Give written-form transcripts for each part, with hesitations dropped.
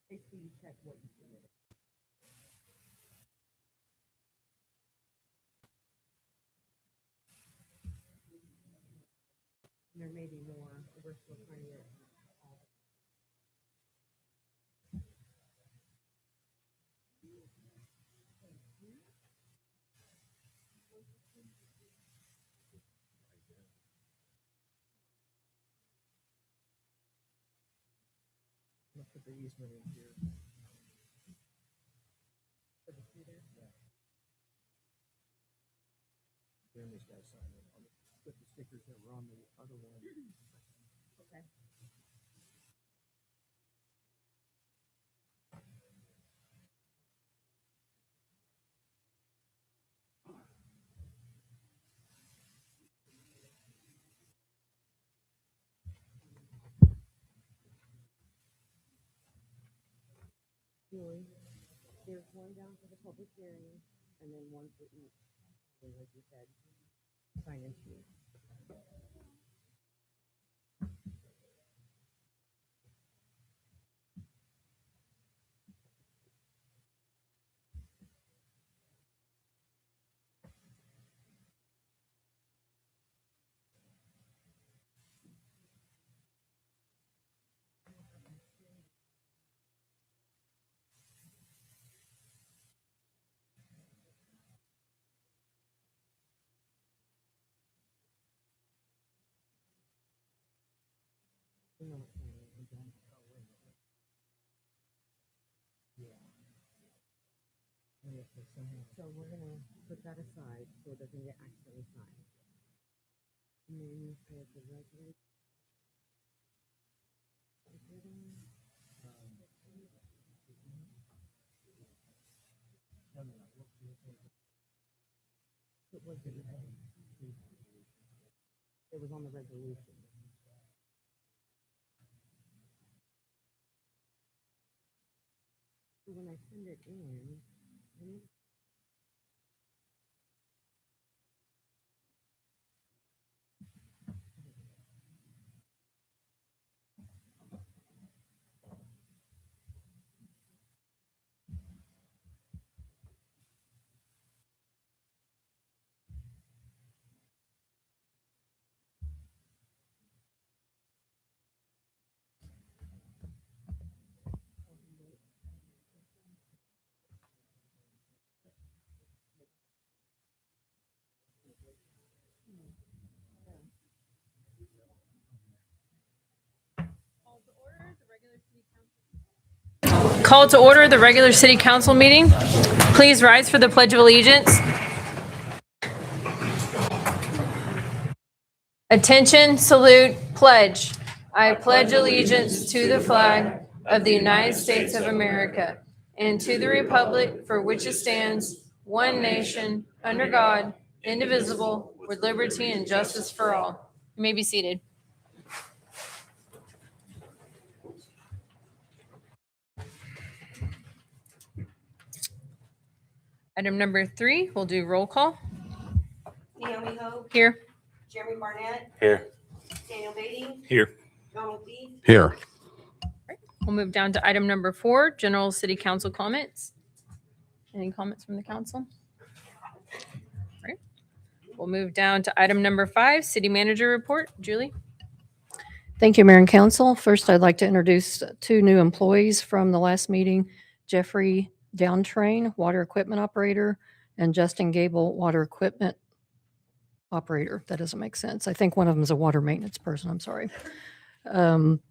Basically, you check what you submitted. There may be more, but we're still trying to get. Let's put the easement in here. For the cedar. Then these guys sign it. I'll put the stickers that were on the other one. Okay. Julie, there's one down for the public hearing, and then one for each. And like you said, sign in sheet. You know what I'm saying, we're done. And if they somehow So we're gonna put that aside so it doesn't get accidentally signed. And then for the resident. It was the it was on the resolution. So when I send it in, and it- Call to order the regular city council meeting. Please rise for the Pledge of Allegiance. Attention, salute, pledge. I pledge allegiance to the flag of the United States of America and to the republic for which it stands, one nation, under God, indivisible, with liberty and justice for all. You may be seated. Item number 3, we'll do roll call. Naomi Hope, Here. Jeremy Barnett, Here. Daniel Beatty, Here. Donald Thief, Here. We'll move down to item number 4, general city council comments. Any comments from the council? All right. We'll move down to item number 5, city manager report. Julie? Thank you, Mayor and Council. First, I'd like to introduce 2 new employees from the last meeting, Jeffrey Downtrain, water equipment operator, and Justin Gable, water equipment operator. That doesn't make sense. I think one of them is a water maintenance person. I'm sorry.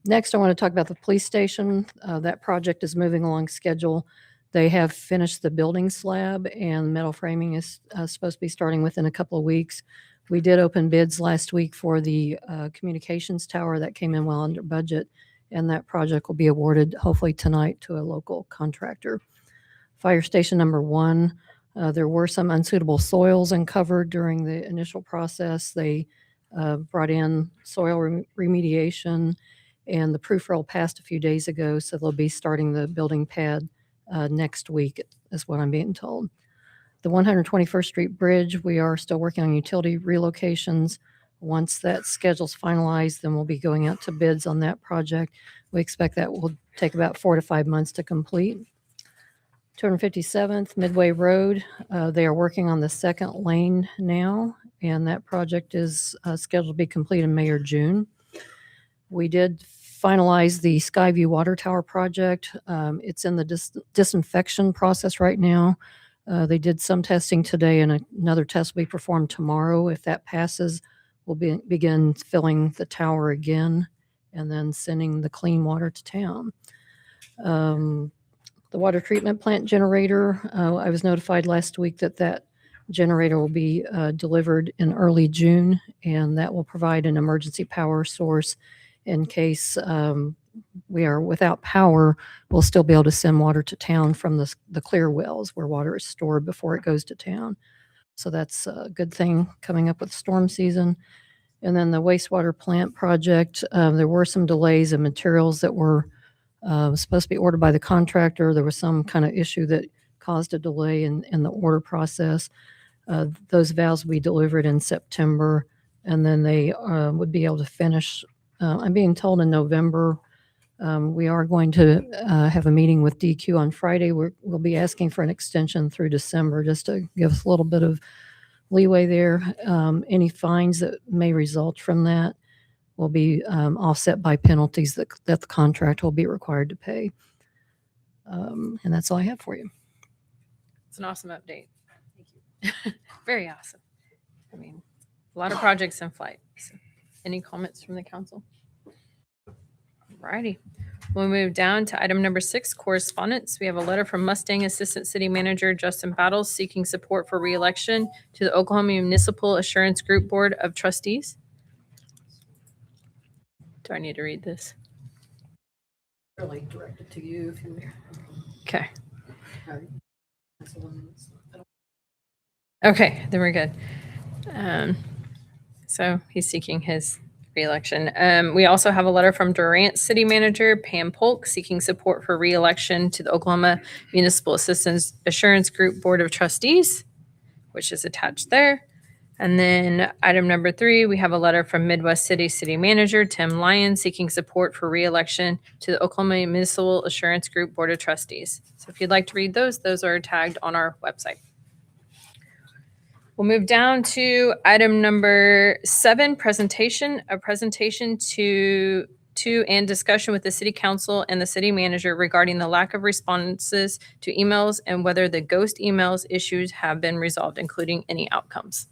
Next, I want to talk about the police station. That project is moving along schedule. They have finished the building slab, and metal framing is supposed to be starting within a couple of weeks. We did open bids last week for the communications tower. That came in well under budget, and that project will be awarded hopefully tonight to a local contractor. Fire station number 1, there were some unsuitable soils uncovered during the initial process. They brought in soil remediation, and the proof roll passed a few days ago, so they'll be starting the building pad next week, is what I'm being told. The 121st Street Bridge, we are still working on utility relocations. Once that schedule's finalized, then we'll be going out to bids on that project. We expect that will take about 4 to 5 months to complete. 257th Midway Road, they are working on the second lane now, and that project is scheduled to be complete in May or June. We did finalize the Skyview Water Tower project. It's in the disinfection process right now. They did some testing today, and another test will be performed tomorrow. If that passes, we'll begin filling the tower again and then sending the clean water to town. The water treatment plant generator, I was notified last week that generator will be delivered in early June, and that will provide an emergency power source in case we are without power. We'll still be able to send water to town from the clear wells where water is stored before it goes to town. So that's a good thing coming up with storm season. And then the wastewater plant project, there were some delays in materials that were supposed to be ordered by the contractor. There was some kind of issue that caused a delay in the order process. Those valves will be delivered in September, and then they would be able to finish. I'm being told in November. We are going to have a meeting with DQ on Friday. We'll be asking for an extension through December just to give us a little bit of leeway there. Any fines that may result from that will be offset by penalties that the contract will be required to pay. And that's all I have for you. It's an awesome update. Thank you. Very awesome. I mean, a lot of projects in flight. So, any comments from the council? Alrighty. We'll move down to item number 6, correspondence. We have a letter from Mustang Assistant City Manager Justin Battles seeking support for re-election to the Oklahoma Municipal Assurance Group Board of Trustees. Do I need to read this? Really directed to you if you. Okay. Okay, then we're good. So he's seeking his re-election. We also have a letter from Durant City Manager Pam Polk seeking support for re-election to the Oklahoma Municipal Assistance Assurance Group Board of Trustees, which is attached there. And then item number 3, we have a letter from Midwest City City Manager Tim Lyon seeking support for re-election to the Oklahoma Municipal Assurance Group Board of Trustees. So if you'd like to read those are tagged on our website. We'll move down to item number 7, presentation. A presentation to and discussion with the city council and the city manager regarding the lack of responses to emails and whether the ghost emails issues have been resolved, including any outcomes.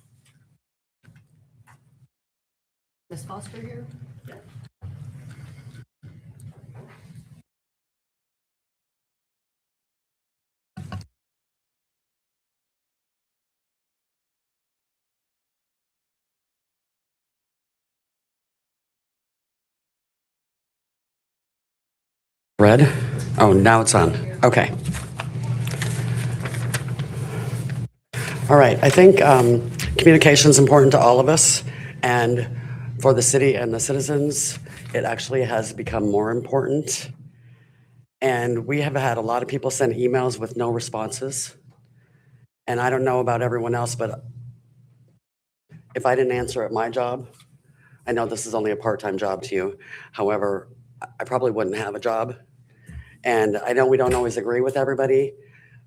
Ms. Foster here? Red? Oh, now it's on. Okay. All right. I think communication is important to all of us, and for the city and the citizens, it actually has become more important. And we have had a lot of people send emails with no responses. And I don't know about everyone else, but if I didn't answer at my job, I know this is only a part-time job to you. However, I probably wouldn't have a job. And I know we don't always agree with everybody,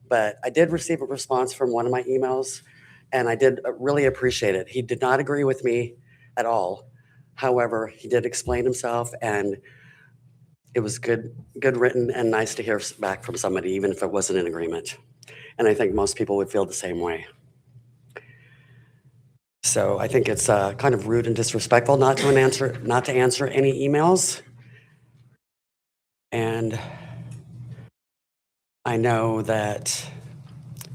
but I did receive a response from one of my emails, and I did really appreciate it. He did not agree with me at all. However, he did explain himself, and it was good written and nice to hear back from somebody, even if it wasn't in agreement. And I think most people would feel the same way. So I think it's kind of rude and disrespectful not to answer any emails. And I know that,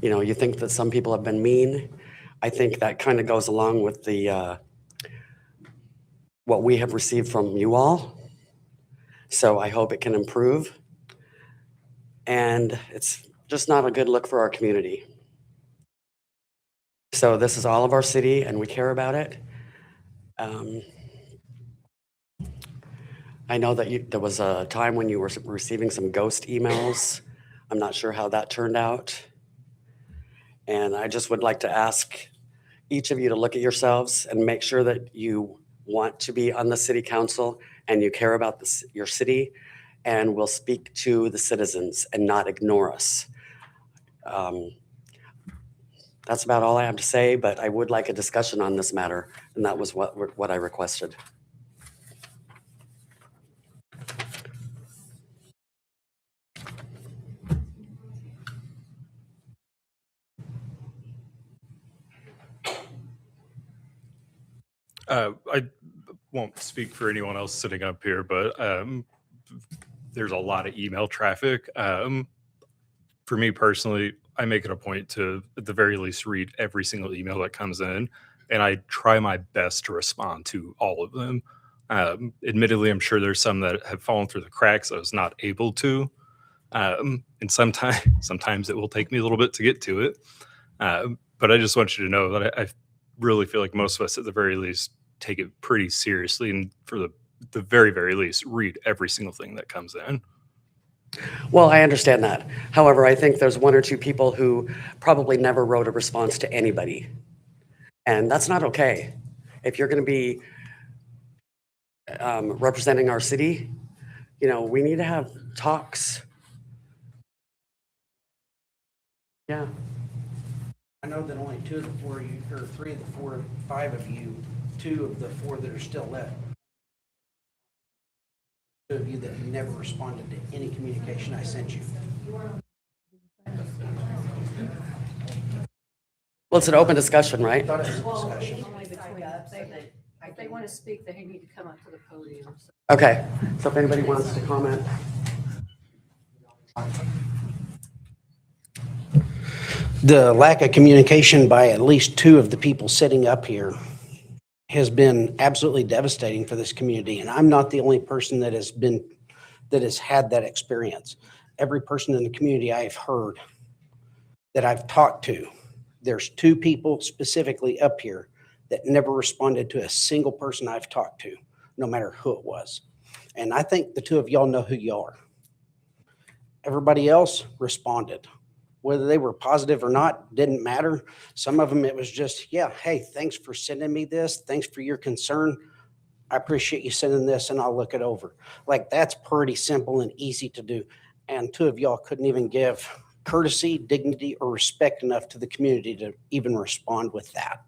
you think that some people have been mean. I think that kind of goes along with the what we have received from you all. So I hope it can improve. And it's just not a good look for our community. So this is all of our city, and we care about it. I know that there was a time when you were receiving some ghost emails. I'm not sure how that turned out. And I just would like to ask each of you to look at yourselves and make sure that you want to be on the city council and you care about your city and will speak to the citizens and not ignore us. That's about all I have to say, but I would like a discussion on this matter, and that was what I requested. I won't speak for anyone else sitting up here, but there's a lot of email traffic. For me personally, I make it a point to, at the very least, read every single email that comes in, and I try my best to respond to all of them. Admittedly, I'm sure there's some that have fallen through the cracks I was not able to. And sometimes it will take me a little bit to get to it. But I just want you to know that I really feel like most of us, at the very least, take it pretty seriously, and for the very, very least, read every single thing that comes in. Well, I understand that. However, I think there's one or two people who probably never wrote a response to anybody. And that's not okay. If you're going to be representing our city, we need to have talks. Yeah. I know that only 2 of the 4 of you, or 3 of the 4, 5 of you, 2 of the 4 that are still left. 2 of you that never responded to any communication I sent you. Well, it's an open discussion, right? I thought it was a discussion. If they want to speak, they need to come up to the podium. Okay. So if anybody wants to comment. The lack of communication by at least 2 of the people sitting up here has been absolutely devastating for this community. And I'm not the only person that has had that experience. Every person in the community I've heard that I've talked to, there's 2 people specifically up here that never responded to a single person I've talked to, no matter who it was. And I think the 2 of y'all know who you are. Everybody else responded. Whether they were positive or not, didn't matter. Some of them, it was just, yeah, hey, thanks for sending me this. Thanks for your concern. I appreciate you sending this and I'll look it over. Like, that's pretty simple and easy to do. And 2 of y'all couldn't even give courtesy, dignity, or respect enough to the community to even respond with that.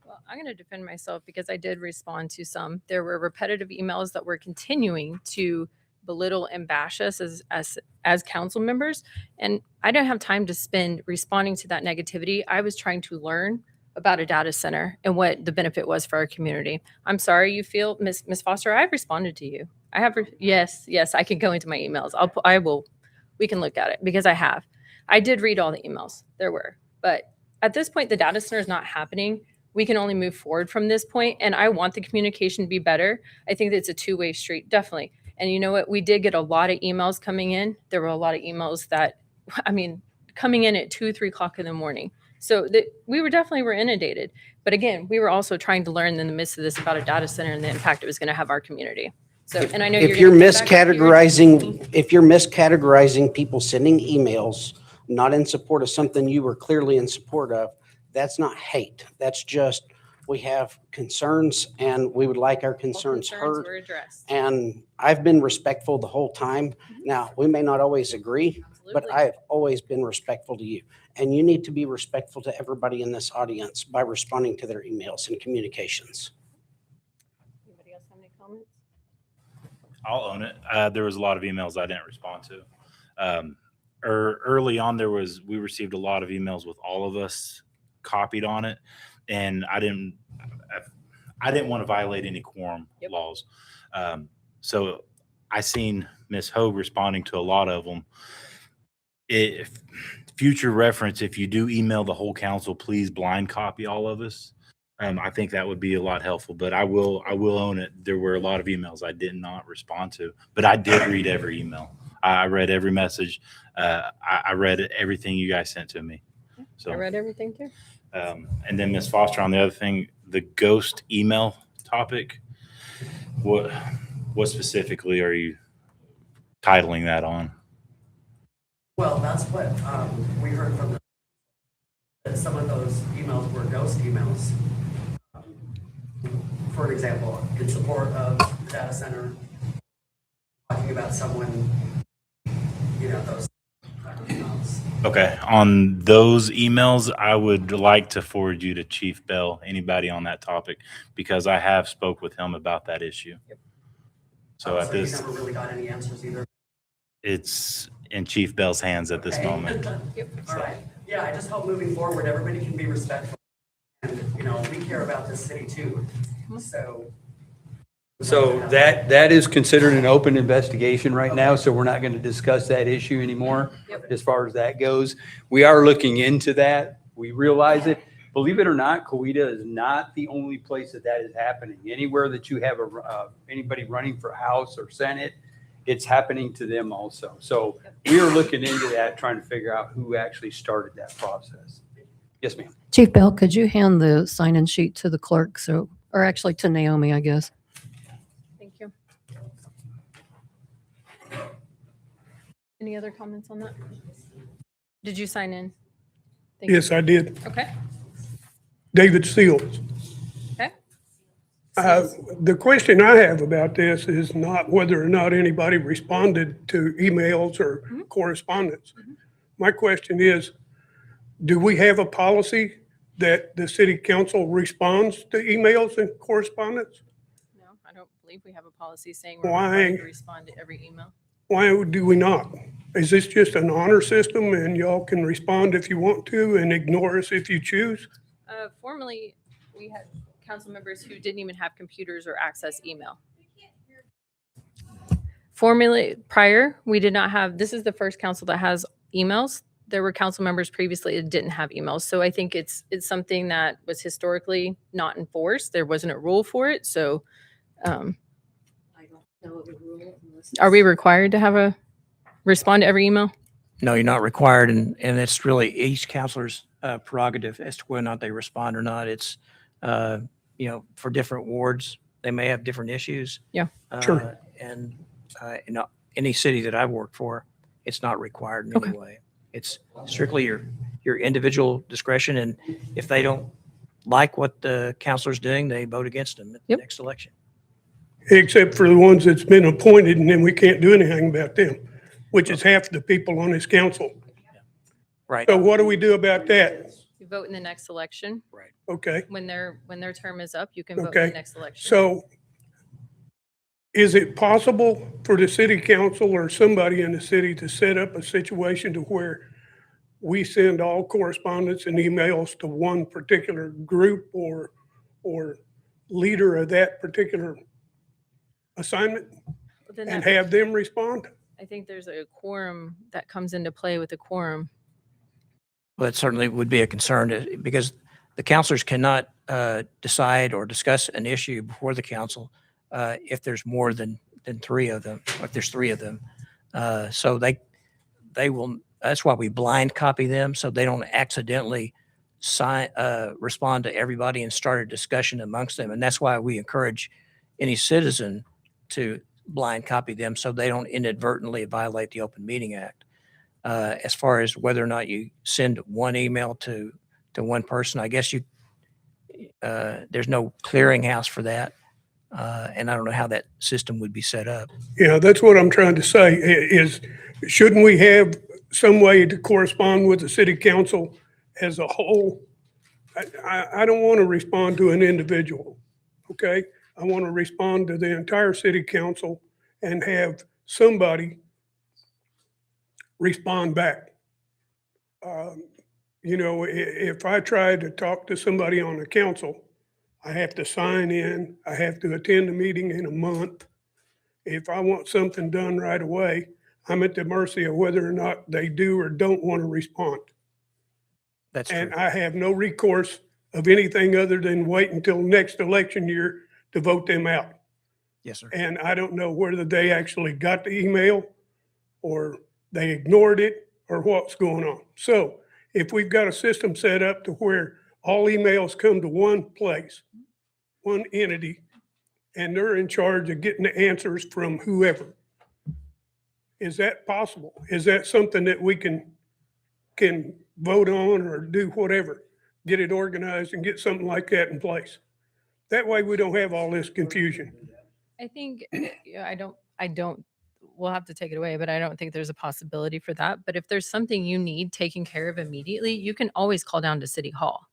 Well, I'm going to defend myself because I did respond to some. There were repetitive emails that were continuing to belittle and bash us as council members. And I don't have time to spend responding to that negativity. I was trying to learn about a data center and what the benefit was for our community. I'm sorry you feel, Miss Foster, I've responded to you. I have, yes, I can go into my emails. I will, we can look at it because I have. I did read all the emails, there were. But at this point, the data center is not happening. We can only move forward from this point, and I want the communication to be better. I think that it's a two-way street, definitely. And you know what? We did get a lot of emails coming in. There were a lot of emails that, coming in at 2, 3 o'clock in the morning. So we were inundated. But again, we were also trying to learn in the midst of this about a data center and the impact it was going to have our community. So, and I know If you're miscategorizing people sending emails not in support of something you were clearly in support of, that's not hate. That's just, we have concerns and we would like our concerns heard. Were addressed. And I've been respectful the whole time. Now, we may not always agree, but I've always been respectful to you. And you need to be respectful to everybody in this audience by responding to their emails and communications. Anybody else have any comments? I'll own it. There was a lot of emails I didn't respond to. Early on, we received a lot of emails with all of us copied on it, and I didn't want to violate any quorum laws. So I seen Ms. Hogue responding to a lot of them. If future reference, if you do email the whole council, please blind copy all of us. I think that would be a lot helpful, but I will own it. There were a lot of emails I did not respond to, but I did read every email. I read every message. I read everything you guys sent to me. So I read everything too. And then Ms. Foster, on the other thing, the ghost email topic, what specifically are you titling that on? Well, that's what we heard from that some of those emails were ghost emails. For example, in support of the data center, talking about someone, those type of emails. Okay, on those emails, I would like to forward you to Chief Bell, anybody on that topic, because I have spoke with him about that issue. So at you this, never really got any answers either. it's in Chief Bell's hands at this Okay. moment. All right. Yeah, I just hope moving forward, everybody can be respectful. And, we care about this city too. So that is considered an open investigation right now, so we're not going to discuss that issue anymore as far as that goes. We are looking into that. We realize it. Believe it or not, Coweta is not the only place that is happening. Anywhere that you have anybody running for House or Senate, it's happening to them also. So we are looking into that, trying to figure out who actually started that process. Yes, ma'am. Chief Bell, could you hand the sign-in sheet to the clerk? Or actually to Naomi, I guess. Thank you. Any other comments on that? Did you sign in? Thank you. Yes, I did. Okay. David Seals. Okay. The question I have about this is not whether or not anybody responded to emails or correspondence. My question is, do we have a policy that the city council responds to emails and correspondence? No, I don't believe we have a policy saying we're Why? required to respond to every email. Why do we not? Is this just an honor system and y'all can respond if you want to and ignore us if you choose? Formerly, we had council members who didn't even have computers or access email. Formerly, prior, we did not have, this is the first council that has emails. There were council members previously that didn't have emails. So I think it's something that was historically not enforced. There wasn't a rule for it. So I don't know of a rule unless. are we required to respond to every email? No, you're not required, and it's really each counselor's prerogative as to whether or not they respond or not. It's, for different wards, they may have different issues. Yeah. Sure. And in any city that I've worked for, it's not required in any way. It's strictly your individual discretion, and if they don't like what the counselor's doing, they vote against them at the next election. Except for the ones that's been appointed, and then we can't do anything about them, which is half the people on this council. Right. So what do we do about that? You vote in the next election. Right. Okay, When their term is up, you can vote in Okay. the next election. so is it possible for the city council or somebody in the city to set up a situation to where we send all correspondence and emails to one particular group or leader of that particular assignment But then and that- have them respond? I think there's a quorum that comes into play with the quorum. Well, it certainly would be a concern because the counselors cannot decide or discuss an issue before the council if there's more than three of them, or if there's three of them. So they will, that's why we blind copy them so they don't accidentally respond to everybody and start a discussion amongst them. And that's why we encourage any citizen to blind copy them so they don't inadvertently violate the Open Meeting Act. As far as whether or not you send one email to one person, I guess there's no clearinghouse for that. And I don't know how that system would be set up. Yeah, that's what I'm trying to say is, shouldn't we have some way to correspond with the city council as a whole? I don't want to respond to an individual, okay? I want to respond to the entire city council and have somebody respond back. If I try to talk to somebody on the council, I have to sign in, I have to attend a meeting in a month. If I want something done right away, I'm at the mercy of whether or not they do or don't want to respond. That's true. And I have no recourse of anything other than wait until next election year to vote them out. Yes, sir. And I don't know whether they actually got the email or they ignored it or what's going on. So if we've got a system set up to where all emails come to one place, one entity, and they're in charge of getting the answers from whoever, is that possible? Is that something that we can can vote on or do whatever, get it organized and get something like that in place. That way we don't have all this confusion. I think, yeah, I don't, we'll have to take it away, but I don't think there's a possibility for that. But if there's something you need taken care of immediately, you can always call down to City Hall.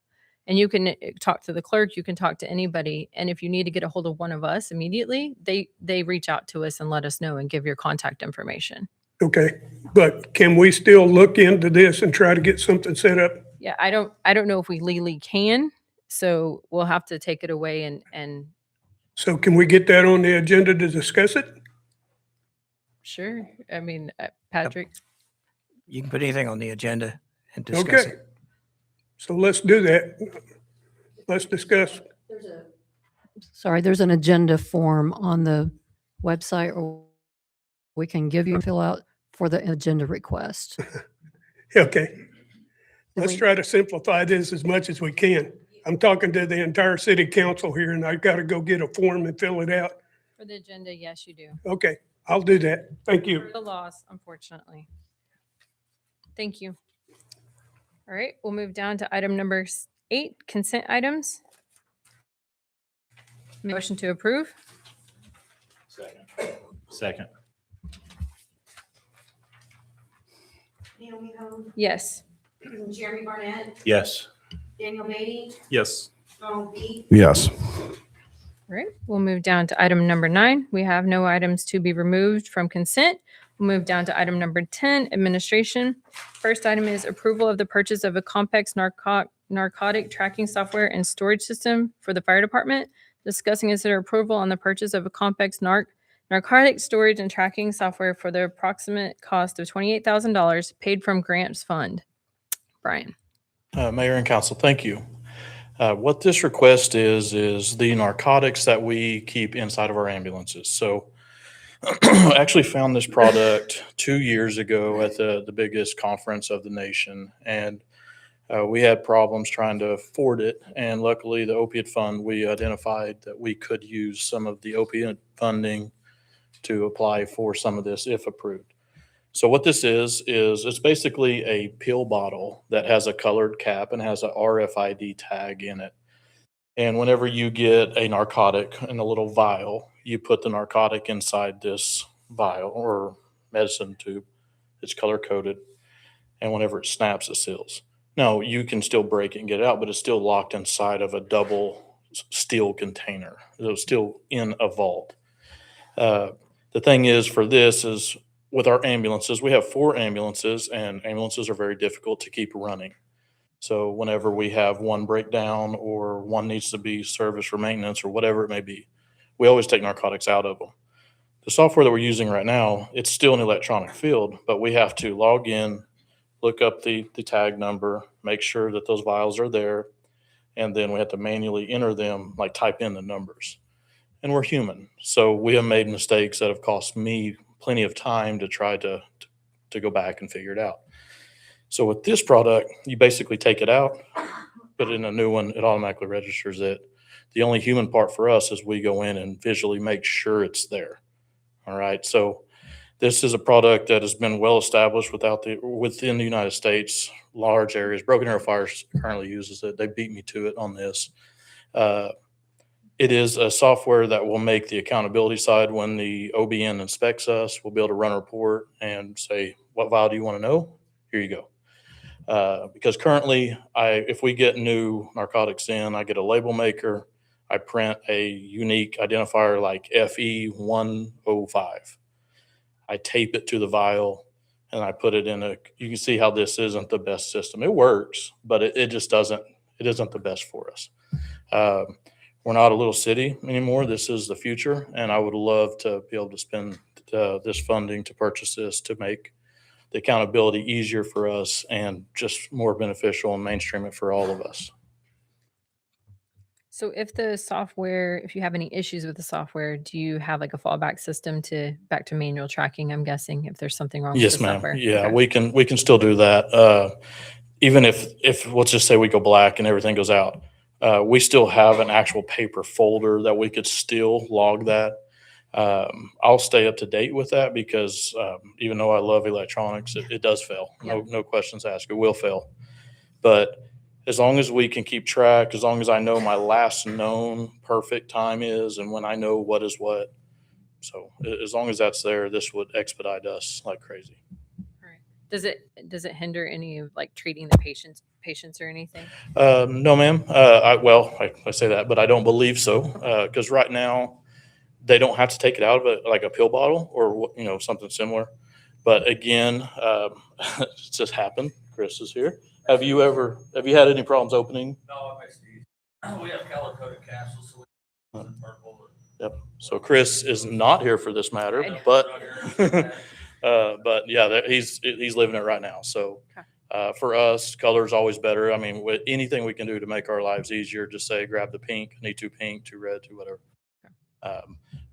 And you can talk to the clerk, you can talk to anybody. And if you need to get a hold of one of us immediately, they reach out to us and let us know and give your contact information. Okay, but can we still look into this and try to get something set up? Yeah, I don't know if we legally can. So we'll have to take it away and So can we get that on the agenda to discuss it? sure. I mean, Patrick, You can put anything on the agenda and discuss Okay, it. so let's do that. Let's discuss. Sorry, there's an agenda form on the website, or we can give you and fill out for the agenda request. Okay, let's we- try to simplify this as much as we can. I'm talking to the entire city council here and I've got to go get a form and fill it out. for the agenda, yes, you do. Okay, I'll do that. Thank you. The loss, unfortunately. Thank you. All right, we'll move down to item number 8, consent items. Motion to approve. Second. Naomi Hope, Yes. Jeremy Barnett, Yes. Daniel Beatty, Yes. Donald Beat, Yes. All right, we'll move down to item number 9. We have no items to be removed from consent. We'll move down to item number 10, administration. First item is approval of the purchase of a complex narcotic tracking software and storage system for the fire department. Discuss and consider approval on the purchase of a complex narcotic storage and tracking software for the approximate cost of $28,000 paid from grants fund. Brian. Mayor and council, thank you. What this request is the narcotics that we keep inside of our ambulances. So I actually found this product 2 years ago at the biggest conference of the nation. And we had problems trying to afford it. And luckily the opiate fund, we identified that we could use some of the opiate funding to apply for some of this if approved. So what this is it's basically a pill bottle that has a colored cap and has a RFID tag in it. And whenever you get a narcotic in a little vial, you put the narcotic inside this vial or medicine tube. It's color coded. And whenever it snaps, it seals. Now, you can still break it and get it out, but it's still locked inside of a double steel container. It's still in a vault. The thing is for this is with our ambulances, we have 4 ambulances, and ambulances are very difficult to keep running. So whenever we have one breakdown or one needs to be serviced for maintenance or whatever it may be, we always take narcotics out of them. The software that we're using right now, it's still an electronic field, but we have to log in, look up the tag number, make sure that those vials are there, and then we have to manually enter them, like type in the numbers. And we're human, so we have made mistakes that have cost me plenty of time to try to go back and figure it out. So with this product, you basically take it out, put in a new one, it automatically registers it. The only human part for us is we go in and visually make sure it's there. All right, so this is a product that has been well established within the United States, large areas. Broken Arrow Fire currently uses it. They beat me to it on this. It is a software that will make the accountability side when the OBN inspects us, we'll be able to run a report and say, what vial do you want to know? Here you go. Because currently, if we get new narcotics in, I get a label maker, I print a unique identifier like FE105. I tape it to the vial and I put it in you can see how this isn't the best system. It works, but it just isn't the best for us. We're not a little city anymore. This is the future. And I would love to be able to spend this funding to purchase this to make the accountability easier for us and just more beneficial and mainstream it for all of us. So if you have any issues with the software, do you have like a fallback system back to manual tracking? I'm guessing if there's something wrong with the software. Yes, ma'am. Yeah, Okay. we can still do that. Even if let's just say we go black and everything goes out, we still have an actual paper folder that we could still log that. I'll stay up to date with that because even though I love electronics, it does fail. No questions asked. It will fail. But as long as we can keep track, as long as I know my last known perfect time is and when I know what is what. So as long as that's there, this would expedite us like crazy. Does it hinder any of like treating the patients or anything? No, ma'am. I say that, but I don't believe so because right now they don't have to take it out of it like a pill bottle or something similar. But again, it's just happened. Chris is here. Have you had any problems opening? No, we have color-coded capsules, so we Yep. So Chris is not here for this matter, but but yeah, he's living it right now. So for us, color is always better. I mean, with anything we can do to make our lives easier, just say grab the pink, need two pink, two red, two whatever.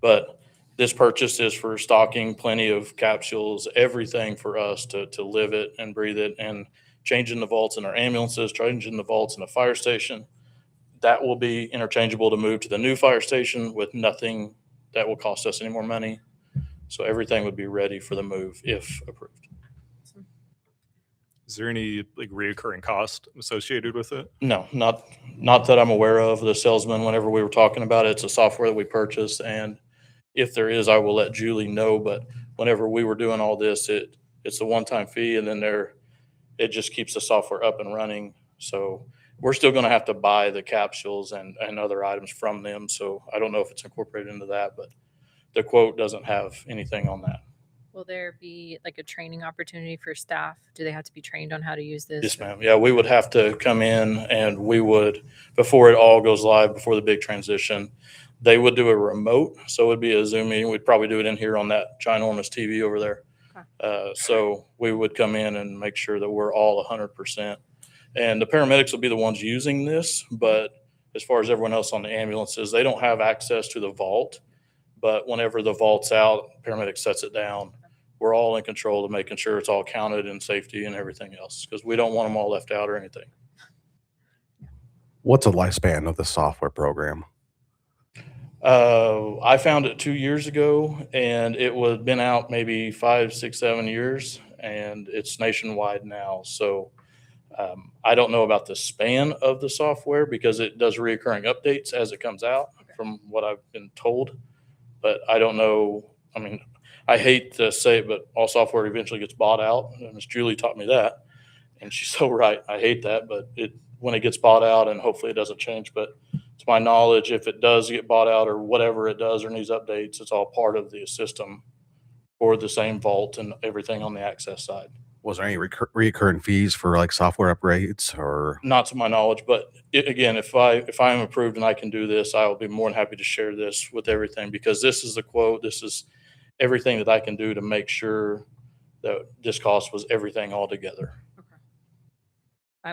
But this purchase is for stocking plenty of capsules, everything for us to live it and breathe it, and changing the vaults in our ambulances, changing the vaults in the fire station. That will be interchangeable to move to the new fire station with nothing that will cost us any more money. So everything would be ready for the move if approved. Is there any like reoccurring cost associated with it? No, not that I'm aware of. The salesman, whenever we were talking about it, it's a software that we purchased, and if there is, I will let Julie know. But whenever we were doing all this, it's a one-time fee, and then it just keeps the software up and running. So we're still going to have to buy the capsules and other items from them. So I don't know if it's incorporated into that, but the quote doesn't have anything on that. Will there be like a training opportunity for staff? Do they have to be trained on how to use this? Yes, ma'am. Yeah, we would have to come in and we would, before it all goes live, before the big transition, they would do a remote. So it would be a Zoom meeting. We'd probably do it in here on that ginormous TV over there. So we would come in and make sure that we're all 100%. And the paramedics will be the ones using this, but as far as everyone else on the ambulances, they don't have access to the vault. But whenever the vault's out, paramedic sets it down. We're all in control of making sure it's all counted and safety and everything else because we don't want them all left out or anything. What's the lifespan of the software program? I found it 2 years ago and it would have been out maybe 5, 6, 7 years, and it's nationwide now. So I don't know about the span of the software because it does reoccurring updates as it comes out from what I've been told, but I don't know. I mean, I hate to say it, but all software eventually gets bought out. And Ms. Julie taught me that, and she's so right. I hate that, but when it gets bought out, and hopefully it doesn't change, but to my knowledge, if it does get bought out or whatever it does or needs updates, it's all part of the system or the same vault and everything on the access side. Was there any recurring fees for like software upgrades or? Not to my knowledge, but again, if I am approved and I can do this, I will be more than happy to share this with everything because this is the quote. This is everything that I can do to make sure that this cost was everything all together.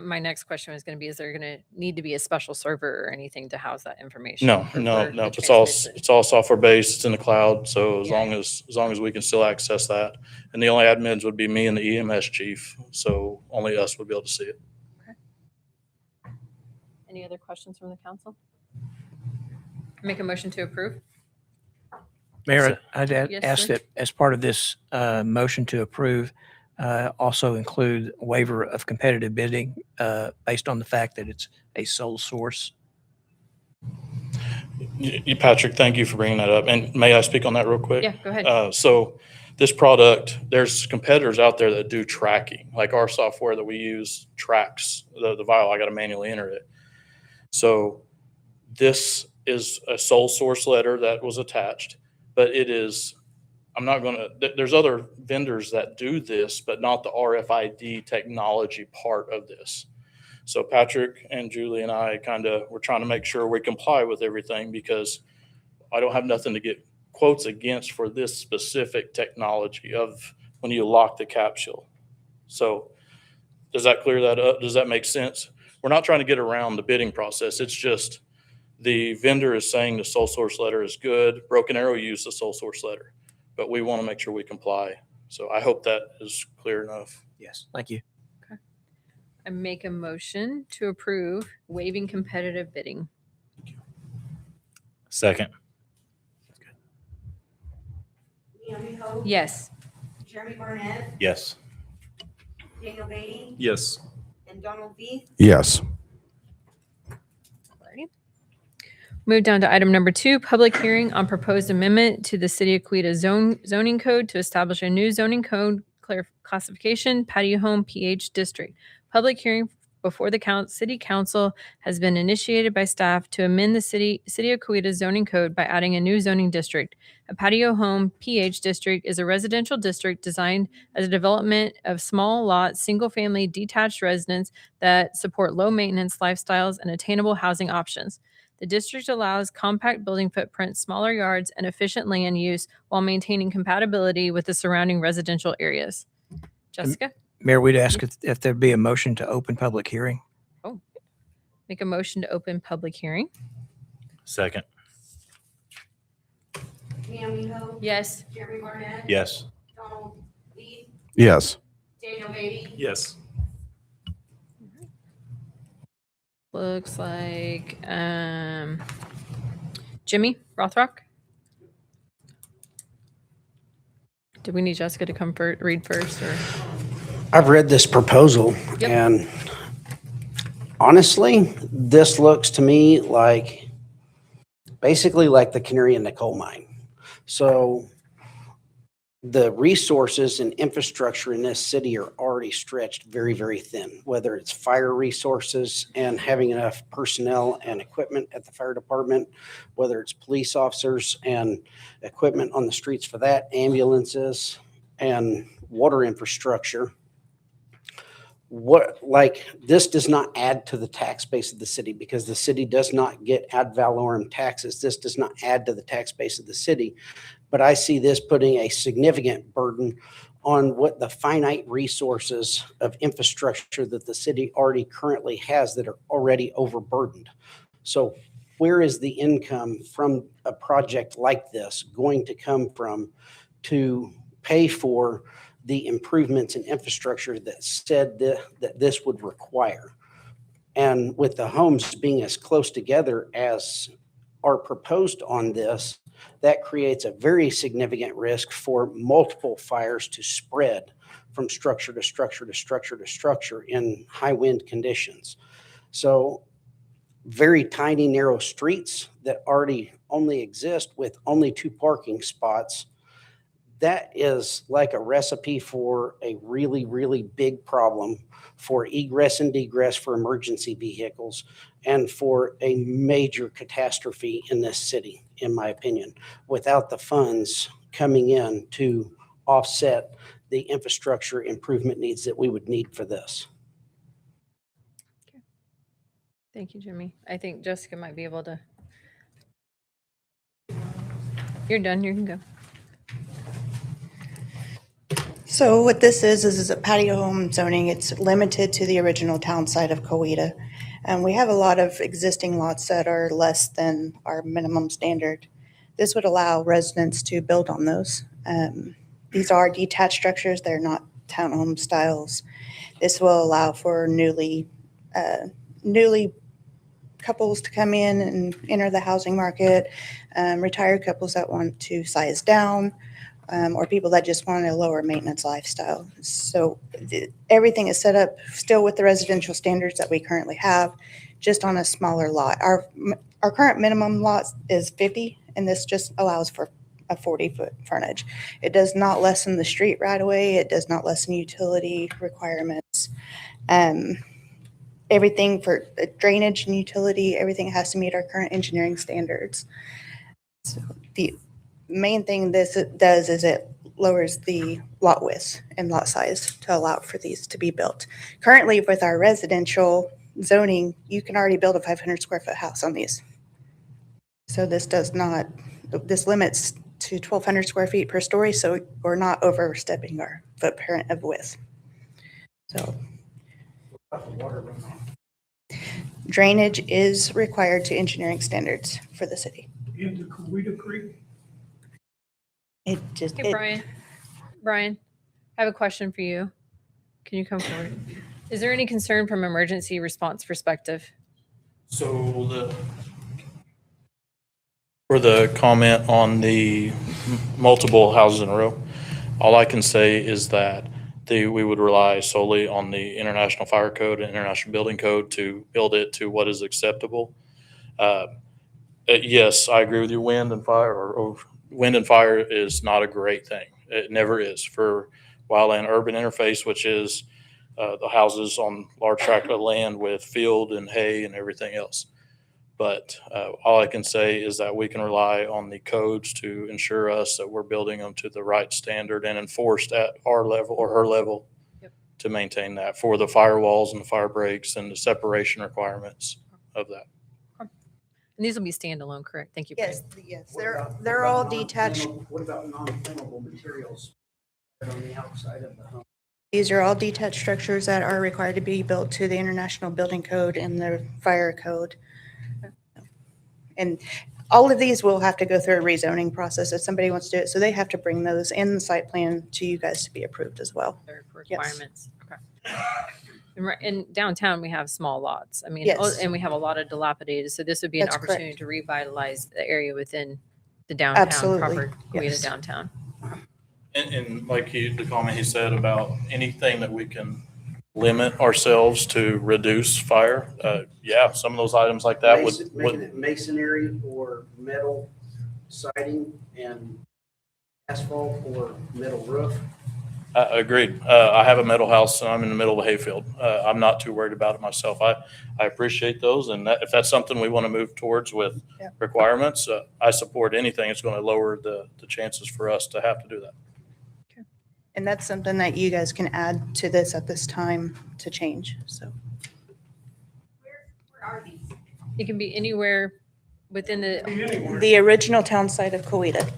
My next question was going to be, is there going to need to be a special server or anything to house that information? No. It's all software based. It's in the cloud. So as long as we can still access that, and the only admins would be me and the EMS chief. So only us would be able to see it. Okay. Any other questions from the council? Make a motion to approve. Mayor, I'd Yes, ask sir. that as part of this motion to approve, also include waiver of competitive bidding based on the fact that it's a sole source. Patrick, thank you for bringing that up. And may I speak on that real quick? Yeah, go ahead. So this product, there's competitors out there that do tracking. Like our software that we use tracks the vial. I got to manually enter it. So this is a sole source letter that was attached, but it is, there's other vendors that do this, but not the RFID technology part of this. So Patrick and Julie and I we're trying to make sure we comply with everything because I don't have nothing to get quotes against for this specific technology of when you lock the capsule. So does that clear that up? Does that make sense? We're not trying to get around the bidding process. It's just the vendor is saying the sole source letter is good. Broken Arrow used the sole source letter, but we want to make sure we comply. So I hope that is clear enough. Yes, thank you. Okay. I make a motion to approve waiving competitive bidding. Second. Naomi Hope. Yes. Jeremy Barnett, Yes. Daniel Beatty, Yes. and Donald Meade. Yes. Alrighty. Move down to item number 2, public hearing on proposed amendment to the City of Coweta zoning code to establish a new zoning code classification, patio home PH district. Public hearing before the city council has been initiated by staff to amend the city of Coweta zoning code by adding a new zoning district. A patio home PH district is a residential district designed as a development of small lot, single-family detached residents that support low maintenance lifestyles and attainable housing options. The district allows compact building footprints, smaller yards, and efficient land use while maintaining compatibility with the surrounding residential areas. Jessica, Mayor, we'd ask if there'd be a motion to open public hearing. make a motion to open public hearing. Second. Naomi Hope. Yes. Jeremy Barnett. Yes. Donald Meade, Yes. Daniel Beatty, Yes. Looks like Jimmy Rothrock. Do we need Jessica to come read first, or? I've read this proposal Yep. and honestly, this looks to me like basically like the canary in the coal mine. So the resources and infrastructure in this city are already stretched very, very thin, whether it's fire resources and having enough personnel and equipment at the fire department, whether it's police officers and equipment on the streets for that, ambulances and water infrastructure. This does not add to the tax base of the city because the city does not get ad valorem taxes. This does not add to the tax base of the city. But I see this putting a significant burden on what the finite resources of infrastructure that the city already currently has that are already overburdened. So where is the income from a project like this going to come from to pay for the improvements in infrastructure that this would require? And with the homes being as close together as are proposed on this, that creates a very significant risk for multiple fires to spread from structure to structure to structure to structure in high wind conditions. So very tiny, narrow streets that already only exist with only 2 parking spots, that is like a recipe for a really, really big problem for egress and egress for emergency vehicles and for a major catastrophe in this city, in my opinion, without the funds coming in to offset the infrastructure improvement needs that we would need for this. Thank you, Jimmy. I think Jessica might be able to. You're done. You can go. So what this is a patio home zoning. It's limited to the original town site of Coweta. And we have a lot of existing lots that are less than our minimum standard. This would allow residents to build on those. These are detached structures. They're not townhome styles. This will allow for newly couples to come in and enter the housing market, retired couples that want to size down, or people that just want a lower maintenance lifestyle. So everything is set up still with the residential standards that we currently have, just on a smaller lot. Our current minimum lot is 50, and this just allows for a 40-foot frontage. It does not lessen the street right away. It does not lessen utility requirements. Everything for drainage and utility, everything has to meet our current engineering standards. So the main thing this does is it lowers the lot width and lot size to allow for these to be built. Currently, with our residential zoning, you can already build a 500 square foot house on these. So this limits to 1,200 square feet per story, so we're not overstepping our footprint of width. So drainage is required to engineering standards for the city. Into Coweta Creek. It just, Hey, Brian, I have a question for you. Can you come forward? Is there any concern from emergency response perspective? So For the comment on the multiple houses in a row, all I can say is that we would rely solely on the International Fire Code and International Building Code to build it to what is acceptable. Yes, I agree with you. Wind and fire, or wind and fire is not a great thing. It never is for wildland urban interface, which is the houses on large tract of land with field and hay and everything else. But all I can say is that we can rely on the codes to ensure us that we're building them to the right standard and enforced at our level or her level. Yep. To maintain that for the firewalls and the fire breaks and the separation requirements of that. And these will be standalone, correct? Thank you. Patty. Yes, they're all detached. What about non-flammable materials on the outside of the home? These are all detached structures that are required to be built to the International Building Code and the Fire Code. And all of these will have to go through a rezoning process if somebody wants to do it. So they have to bring those in the site plan to you guys to be approved as well. Their Yes. requirements. Okay. And in downtown, we have small lots. I mean, Yes. and we have a lot of dilapidated. So this would be an That's opportunity correct. to revitalize the area within the downtown, Absolutely. proper Coweta Yes. downtown. And like the comment he said about anything that we can limit ourselves to reduce fire. Yeah, some of those items like that Making it masonry or metal siding and asphalt or metal roof. Agreed. I have a metal house and I'm in the middle of a hayfield. I'm not too worried about it myself. I appreciate those. And if that's something we want to move towards with Yeah. requirements, I support anything that's going to lower the chances for us to have to do that. And that's something that you guys can add to this at this time to change, so. Where are these? It can be anywhere within the, Anywhere. The original town site of Coweta.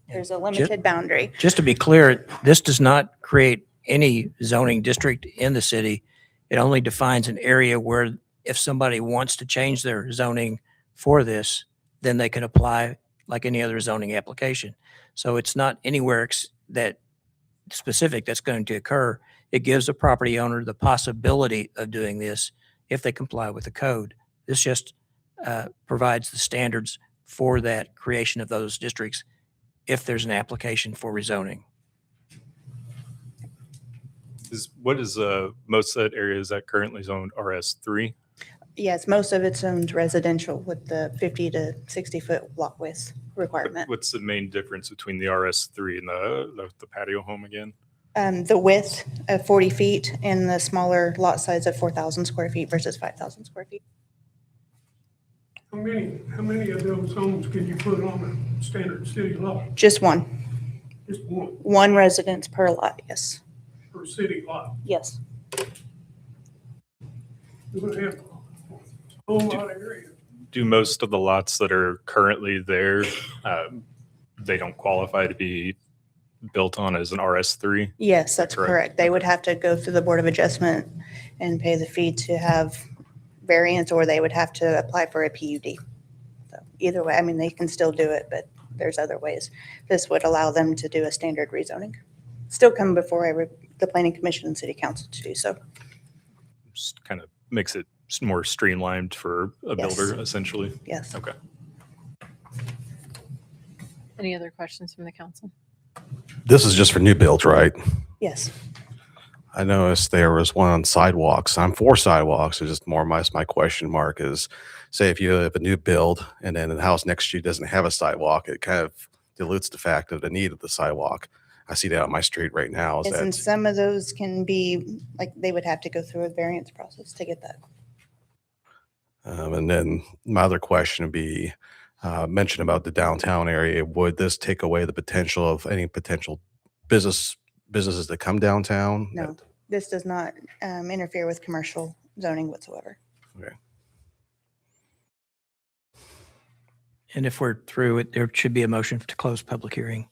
There's a limited boundary. Just to be clear, this does not create any zoning district in the city. It only defines an area where if somebody wants to change their zoning for this, then they can apply like any other zoning application. So it's not anywhere that specific that's going to occur. It gives the property owner the possibility of doing this if they comply with the code. This just provides the standards for that creation of those districts if there's an application for rezoning. What is most of that area is that currently zoned RS3? Yes, most of it's owned residential with the 50 to 60 foot lot width requirement. What's the main difference between the RS3 and the patio home again? The width of 40 feet and the smaller lot size of 4,000 square feet versus 5,000 square feet. How many of those homes can you put on a standard city lot? Just one, Just one one residence per lot, yes. per city lot. Yes. You're gonna have a whole lot of area. Do most of the lots that are currently there, they don't qualify to be built on as an RS3? Yes, that's Correct. correct. They would have to go through the Board of Adjustment and pay the fee to have variance, or they would have to apply for a PUD. So either way, I mean, they can still do it, but there's other ways. This would allow them to do a standard rezoning. Still come before the Planning Commission and City Council to do so. Just kind of makes it more streamlined for a Yes. builder, essentially. Yes. Okay. any other questions from the council? This is just for new builds, right? Yes. I noticed there was one on sidewalks. I'm for sidewalks. It's just more my question mark is, say if you have a new build and then the house next to you doesn't have a sidewalk, it kind of dilutes the fact of the need of the sidewalk. I see that on my street right now. Is Yes, and that some of those can be, like, they would have to go through a variance process to get that. and then my other question would be mentioned about the downtown area. Would this take away the potential of any potential businesses that come downtown? No, this does not interfere with commercial zoning whatsoever. And if we're through it, there should be a motion to close public hearing.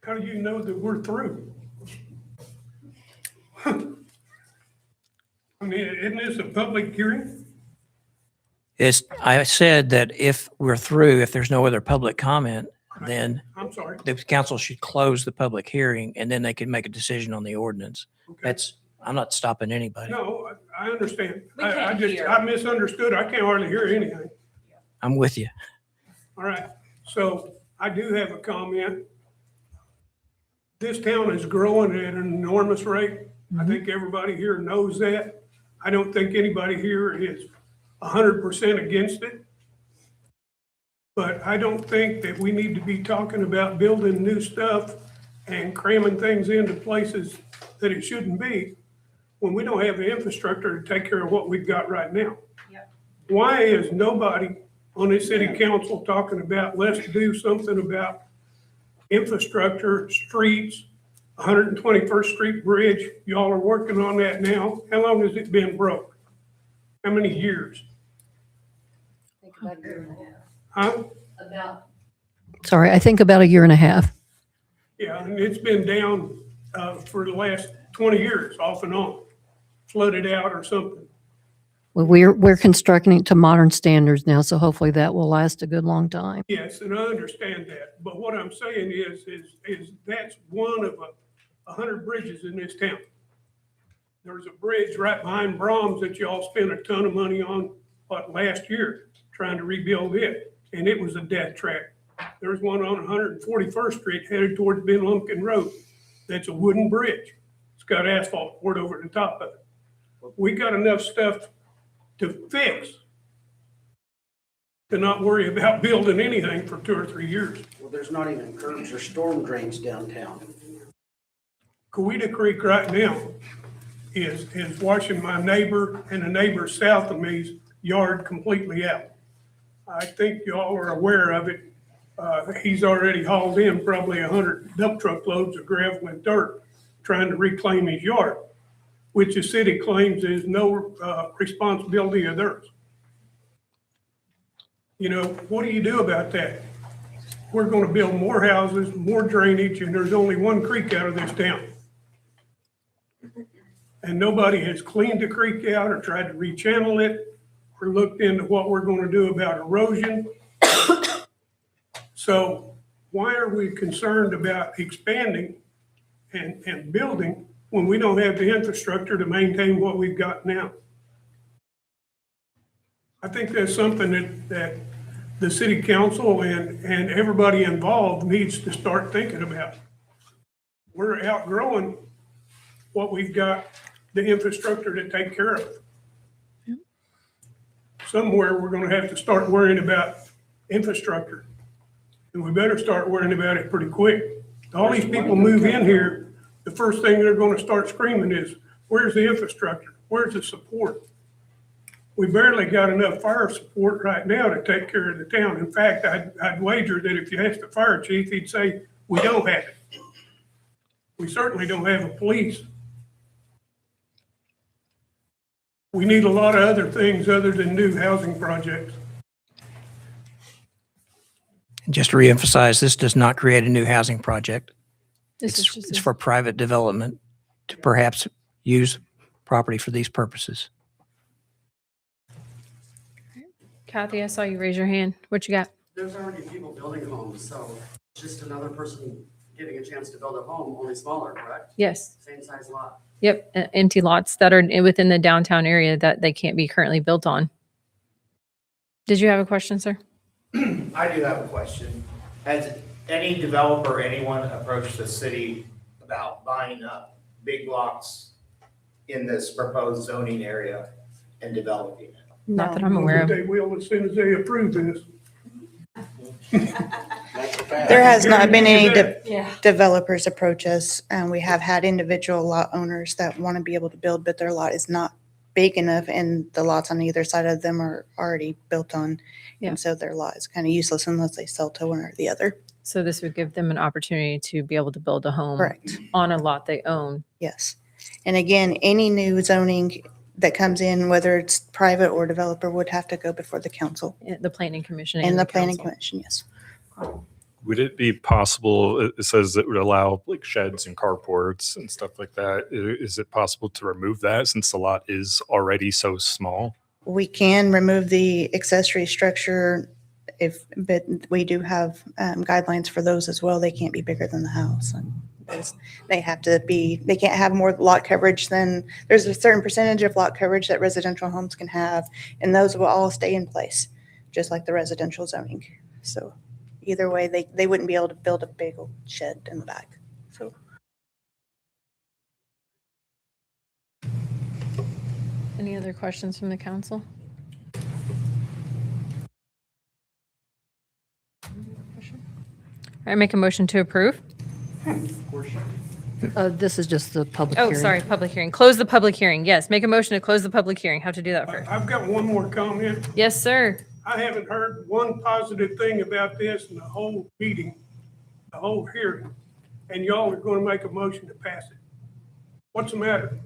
How do you know that we're through? I mean, isn't this a public hearing? I said that if we're through, if there's no other public comment, then I'm sorry. the council should close the public hearing and then they can make a decision on the ordinance. Okay. I'm not stopping anybody. No, I understand. We I can't just, hear. I misunderstood. I can't hardly hear anything. I'm with you. All right, so I do have a comment. This town is growing at an enormous rate. I think everybody here knows that. I don't think anybody here is 100% against it. But I don't think that we need to be talking about building new stuff and cramming things into places that it shouldn't be when we don't have the infrastructure to take care of what we've got right now. Why is nobody on this city council talking about, let's do something about infrastructure, streets, 121st Street Bridge? Y'all are working on that now. How long has it been broke? How many years? Huh? Sorry, I think about a year and a half. Yeah, and it's been down for the last 20 years, off and on, flooded out or something. Well, we're constructing it to modern standards now, so hopefully that will last a good long time. Yes, and I understand that. But what I'm saying is that's one of 100 bridges in this town. There's a bridge right behind Brahms that y'all spent a ton of money on, last year, trying to rebuild it, and it was a death trap. There's one on 141st Street headed towards Ben Lumpkin Road. That's a wooden bridge. It's got asphalt poured over the top of it. We got enough stuff to fix to not worry about building anything for 2 or 3 years. Well, there's not even curbs or storm drains downtown. Coweta Creek right now is washing my neighbor and the neighbor south of me's yard completely out. I think y'all are aware of it. He's already hauled in probably 100 dump truck loads of gravel and dirt trying to reclaim his yard, which the city claims is no responsibility of theirs. You know, what do you do about that? We're going to build more houses, more drainage, and there's only one creek out of this town. And nobody has cleaned the creek out or tried to rechannel it or looked into what we're going to do about erosion. So why are we concerned about expanding and building when we don't have the infrastructure to maintain what we've got now? I think that's something that the city council and everybody involved needs to start thinking about. We're outgrowing what we've got, the infrastructure to take care of. Somewhere we're going to have to start worrying about infrastructure. And we better start worrying about it pretty quick. All these people move in here, the first thing they're going to start screaming is, where's the infrastructure? Where's the support? We barely got enough fire support right now to take care of the town. In fact, I'd wager that if you asked the fire chief, he'd say, we don't have it. We certainly don't have a police. We need a lot of other things other than new housing projects. And just to reemphasize, this does not create a new housing project. This is just It's for private development to perhaps use property for these purposes. Kathy, I saw you raise your hand. What you got? There's already people building homes, so it's just another person getting a chance to build a home, only smaller, correct? Yes. Same size lot. Yep. Empty lots that are within the downtown area that they can't be currently built on. Did you have a question, sir? I do have a question. Has any developer, anyone approached the city about buying up big blocks in this proposed zoning area and developing it? Not that I'm aware of. They will as soon as they approve this. There has not been any Yeah. developers approach us. We have had individual lot owners that want to be able to build, but their lot is not big enough and the lots on either side of them are already built on. Yeah. And so their lot is kind of useless unless they sell to one or the other. So this would give them an opportunity to be able to build a home Correct. on a lot they own. Yes. And again, any new zoning that comes in, whether it's private or developer, would have to go before the council The planning commission and the planning council. commission, yes. Would it be possible, it says it would allow like sheds and carports and stuff like that. Is it possible to remove that since the lot is already so small? We can remove the accessory structure but we do have guidelines for those as well. They can't be bigger than the house. because they can't have more lot coverage than, there's a certain percentage of lot coverage that residential homes can have, and those will all stay in place, just like the residential zoning. So either way, they wouldn't be able to build a big old shed in the back, so. Any other questions from the council? I make a motion to approve. This is just the public Oh, hearing. sorry, public hearing. Close the public hearing. Yes, make a motion to close the public hearing. How to do that first? I've got one more comment. Yes, sir. I haven't heard one positive thing about this in the whole meeting, the whole hearing, and y'all are going to make a motion to pass it. What's the matter?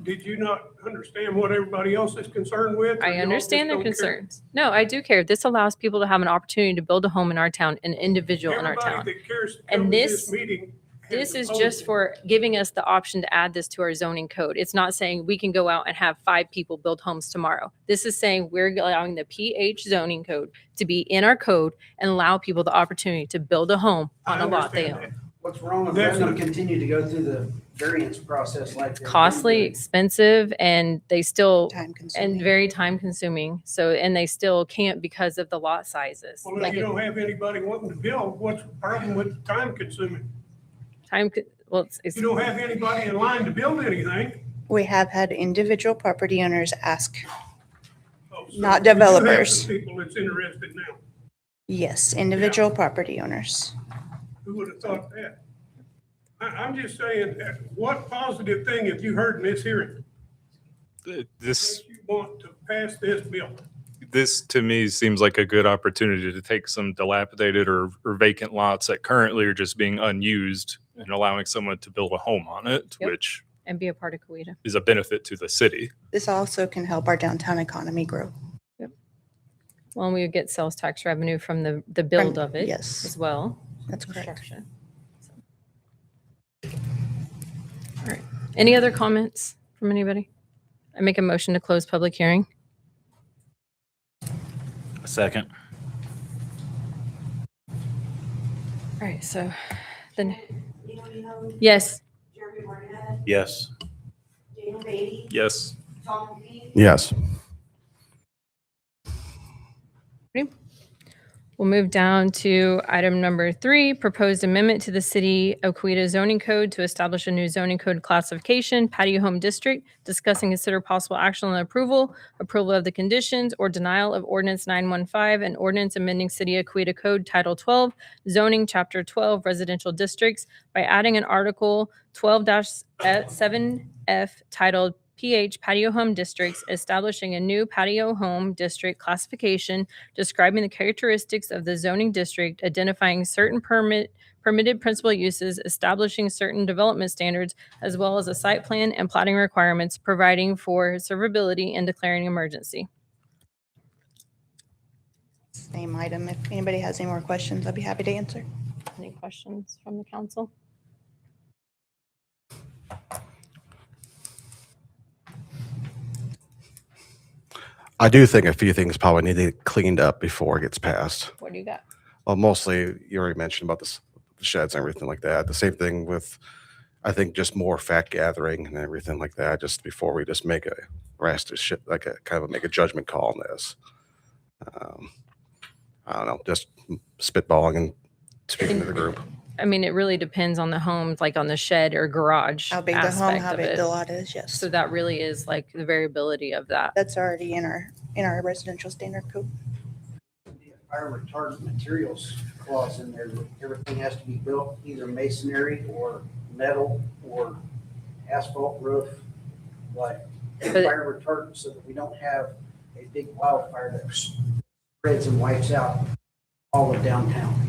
Did you not understand what everybody else is concerned with? or I y'all understand their just don't care? concerns. No, I do care. This allows people to have an opportunity to build a home in our town, an individual in our town. Everybody that cares to And come to this- this meeting. has This is opposed just it. for giving us the option to add this to our zoning code. It's not saying we can go out and have 5 people build homes tomorrow. This is saying we're allowing the PH zoning code to be in our code and allow people the opportunity to build a home on I a lot they understand own. What's wrong with That's letting them not- continue to go through the variance process like they're Costly, doing? expensive, and they still, Time and consuming. very time consuming. So, and they still can't because of the lot sizes. Well, if Like you it- don't have anybody wanting to build, what's the problem with time consuming? well, it's, You don't have anybody in line to build anything. We have had individual property owners ask, Oh, so Not you do have some developers. People that's interested now. yes, individual property owners. Who would have thought that? I'm just saying, what positive thing have you heard in this hearing? This Makes you want to pass this bill? this to me seems like a good opportunity to take some dilapidated or vacant lots that currently are just being unused and allowing someone to build a home on it, Yep. which and be a part of Coweta. is a benefit to the city. This also can help our downtown economy grow. Well, we would get sales tax revenue from the build From- of it yes. as well. That's correct. Construction. So. All right. Any other comments from anybody? I make a motion to close public hearing. Second. All right, so then, yes, Yes. Yes. Yes. we'll move down to item number 3, proposed amendment to the City of Coweta zoning code to establish a new zoning code classification, patio home district, discuss and consider possible action on the approval of the conditions, or denial of ordinance 915 and ordinance amending City of Coweta Code Title 12, zoning chapter 12, residential districts, by adding an article 12-7F titled PH Patio Home Districts, establishing a new patio home district classification, describing the characteristics of the zoning district, identifying certain permitted principal uses, establishing certain development standards, as well as a site plan and plating requirements, providing for servability and declaring emergency. Same item. If anybody has any more questions, I'd be happy to answer. Any questions from the council? I do think a few things probably need to get cleaned up before it gets passed. What do you got? Well, mostly you already mentioned about the sheds and everything like that. The same thing with, I think, just more fact gathering and everything like that, just before we just make a rash shit, like a kind of make a judgment call on this. I don't know, just spitballing and speaking to the group. I mean, it really depends on the home, like on the shed or garage How big the home, aspect how of big it. the lot is, yes. So that really is like the variability of that. That's already in our residential standard code. Fire retardant materials clause in there, that everything has to be built either masonry or metal or asphalt roof, like But- fire retardant, so that we don't have a big wildfire that spreads and wipes out all of downtown.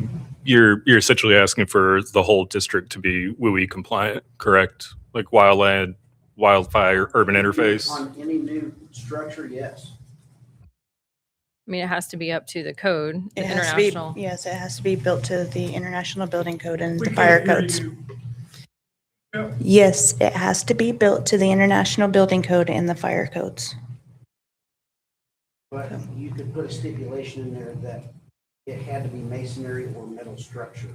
You're essentially asking for the whole district to be WUI compliant, correct? Like wildland, wildfire, urban interface? On any new structure, yes. I mean, it has to be up to the code, the It has to be, international. yes, it has to be built to the International Building Code and We the fire can't hear codes. you. Yep. Yes, it has to be built to the International Building Code and the fire codes. But you could put a stipulation in there that it had to be masonry or metal structure.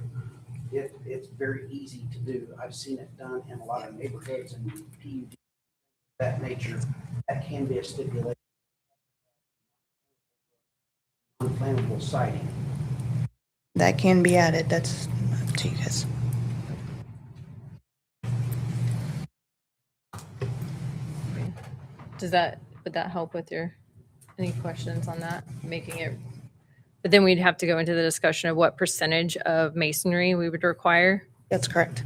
It's very easy to do. I've seen it done in a lot of neighborhoods and PUD that nature. That can be a stipulation. Unflammable siding. That can be added. That's up to you guys. Would that help with any questions on that, making it? But then we'd have to go into the discussion of what percentage of masonry we would require. That's correct.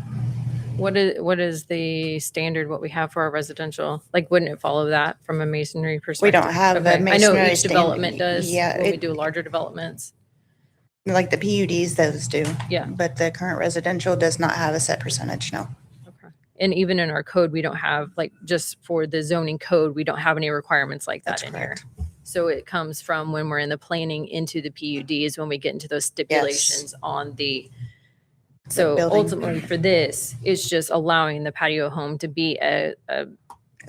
What is the standard, what we have for our residential? Like, wouldn't it follow that from a masonry perspective? don't have a Okay. I know masonry each development standard. does, Yeah, when we do larger developments. Like the PUDs, those do. Yeah. But the current residential does not have a set percentage, no. Okay. And even in our code, we don't have, like, just for the zoning code, we don't have any requirements like that That's in correct. here. So it comes from when we're in the planning into the PUDs, when we get into those stipulations on the, so building. ultimately for this, it's just allowing the patio home to be a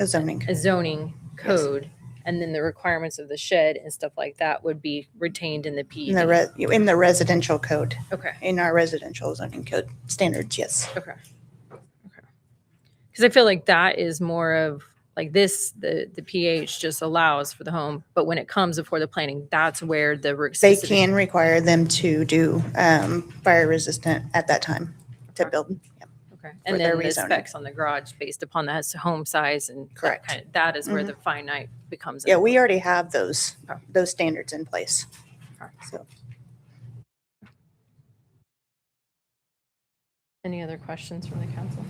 zoning code. And then the requirements of the shed and stuff like that would be retained in the PUD. In the residential code. Okay. In our residential zoning code standards, yes. Okay. Because I feel like that is more of like this, the PH just allows for the home, but when it comes before the planning, that's where the They specific- can require them to do fire resistant at that time to build. Yeah. Okay. for And their then the rezoning. specs on the garage based upon the home size and Correct. that is where Mhm. the finite becomes. Yeah, we already have those standards in place. Okay. So Any other questions from the council?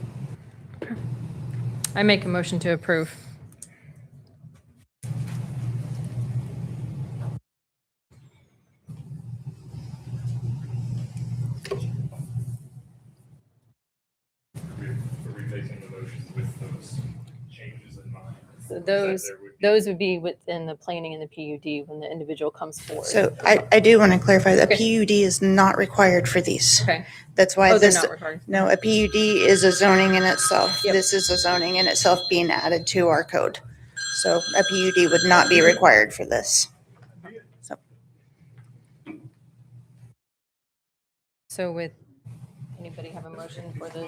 I make a motion to approve. Are we making the motion with those changes in mind? So those would be within the planning and the PUD when the individual comes forward. So I do want to clarify that PUD is not required for these. Okay. That's why Oh, they're this, not required. no, a PUD is a zoning in itself. Yep. This is a zoning in itself being added to our code. So a PUD would not be required for this. So with, anybody have a motion for the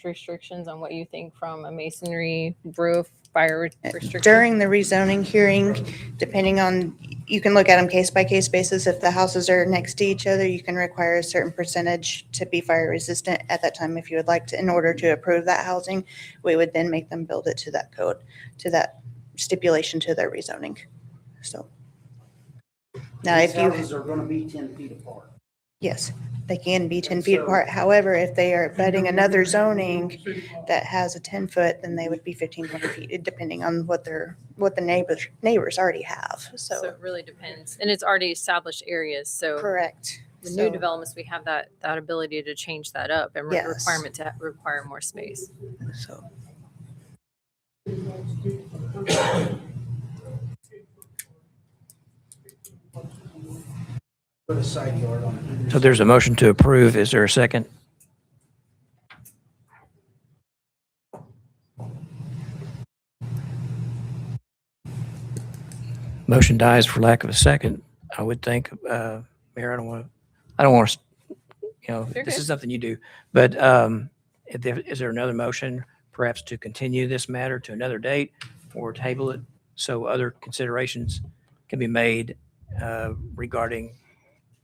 restrictions on what you think from a masonry, roof, fire restriction? During the rezoning hearing, depending on, you can look at them case by case basis. If the houses are next to each other, you can require a certain percentage to be fire resistant at that time. If you would like to, in order to approve that housing, we would then make them build it to that code, to that stipulation to their rezoning. So. Now, These if you. houses are gonna be 10 feet apart. Yes, they can be 10 feet apart. However, if they are abutting another zoning that has a 10-foot, then they would be 15, 20 feet, depending on what the neighbors already have. So So, it really depends. And it's already established areas, so. correct. The So- new developments, we have that ability to change that up and Yes. requirement to require more space. So, Put a side yard on either So there's a motion to approve. Is there a second? Motion dies for lack of a second. I would think, Mayor, I don't want to, You're this good. is something you do. But is there another motion perhaps to continue this matter to another date or table it so other considerations can be made regarding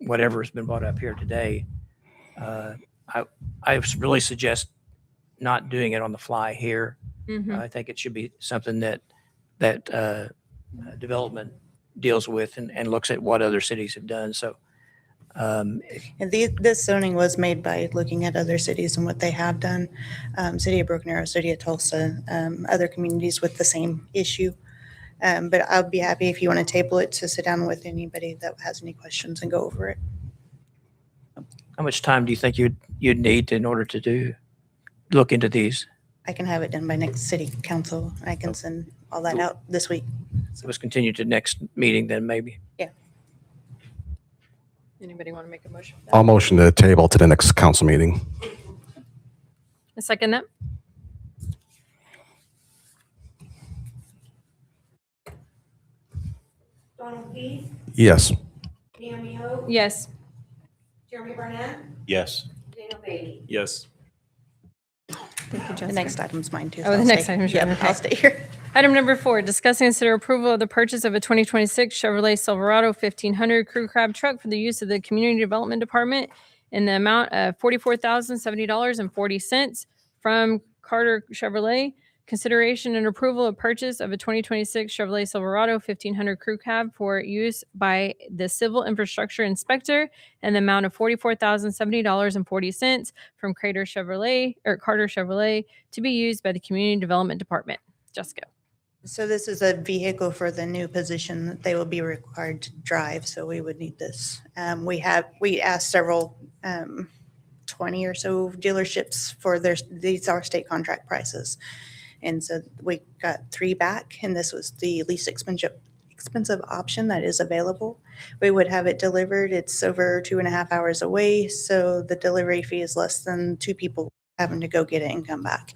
whatever has been brought up here today? I really suggest not doing it on the fly here. Mhm. I think it should be something that development deals with and looks at what other cities have done. So and this zoning was made by looking at other cities and what they have done. City of Broken Arrow, City of Tulsa, other communities with the same issue. But I'll be happy if you want to table it to sit down with anybody that has any questions and go over it. how much time do you think you'd need in order to look into these? I can have it done by next city council. I can send all that out this week. So let's continue to next meeting then maybe. Anybody want to make a motion? for that? I'll motion to table to the next council meeting. A second that? Donald Keith, Yes. Naomi Hope, Yes. Jeremy Burnett, Yes. Dave Bailey. Yes. The next item's mine too. Oh, so the I'll next stay- item's Yep, yours, okay. I'll stay here. Item number 4, discuss and consider approval of the purchase of a 2026 Chevrolet Silverado 1500 Crew Cab truck for the use of the Community Development Department in the amount of $44,070.40 from Carter Chevrolet. Consideration and approval of purchase of a 2026 Chevrolet Silverado 1500 Crew Cab for use by the Civil Infrastructure Inspector in the amount of $44,070.40 from Carter Chevrolet to be used by the Community Development Department. Jessica. So this is a vehicle for the new position that they will be required to drive, so we would need this. We asked several, 20 or so dealerships for these are state contract prices. And so we got 3 back, and this was the least expensive option that is available. We would have it delivered. It's over 2.5 hours away, so the delivery fee is less than 2 people having to go get it and come back.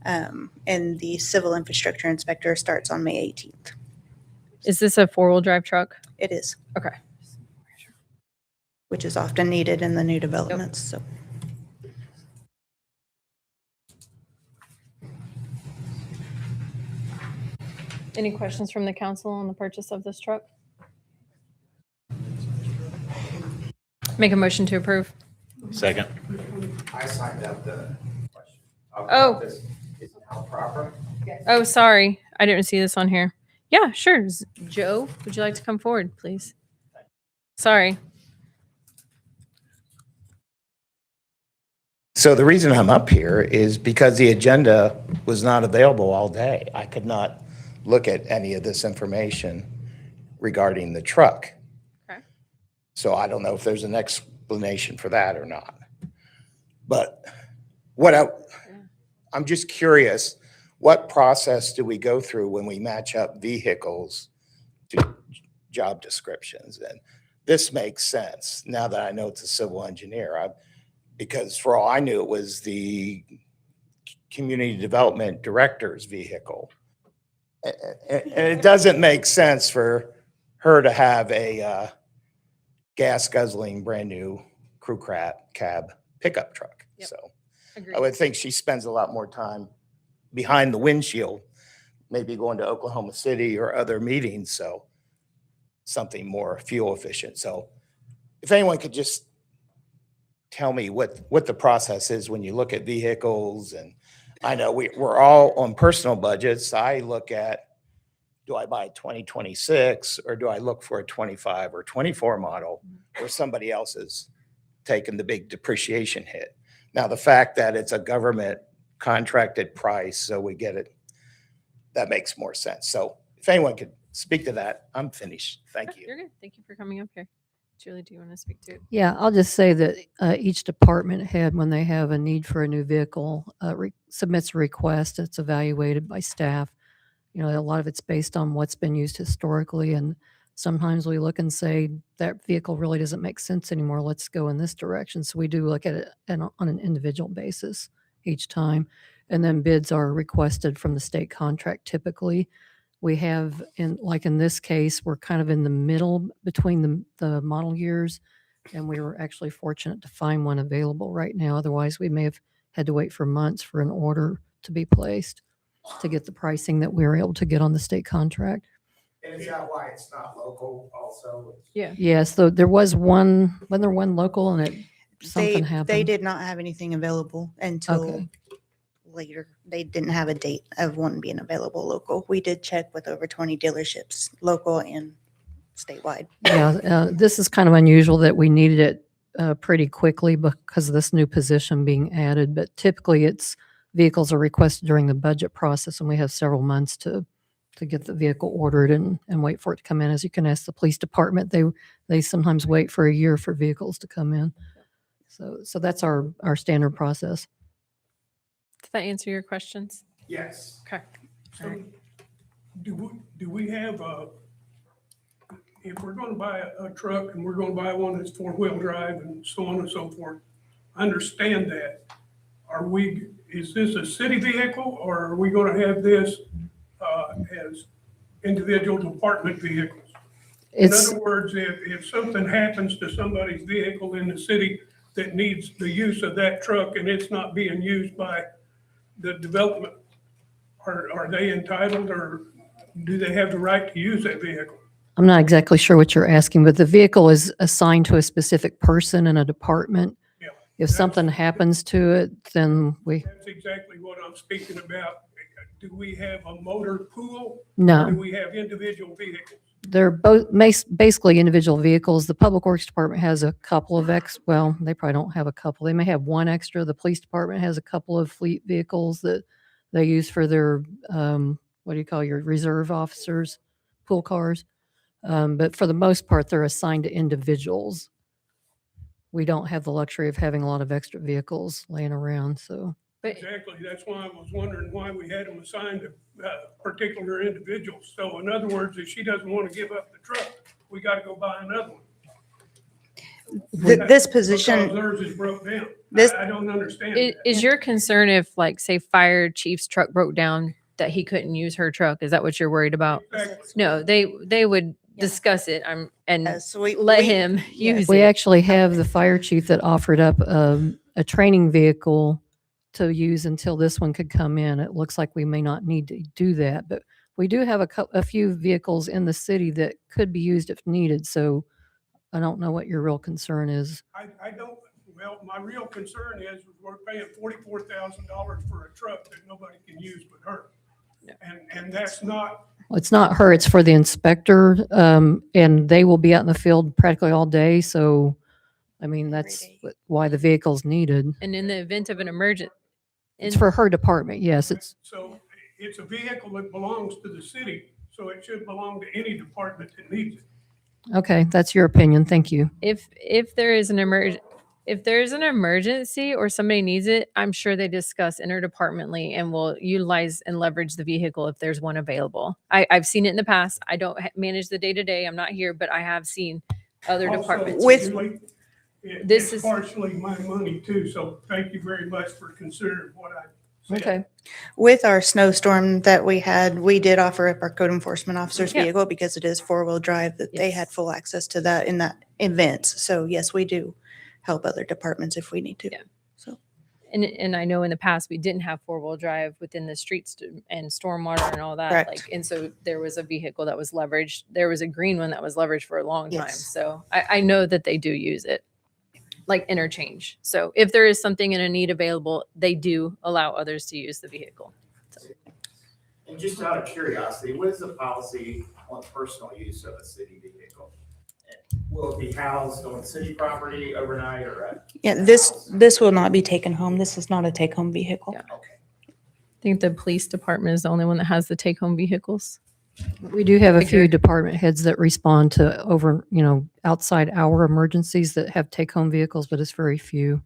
And the civil infrastructure inspector starts on May 18th. Is this a 4-wheel drive truck? It is. Okay. Which is often needed in the new developments, so. Any questions from the council on the purchase of this truck? Make a motion to approve. Second. I signed up the question. Oh. This is now proper. Oh, sorry. I didn't see this on here. Yeah, sure. Joe, would you like to come forward, please? Sorry. So the reason I'm up here is because the agenda was not available all day. I could not look at any of this information regarding the truck. Okay. So I don't know if there's an explanation for that or not. But I'm just curious, what process do we go through when we match up vehicles to job descriptions? And this makes sense now that I know it's a civil engineer. Because for all I knew, it was the community development director's vehicle. And it doesn't make sense for her to have a gas guzzling brand new crew cab pickup truck. Yep. So Agreed. I would think she spends a lot more time behind the windshield, maybe going to Oklahoma City or other meetings. So something more fuel efficient. So if anyone could just tell me what the process is when you look at vehicles. And I know we're all on personal budgets. I look at, do I buy 2026 or do I look for a 25 or 24 model where somebody else is taking the big depreciation hit? Now, the fact that it's a government contracted price, so we get it, that makes more sense. So if anyone could speak to that, I'm finished. Thank you. You're good. Thank you for coming up here. Julie, do you want to speak to it? Yeah, I'll just say that each department head, when they have a need for a new vehicle, submits a request. It's evaluated by staff. You know, a lot of it's based on what's been used historically, and sometimes we look and say that vehicle really doesn't make sense anymore. Let's go in this direction. So we do look at it on an individual basis each time, and then bids are requested from the state contract. Typically, we have in this case, we're kind of in the middle between the model years, and we were actually fortunate to find one available right now. Otherwise, we may have had to wait for months for an order to be placed to get the pricing that we were able to get on the state contract. And is that why it's not local also? Yeah. Yes, there was one local, and something happened. They did not have anything available until Okay. later. They didn't have a date of one being available local. We did check with over 20 dealerships, local and statewide. Yeah, this is kind of unusual that we needed it pretty quickly because of this new position being added. But typically, vehicles are requested during the budget process, and we have several months to get the vehicle ordered and wait for it to come in. As you can ask the police department, they sometimes wait for a year for vehicles to come in. So that's our standard process. Did that answer your questions? Yes. Okay. So do we have if we're going to buy a truck and we're going to buy one that's 4-wheel drive and so on and so forth, I understand that. Is this a city vehicle, or are we going to have this as individual department vehicles? In other words, if something happens to somebody's vehicle in the city that needs the use of that truck and it's not being used by the development, are they entitled, or do they have the right to use that vehicle? I'm not exactly sure what you're asking, but the vehicle is assigned to a specific person in a department. Yeah, If something happens to it, then that's exactly what I'm speaking about. Do we have a motor pool? No. Or do we have individual vehicles? They're both basically individual vehicles. The Public Works Department has a couple of well, they probably don't have a couple. They may have one extra. The Police Department has a couple of fleet vehicles that they use for their, what do you call your reserve officers, pool cars. But for the most part, they're assigned to individuals. We don't have the luxury of having a lot of extra vehicles laying around, so. Exactly. That's why I was wondering why we had them assigned to particular individuals. So in other words, if she doesn't want to give up the truck, we got to go buy another one. This position, Because theirs is broke down. This- I don't understand that. Is your concern if, like, say, fire chief's truck broke down, that he couldn't use her truck? Is that what you're worried about? Exactly. No, they would discuss it and yes, let him use We it. actually have the fire chief that offered up a training vehicle to use until this one could come in. It looks like we may not need to do that, but we do have a few vehicles in the city that could be used if needed. So I don't know what your real concern is. I don't, well, my real concern is we're paying $44,000 for a truck that nobody can use but her. And that's not, Well, it's not her, it's for the inspector, and they will be out in the field practically all day. So, I mean, that's why the vehicle's needed. And in the event of an emergency, It's for her department, yes. so it's a vehicle that belongs to the city, so it should belong to any department that needs it. Okay, that's your opinion. Thank you. if there is an emergency or somebody needs it, I'm sure they discuss interdepartmentally and will utilize and leverage the vehicle if there's one available. I've seen it in the past. I don't manage the day-to-day. I'm not here, but I have seen other Also, departments. Julie, This it's is- partially my money too, so thank you very much for considering what I said. Okay. with our snowstorm that we had, we did offer up our code enforcement officer's Yeah. vehicle because it is four-wheel drive, that they had Yes. full access to that in that event. So yes, we do help other departments if we need to. Yeah. So And I know in the past, we didn't have four-wheel drive within the streets and stormwater and all that. Correct. Like, and so there was a vehicle that was leveraged. There was a green one that was leveraged for a long time. Yes. So I know that they do use it, like interchange. So if there is something in a need available, they do allow others to use the vehicle. And just out of curiosity, what is the policy on personal use of a city vehicle? Will it be housed on city property overnight or at? yeah, this will not be taken home. This is not a take-home vehicle. Yeah. Okay. I think the police department is the only one that has the take-home vehicles. We do have a few Figured. department heads that respond to outside hour emergencies that have take-home vehicles, but it's very few.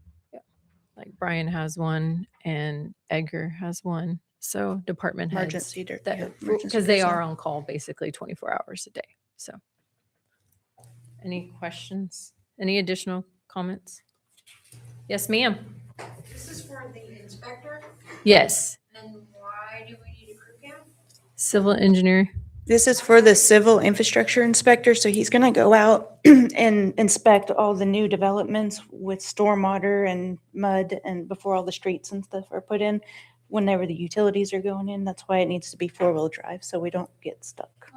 Like Brian has one and Edgar has one. So department heads. Emergency, yeah, emergency Because they are personnel. on call basically 24 hours a day. So any questions? Any additional comments? Yes, ma'am. This is for the inspector, Yes. and why do we need a crew cab? Civil engineer. This is for the civil infrastructure inspector, so he's gonna go out and inspect all the new developments with stormwater and mud and before all the streets and stuff are put in, whenever the utilities are going in. That's why it needs to be four-wheel drive, so we don't get stuck.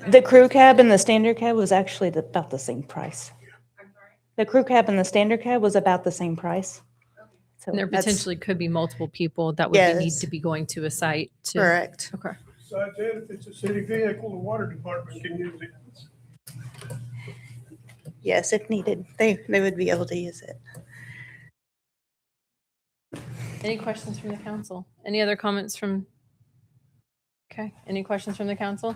The crew cab and the standard cab was actually about the same price. I'm sorry. The crew cab and the standard cab was about the same price. So And there that's potentially could be multiple people that would need Yes. to be going to a site to. correct. Okay. Besides that, if it's a city vehicle, the water department can use it. Yes, if needed, they would be able to use it. Any questions from the council? Any other comments from? Okay. Any questions from the council?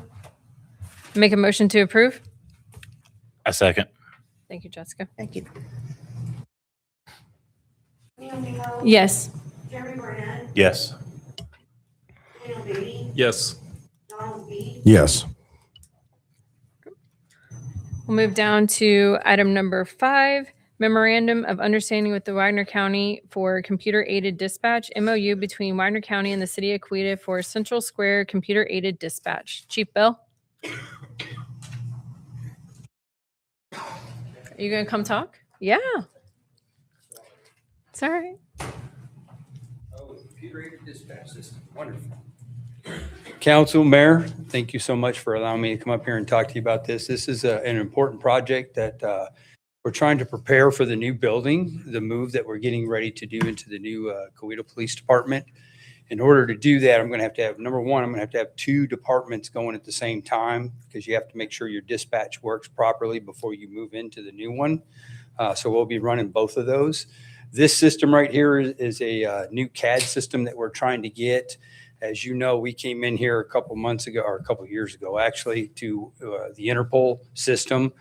Make a motion to approve? A second. Thank you, Jessica. Thank you. Neil Memo, Yes. Jeremy Burnett, Yes. Daniel Beatty, Yes. Donald B. Yes. We'll move down to item number 5, memorandum of understanding with the Wagner County for computer-aided dispatch, MOU between Wagner County and the city of Coweta for Central Square computer-aided dispatch. Chief Bell? you gonna come talk? Yeah. It's all right. Oh, computer-aided dispatch system, wonderful. Council, Mayor, thank you so much for allowing me to come up here and talk to you about this. This is an important project that we're trying to prepare for the new building, the move that we're getting ready to do into the new Coweta Police Department. In order to do that, I'm going to have, number one, I'm going to have two departments going at the same time because you have to make sure your dispatch works properly before you move into the new one. So we'll be running both of those. This system right here is a new CAD system that we're trying to get. As you know, we came in here a couple months ago, or a couple years ago, actually, to the Interpol system,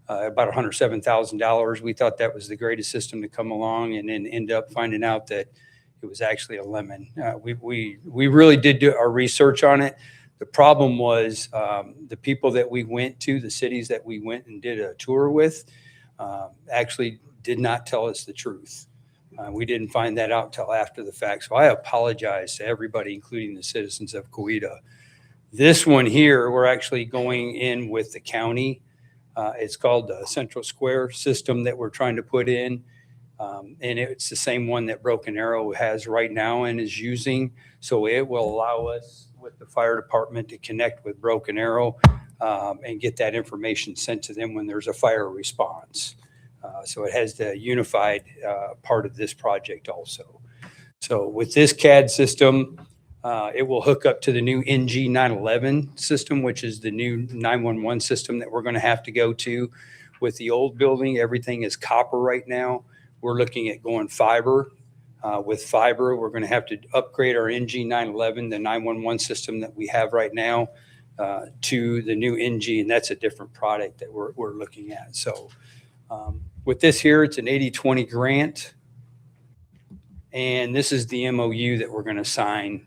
about $107,000. We thought that was the greatest system to come along, and then end up finding out that it was actually a lemon. We really did do our research on it. The problem was the people that we went to, the cities that we went and did a tour with, actually did not tell us the truth. We didn't find that out until after the fact. So I apologize to everybody, including the citizens of Coweta. This one here, we're actually going in with the county. It's called the Central Square system that we're trying to put in. And it's the same one that Broken Arrow has right now and is using. So it will allow us with the fire department to connect with Broken Arrow and get that information sent to them when there's a fire response. So it has the unified part of this project also. So with this CAD system, it will hook up to the new NG 911 system, which is the new 911 system that we're going to have to go to. With the old building, everything is copper right now. We're looking at going fiber. With fiber, we're going to have to upgrade our NG 911, the 911 system that we have right now, to the new NG, and that's a different product that we're looking at. So with this here, it's an 80-20 grant, and this is the MOU that we're going to sign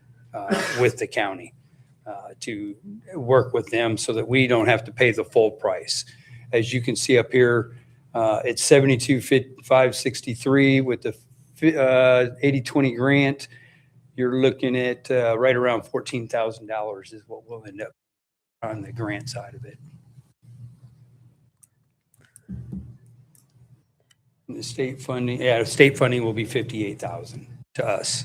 with the county to work with them so that we don't have to pay the full price. As you can see up here, it's $72,563 with the 80-20 grant. You're looking at right around $14,000 is what we'll end up on the grant side of it. And the state funding, state funding will be $58,000 to us.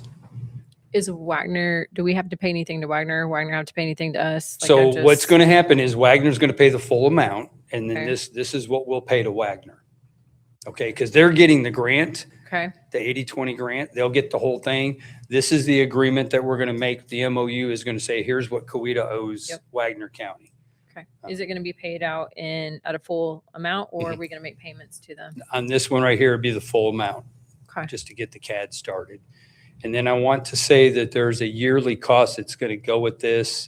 Is Wagner, do we have to pay anything to Wagner? Wagner have to pay anything to us? Like, So I'm what's just- going to happen is Wagner's going to pay the full amount, and then Okay. this is what we'll pay to Wagner. Okay, because they're getting the grant, Okay. the 80-20 grant. They'll get the whole thing. This is the agreement that we're going to make. The MOU is going to say, here's what Coweta owes Yep. Wagner County. Okay. Is it going to be paid out at a full amount, or Mm-hmm. are we going to make payments to them? On this one right here, it'd be the full amount, Okay. just to get the CAD started. And then I want to say that there's a yearly cost that's going to go with this,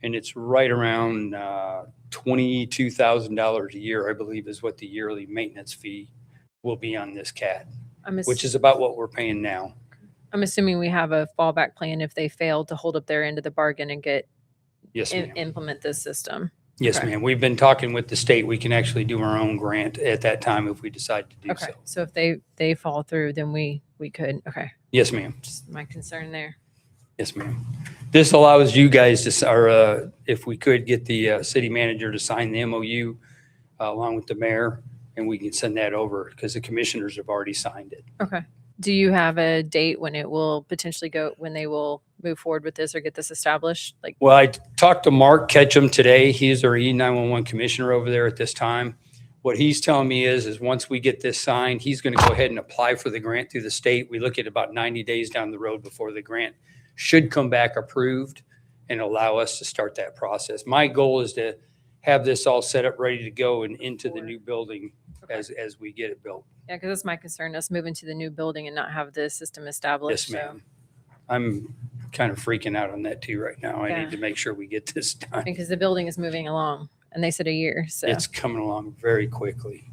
and it's right around $22,000 a year, I believe, is what the yearly maintenance fee will be on this CAD, which is about what we're paying now. I'm assuming we have a fallback plan if they fail to hold up their end of the bargain and Yes, ma'am. implement this system. Yes, Okay. ma'am. We've been talking with the state. We can actually do our own grant at that time if we decide to do Okay. so. So if they fall through, then we could. Okay. Yes, ma'am. Just my concern there. Yes, ma'am. This allows you guys to, or if we could get the city manager to sign the MOU along with the mayor, and we can send that over because the commissioners have already signed it. Okay. Do you have a date when it will potentially when they will move forward with this or get this established? Like, Well, I talked to Mark Ketchum today. He's our E911 commissioner over there at this time. What he's telling me is once we get this signed, he's going to go ahead and apply for the grant through the state. We look at about 90 days down the road before the grant should come back approved and allow us to start that process. My goal is to have this all set up, ready to go and into the new building as we get it built. yeah, because that's my concern, us moving to the new building and not have the system established. Yes, ma'am. I'm kind of freaking out on that too right now. I Yeah. need to make sure we get this done. Because the building is moving along and they said a year. So, It's coming along very quickly.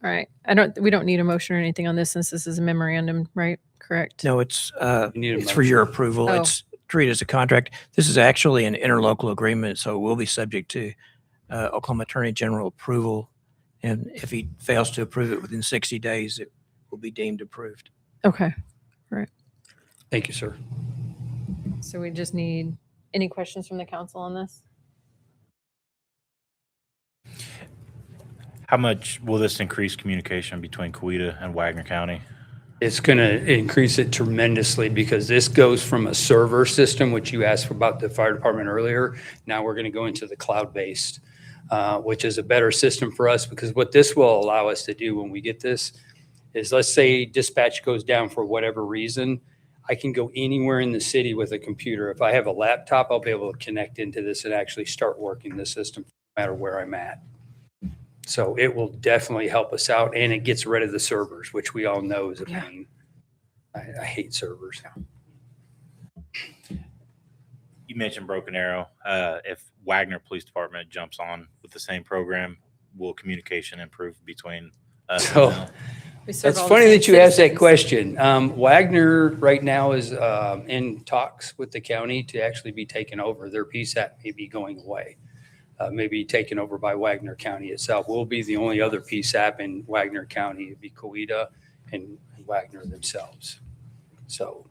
all right. We don't need a motion or anything on this since this is a memorandum, right? Correct. No, it's You need a it's for your motion. approval. Oh. It's treated as a contract. This is actually an interlocal agreement, so it will be subject to Oklahoma Attorney General approval. And if he fails to approve it within 60 days, it will be deemed approved. Okay. Right. Thank you, sir. So we just need any questions from the council on this? How much will this increase communication between Coweta and Wagner County? It's going to increase it tremendously because this goes from a server system, which you asked about the fire department earlier. Now we're going to go into the cloud-based, which is a better system for us, because what this will allow us to do when we get this is, let's say dispatch goes down for whatever reason, I can go anywhere in the city with a computer. If I have a laptop, I'll be able to connect into this and actually start working the system no matter where I'm at. So it will definitely help us out, and it gets rid of the servers, which we all know is a pain. I hate servers. You mentioned Broken Arrow. If Wagner Police Department jumps on with the same program, will communication improve between us So- and them? That's funny that you asked that question. Wagner right now is in talks with the county to actually be taken over. Their PSAP may be going away, maybe taken over by Wagner County itself. We'll be the only other PSAP in Wagner County. It'd be Coweta and Wagner themselves. So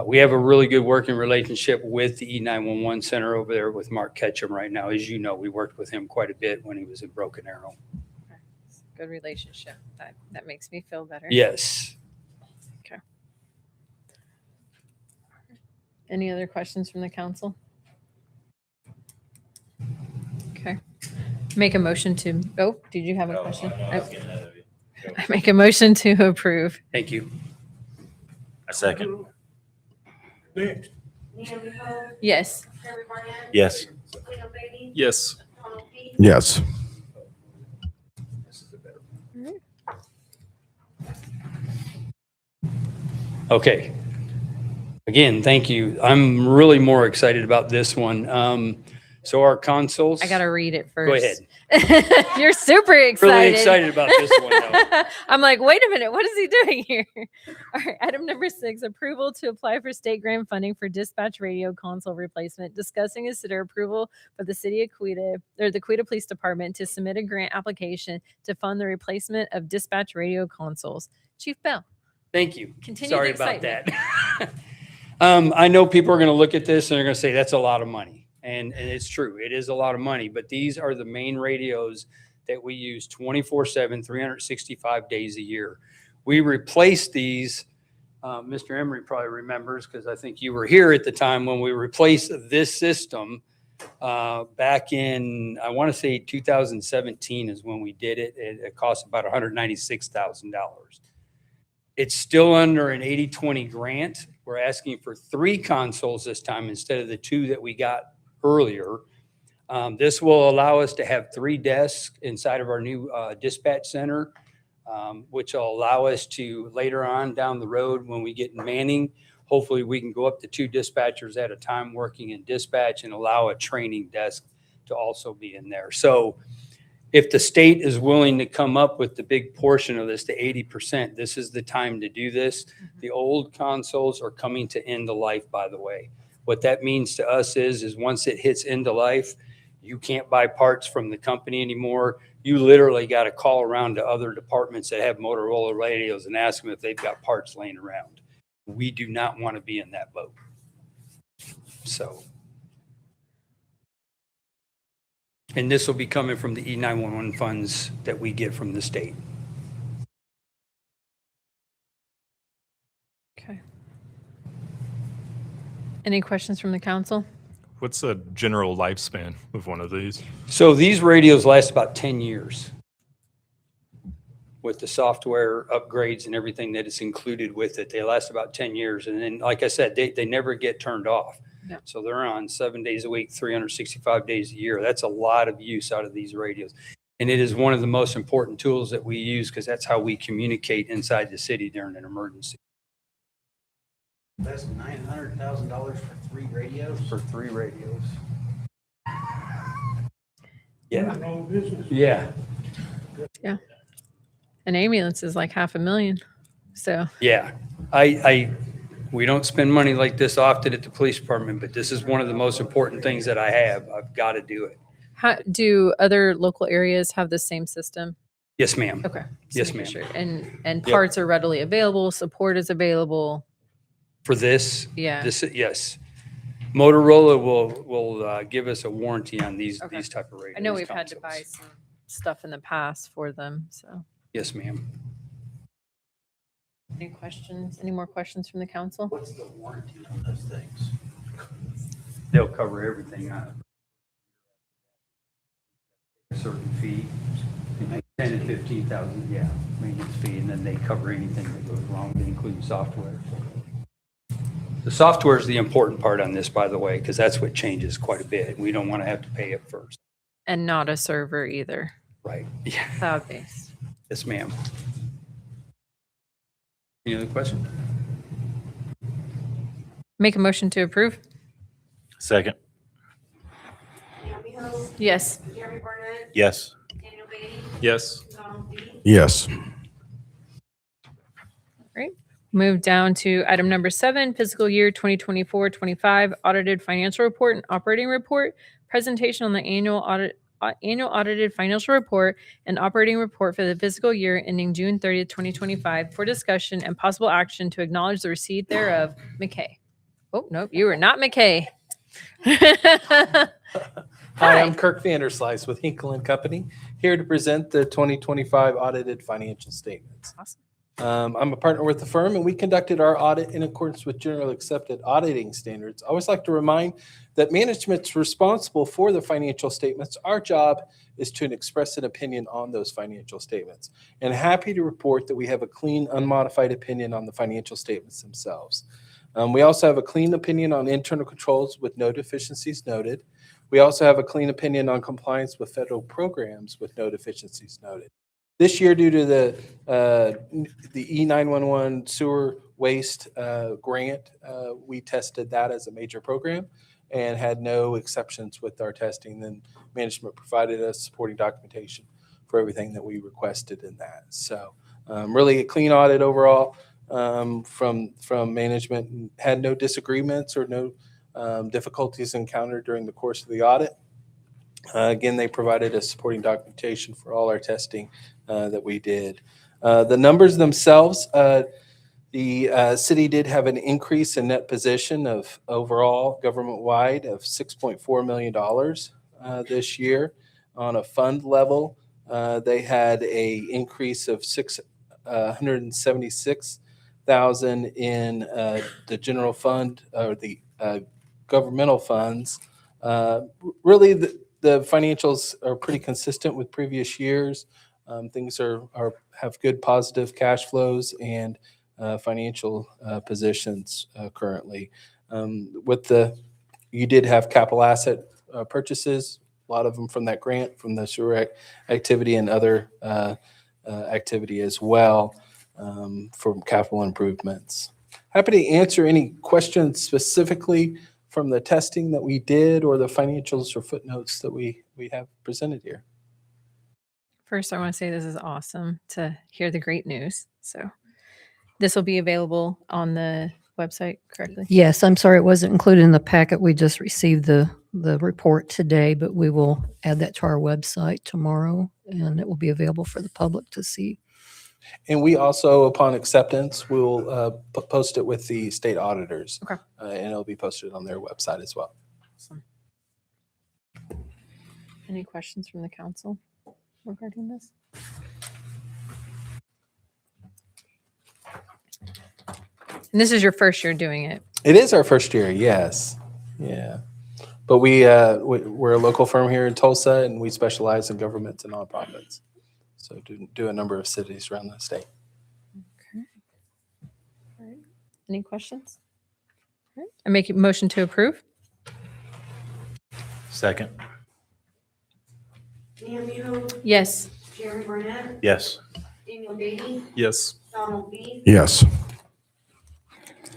we have a really good working relationship with the E911 center over there with Mark Ketchum right now. As you know, we worked with him quite a bit when he was in Broken Arrow. Good relationship. That makes me feel better. Yes. Okay. Any other questions from the council? Okay. Make a motion to, oh, did you have a question? I make a motion to approve. Thank you. A second. Next. Naomi Hope, Yes. Terry Barnett, Yes. Leo Beatty, Yes. Donald Dean, Yes. Okay. Again, thank you. I'm really more excited about this one. So our consoles. I got to read it first. Go ahead. You're super excited. Really excited about this one, though. I'm like, wait a minute, what is he doing here? All right, item number 6, approval to apply for state grant funding for dispatch radio console replacement. Discuss and consider approval for the city of Coweta, or the Coweta Police Department, to submit a grant application to fund the replacement of dispatch radio consoles. Chief Bell. Thank you. Continue Sorry the about excitement. that. I know people are going to look at this and they're going to say that's a lot of money. And it's true. It is a lot of money. But these are the main radios that we use 24/7, 365 days a year. We replaced these. Mr. Emery probably remembers, because I think you were here at the time when we replaced this system back in, I want to say 2017 is when we did it. It cost about $196,000. It's still under an 80-20 grant. We're asking for 3 consoles this time instead of the 2 that we got earlier. This will allow us to have 3 desks inside of our new dispatch center, which will allow us to later on down the road when we get in manning, hopefully we can go up to 2 dispatchers at a time working in dispatch and allow a training desk to also be in there. So if the state is willing to come up with the big portion of this to 80%, this is the time to do this. The old consoles are coming to end of life, by the way. What that means to us is once it hits end of life, you can't buy parts from the company anymore. You literally got to call around to other departments that have Motorola radios and ask them if they've got parts laying around. We do not want to be in that boat. So. And this will be coming from the E911 funds that we get from the state. Okay. Any questions from the council? What's the general lifespan of one of these? So these radios last about 10 years with the software upgrades and everything that is included with it. They last about 10 years. And then, like I said, they never get turned off. No. So they're on 7 days a week, 365 days a year. That's a lot of use out of these radios. And it is one of the most important tools that we use because that's how we communicate inside the city during an emergency. That's $900,000 for 3 radios? For 3 radios. Yeah. Wrong business. Yeah. Yeah. An ambulance is like $500,000. So Yeah. We don't spend money like this often at the police department, but this is one of the most important things that I have. I've got to do it. how do other local areas have the same system? Yes, ma'am. Okay. Just Yes, making ma'am. sure. And Yep. parts are readily available, support is available. For this, Yeah. yes. Motorola will give us a warranty on these Okay. type of radios. I know we've had to consoles. buy some stuff in the past for them. So Yes, ma'am. any questions? Any more questions from the council? What's the warranty on those things? They'll cover everything on a certain fee, like 10 to 15,000, yeah, maintenance fee, and then they cover anything that goes wrong, they include software. The software is the important part on this, by the way, because that's what changes quite a bit. We don't want to have to pay it first. And not a server either. Right. Yeah. Cloud-based. Yes, ma'am. Any other question? Make a motion to approve? Second. Naomi Hope, Yes. Jeremy Barnett, Yes. Daniel Beatty, Yes. Donald Dean, Yes. Move down to item number 7, fiscal year 2024-25 audited financial report and operating report. Presentation on the annual audited financial report and operating report for the fiscal year ending June 30th, 2025 for discussion and possible action to acknowledge the receipt thereof. McKay. Oh, nope, you are not McKay. Hi, I'm Kirk Vanderslice with Hinkle and Company, here to present the 2025 audited financial statements. Awesome. I'm a partner with the firm, and we conducted our audit in accordance with generally accepted auditing standards. I always like to remind that management's responsible for the financial statements. Our job is to express an opinion on those financial statements. And happy to report that we have a clean, unmodified opinion on the financial statements themselves. We also have a clean opinion on internal controls with no deficiencies noted. We also have a clean opinion on compliance with federal programs with no deficiencies noted. This year, due to the E911 sewer waste grant, we tested that as a major program and had no exceptions with our testing. Then management provided us supporting documentation for everything that we requested in that. So really a clean audit overall from management. Had no disagreements or no difficulties encountered during the course of the audit. Again, they provided us supporting documentation for all our testing that we did. The numbers themselves, the city did have an increase in net position of overall government-wide of $6.4 million this year. On a fund level, they had a increase of $176,000 in the general fund or the governmental funds. Really, the financials are pretty consistent with previous years. Things have good positive cash flows and financial positions currently. You did have capital asset purchases, a lot of them from that grant, from the sewer activity and other activity as well for capital improvements. Happy to answer any questions specifically from the testing that we did or the financials or footnotes that we have presented here. First, I want to say this is awesome to hear the great news. So this will be available on the website, correctly? Yes, I'm sorry it wasn't included in the packet. We just received the report today, but we will add that to our website tomorrow, and it will be available for the public to see. And we also, upon acceptance, will post it with the state auditors. Okay. And it'll be posted on their website as well. Awesome. Any questions from the council regarding this? And this is your first year doing it. It is our first year, yes. Yeah. But we're a local firm here in Tulsa, and we specialize in governments and nonprofits. So do a number of cities around the state. Okay. All right. Any questions? All right. I make a motion to approve. Second. Naomi Hope, Yes. Jeremy Barnett, Yes. Daniel Beatty, Yes. Donald Dean, Yes.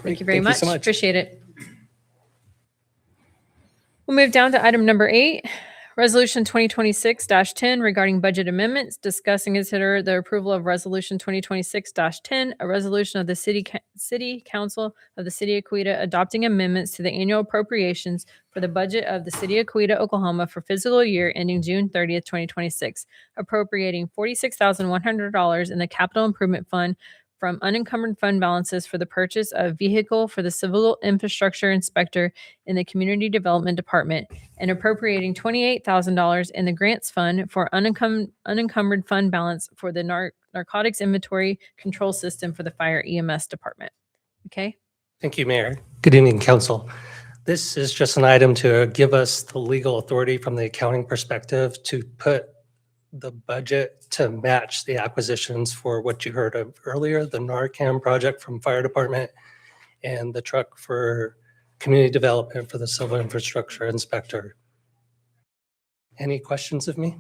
Thank you very Thank you much. so much. Appreciate it. We'll move down to item number 8, Resolution 2026-10 regarding budget amendments. Discuss and consider the approval of Resolution 2026-10, a resolution of the City Council of the City of Coweta adopting amendments to the annual appropriations for the budget of the City of Coweta, Oklahoma for fiscal year ending June 30th, 2026, appropriating $46,100 in the Capital Improvement Fund from unencumbered fund balances for the purchase of vehicle for the civil infrastructure inspector in the Community Development Department and appropriating $28,000 in the grants fund for unencumbered fund balance for the narcotics inventory control system for the fire EMS department. Okay? Thank you, Mayor. Good evening, council. This is just an item to give us the legal authority from the accounting perspective to put the budget to match the acquisitions for what you heard of earlier, the Narcan project from fire department and the truck for community development for the civil infrastructure inspector. Any questions of me?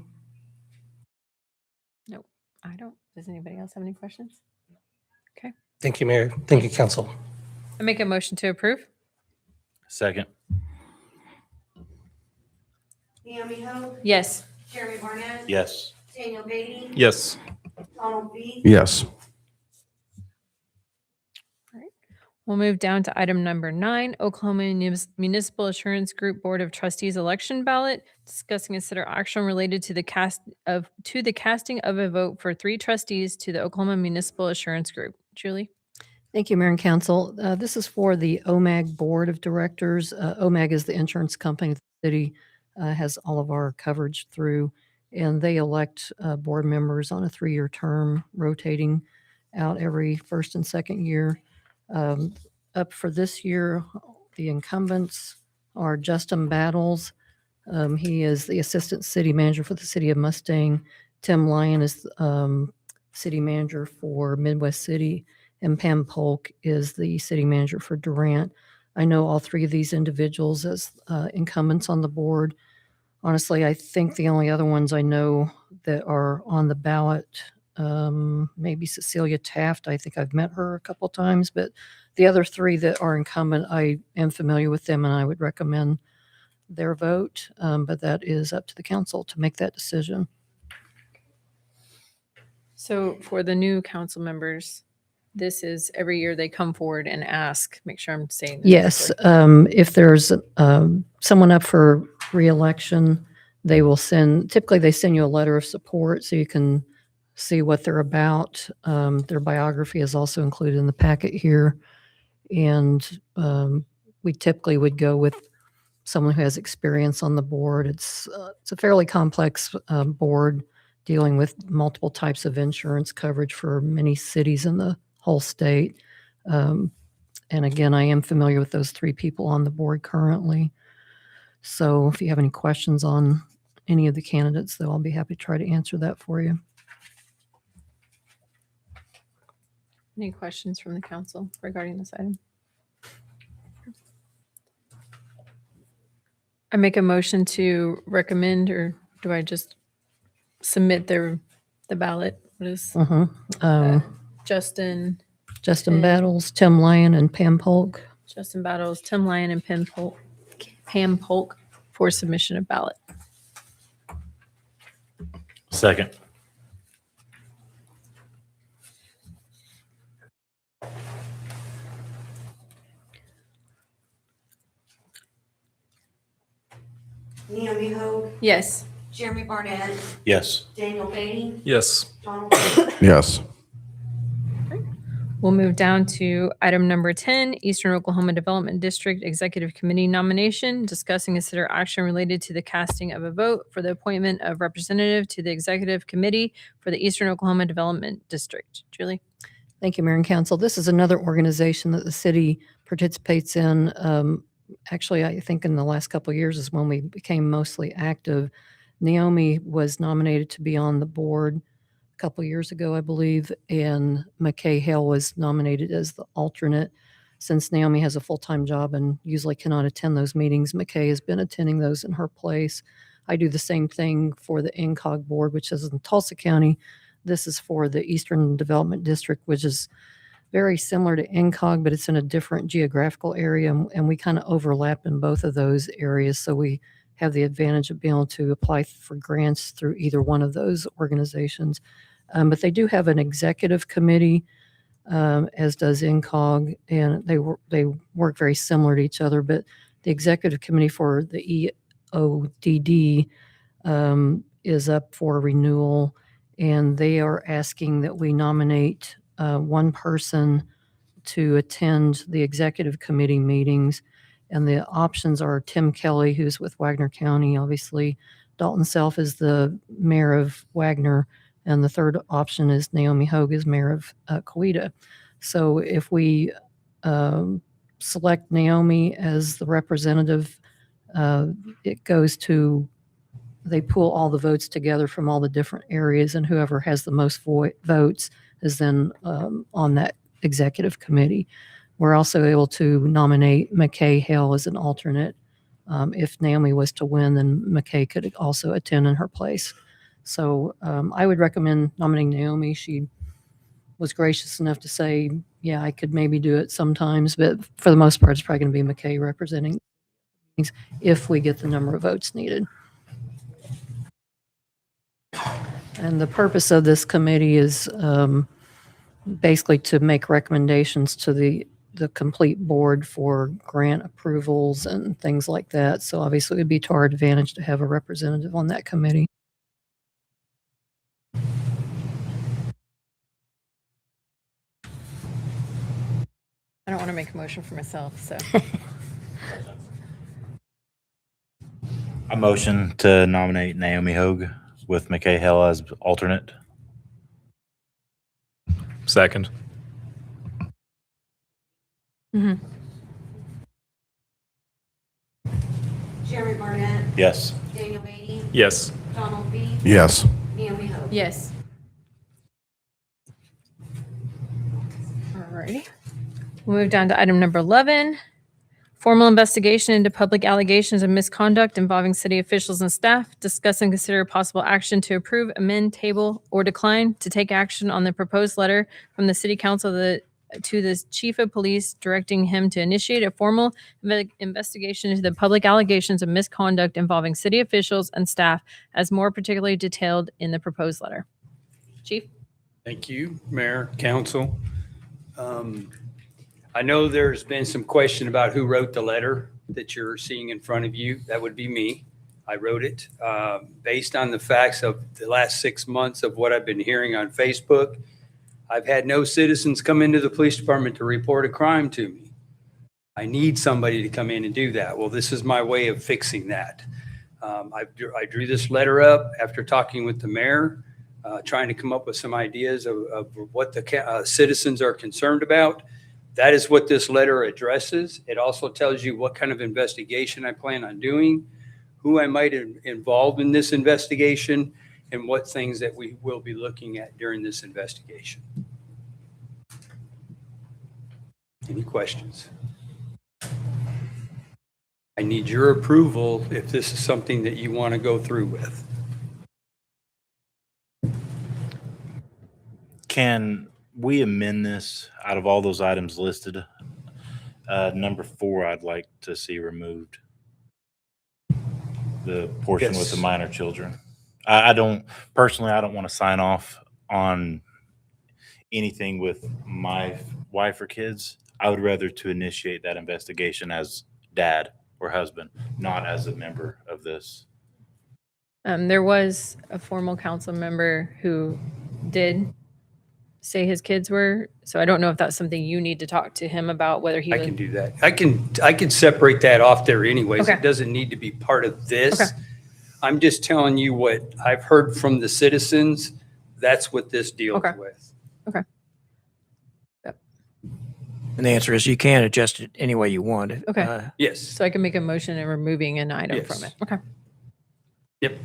No, I don't. Does anybody else have any questions? Okay. Thank you, Mayor. Thank you, council. I make a motion to approve. Second. Naomi Hope, Yes. Jeremy Barnett, Yes. Daniel Beatty, Yes. Donald Beast, Yes. We'll move down to item number 9, Oklahoma Municipal Assurance Group Board of Trustees election ballot. Discuss and consider action related to the casting of a vote for 3 trustees to the Oklahoma Municipal Assurance Group. Julie? Thank you, Mayor and Council. This is for the OMAG Board of Directors. OMAG is the insurance company the city has all of our coverage through, and they elect board members on a 3-year term, rotating out every first and second year. Up for this year, the incumbents are Justin Battles. He is the Assistant City Manager for the City of Mustang. Tim Lyon is City Manager for Midwest City, and Pam Polk is the City Manager for Durant. I know all 3 of these individuals as incumbents on the board. Honestly, I think the only other ones I know that are on the ballot, maybe Cecilia Taft. I think I've met her a couple times, but the other 3 that are incumbent, I am familiar with them and I would recommend their vote. But that is up to the council to make that decision. So for the new council members, this is every year they come forward and ask, make sure I'm saying this Yes, correctly. if there's someone up for reelection, typically they send you a letter of support so you can see what they're about. Their biography is also included in the packet here. And we typically would go with someone who has experience on the board. It's a fairly complex board dealing with multiple types of insurance coverage for many cities in the whole state. And again, I am familiar with those 3 people on the board currently. So if you have any questions on any of the candidates, though, I'll be happy to try to answer that for you. Any questions from the council regarding this item? I make a motion to recommend, or do I just submit the ballot? What is Justin and- Battles, Tim Lyon, and Pam Polk. Justin Battles, Tim Lyon, and Pam Polk for submission of ballot. Second. Naomi Hope, Yes. Jeremy Barnett, Yes. Daniel Beatty, Yes. Donald Beast, Yes. We'll move down to item number 10, Eastern Oklahoma Development District Executive Committee nomination. Discuss and consider action related to the casting of a vote for the appointment of representative to the Executive Committee for the Eastern Oklahoma Development District. Julie? Thank you, Mayor and Council. This is another organization that the city participates in. Actually, I think in the last couple of years is when we became mostly active. Naomi was nominated to be on the board a couple of years ago, I believe, and McKay Hale was nominated as the alternate. Since Naomi has a full-time job and usually cannot attend those meetings, McKay has been attending those in her place. I do the same thing for the INCOG board, which is in Tulsa County. This is for the Eastern Development District, which is very similar to INCOG, but it's in a different geographical area, and we kind of overlap in both of those areas. So we have the advantage of being able to apply for grants through either one of those organizations. But they do have an executive committee, as does INCOG, and they work very similar to each other. But the executive committee for the EODD is up for renewal, and they are asking that we nominate one person to attend the executive committee meetings. And the options are Tim Kelly, who's with Wagner County, obviously. Dalton Self is the mayor of Wagner. And the third option is Naomi Hogue is mayor of Coweta. So if we select Naomi as the representative, it goes to, they pool all the votes together from all the different areas, and whoever has the most votes is then on that executive committee. We're also able to nominate McKay Hale as an alternate. If Naomi was to win, then McKay could also attend in her place. So I would recommend nominating Naomi. She was gracious enough to say, yeah, I could maybe do it sometimes, but for the most part, it's probably going to be McKay representing if we get the number of votes needed. And the purpose of this committee is basically to make recommendations to the complete board for grant approvals and things like that. So obviously it would be to our advantage to have a representative on that committee. I don't want to make a motion for myself, so. I motion to nominate Naomi Hogue with McKay Hill as alternate. Second. Mm-hmm. Jeremy Barnett, Yes. Daniel Beatty, Yes. Donald B. Yes. Naomi Hogue. Yes. Alrighty. We'll move down to item number 11. Formal investigation into public allegations of misconduct involving city officials and staff. Discuss and consider possible action to approve, amend, table, or decline to take action on the proposed letter from the city council to the chief of police directing him to initiate a formal investigation into the public allegations of misconduct involving city officials and staff as more particularly detailed in the proposed letter. Chief? Thank you, Mayor, Council. I know there's been some question about who wrote the letter that you're seeing in front of you. That would be me. I wrote it based on the facts of the last 6 months of what I've been hearing on Facebook. I've had no citizens come into the police department to report a crime to me. I need somebody to come in and do that. Well, this is my way of fixing that. I drew this letter up after talking with the mayor, trying to come up with some ideas of what the citizens are concerned about. That is what this letter addresses. It also tells you what kind of investigation I plan on doing, who I might involve in this investigation, and what things that we will be looking at during this investigation. Any questions? I need your approval if this is something that you want to go through with. Can we amend this out of all those items listed? Number 4, I'd like to see removed. The portion with the minor children. I don't want to sign off on anything with my wife or kids. I would rather to initiate that investigation as dad or husband, not as a member of this. There was a formal council member who did say his kids were, so I don't know if that's something you need to talk to him about, whether he I can do that. I can separate that off there anyways. Okay. It doesn't need to be part of this. Okay. I'm just telling you what I've heard from the citizens. That's what this deals Okay. with. Okay. And the answer is you can adjust it any way you want. Okay. Yes. So I can make a motion and removing an item from Yes. it. Okay. Yep.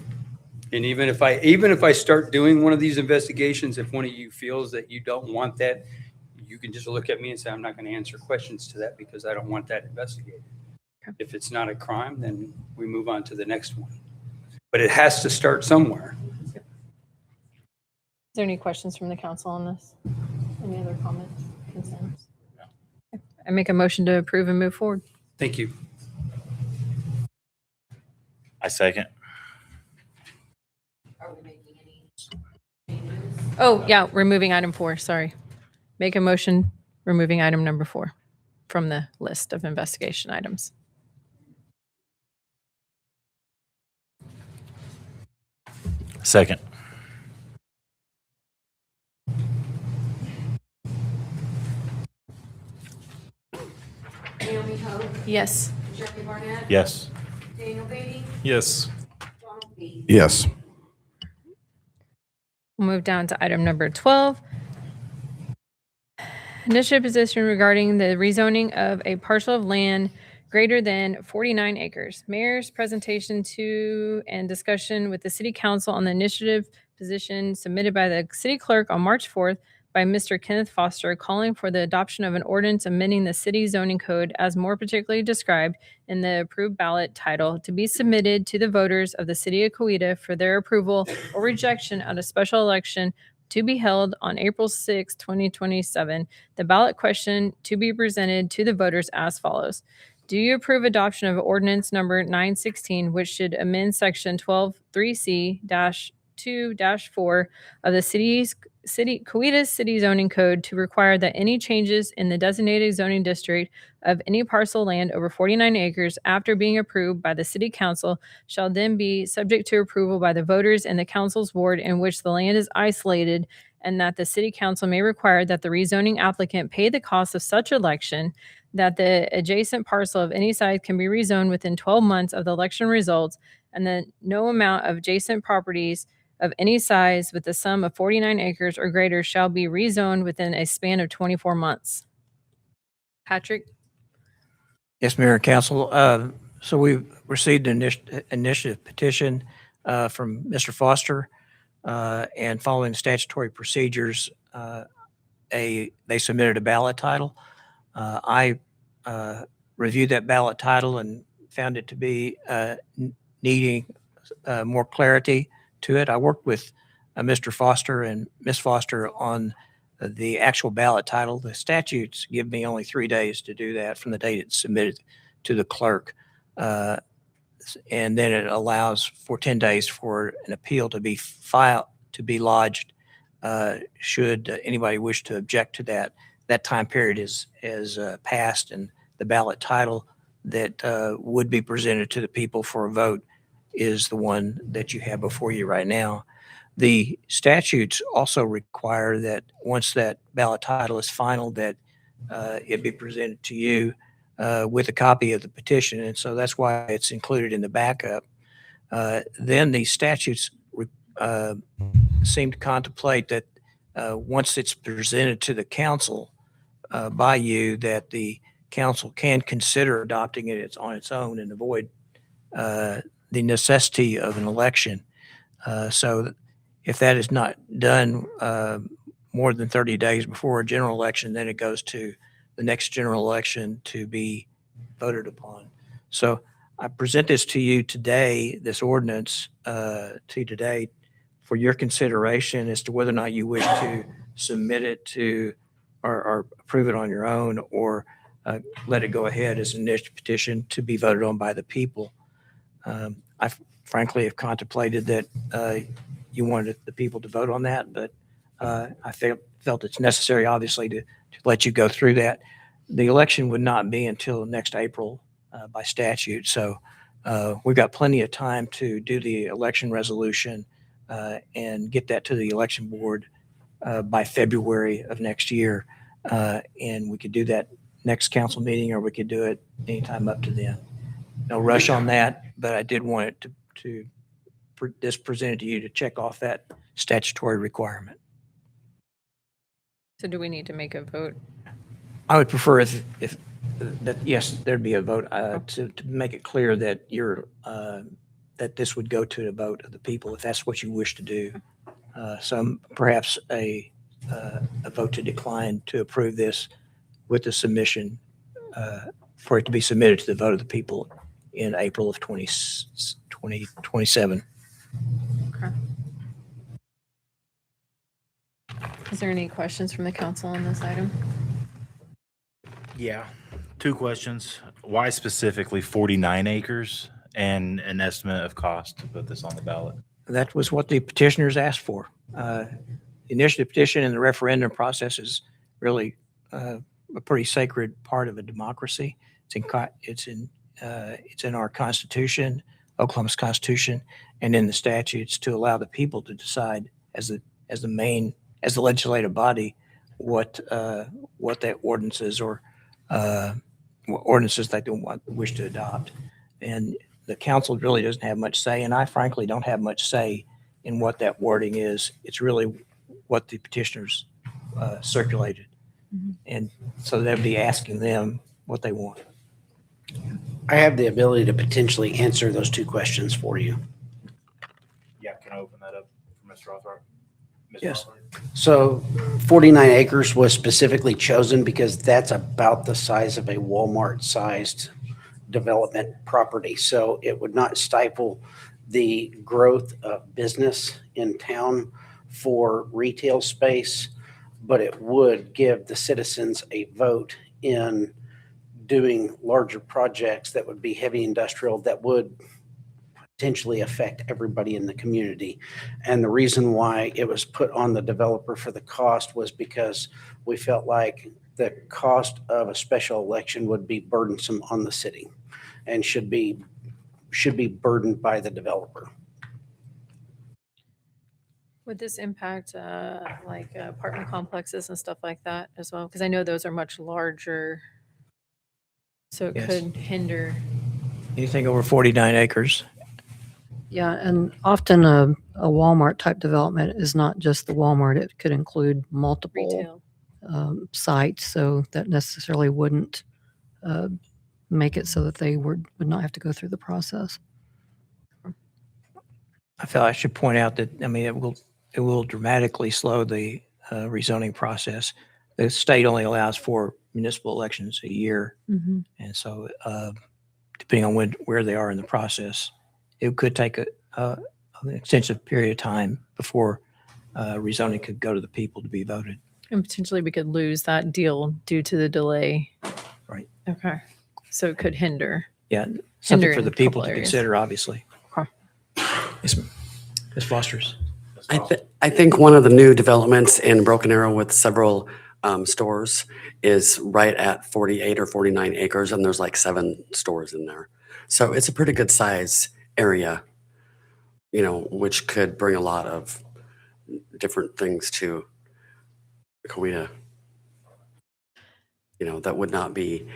And even if I start doing one of these investigations, if one of you feels that you don't want that, you can just look at me and say, I'm not going to answer questions to that because I don't want that investigated. Okay. If it's not a crime, then we move on to the next one. But it has to start somewhere. Is there any questions from the council on this? Any other comments, concerns? Okay. I make a motion to approve and move forward. Thank you. I second. Are we making any changes? Oh, yeah, removing item 4, sorry. Make a motion, removing item number 4 from the list of investigation items. Second. Naomi Hope, Yes. Jeffrey Barnett, Yes. Daniel Beatty, Yes. Donald P. Yes. We'll move down to item number 12. Initiative position regarding the rezoning of a parcel of land greater than 49 acres. Mayor's presentation to and discussion with the city council on the initiative position submitted by the city clerk on March 4th by Mr. Kenneth Foster, calling for the adoption of an ordinance amending the city zoning code as more particularly described in the approved ballot title to be submitted to the voters of the city of Coweta for their approval or rejection at a special election to be held on April 6, 2027. The ballot question to be presented to the voters as follows. Do you approve adoption of ordinance number 916, which should amend section 123C-2-4 of the Coweta City Zoning Code to require that any changes in the designated zoning district of any parcel of land over 49 acres after being approved by the city council shall then be subject to approval by the voters in the council's ward in which the land is isolated, and that the city council may require that the rezoning applicant pay the cost of such election, that the adjacent parcel of any size can be rezoned within 12 months of the election results, and that no amount of adjacent properties of any size with the sum of 49 acres or greater shall be rezoned within a span of 24 months. Patrick? Yes, Mayor and Council. So we received an initiative petition from Mr. Foster, and following statutory procedures, they submitted a ballot title. I reviewed that ballot title and found it to be needing more clarity to it. I worked with Mr. Foster and Ms. Foster on the actual ballot title. The statutes give me only 3 days to do that from the date it's submitted to the clerk. And then it allows for 10 days for an appeal to be filed, to be lodged, should anybody wish to object to that. That time period is passed, and the ballot title that would be presented to the people for a vote is the one that you have before you right now. The statutes also require that once that ballot title is final, that it be presented to you with a copy of the petition. And so that's why it's included in the backup. Then the statutes seem to contemplate that once it's presented to the council by you, that the council can consider adopting it on its own and avoid the necessity of an election. So if that is not done more than 30 days before a general election, then it goes to the next general election to be voted upon. So I present this to you today, this ordinance to you today for your consideration as to whether or not you wish to submit it to or approve it on your own, or let it go ahead as an initiative petition to be voted on by the people. I frankly have contemplated that you wanted the people to vote on that, but I felt it's necessary, obviously, to let you go through that. The election would not be until next April by statute, so we've got plenty of time to do the election resolution and get that to the election board by February of next year. And we could do that next council meeting, or we could do it anytime up to then. No rush on that, but I did want it to this presented to you to check off that statutory requirement. So do we need to make a vote? I would prefer if that, yes, there'd be a vote to make it clear that you're that this would go to the vote of the people if that's what you wish to do. So perhaps a vote to decline to approve this with the submission for it to be submitted to the vote of the people in April of 2027. Okay. Is there any questions from the council on this item? Yeah, 2 questions. Why specifically 49 acres and an estimate of cost to put this on the ballot? That was what the petitioners asked for. The initiative petition and the referendum process is really a pretty sacred part of a democracy. It's in our Constitution, Oklahoma's Constitution, and in the statutes to allow the people to decide as the legislative body what that ordinances or ordinances they don't wish to adopt. And the council really doesn't have much say, and I frankly don't have much say in what that wording is. It's really what the petitioners circulated. And so they'd be asking them what they want. I have the ability to potentially answer those two questions for you. Yeah, can I open that up for Mr. Rothrock? Yes. So 49 acres was specifically chosen because that's about the size of a Walmart-sized development property. So it would not stifle the growth of business in town for retail space, but it would give the citizens a vote in doing larger projects that would be heavy industrial that would potentially affect everybody in the community. And the reason why it was put on the developer for the cost was because we felt like the cost of a special election would be burdensome on the city and should be burdened by the developer. Would this impact like apartment complexes and stuff like that as well? Because I know those are much larger, so it Yes. could hinder. Anything over 49 acres. Yeah, and often a Walmart type development is not just the Walmart. It could include multiple Retail. sites, so that necessarily wouldn't make it so that they would not have to go through the process. I feel I should point out that, I mean, it will dramatically slow the rezoning process. The state only allows 4 municipal elections a year. Mhm. And so depending on where they are in the process, it could take an extensive period of time before rezoning could go to the people to be voted. And potentially we could lose that deal due to the delay. Right. Okay. So it could hinder. Yeah, something Hinder for in the a people couple to areas. consider, obviously. Okay. Yes, ma'am. Ms. Foster's. I think one of the new developments in Broken Arrow with several stores is right at 48 or 49 acres, and there's like 7 stores in there. So it's a pretty good size area, you know, which could bring a lot of different things to Coweta. You know, that would not be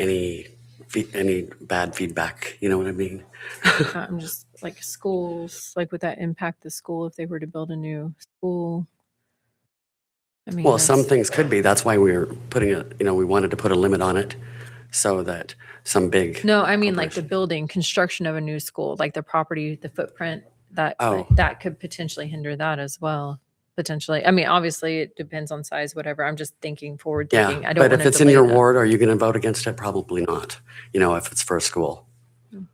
any bad feedback. You know what I mean? I'm just like schools, like would that impact the school if they were to build a new school? I mean, Well, some that's- things could be. That's why we were putting a, you know, we wanted to put a limit on it so that some big. No, I mean like the building, construction of a new school, like the property, the footprint, that Oh. that could potentially hinder that as well. Potentially. I mean, obviously it depends on size, whatever. I'm just thinking forward thinking. Yeah, I don't but want if to it's in delay your that. ward, are you going to vote against it? Probably not. You know, if it's for a school. Hmm.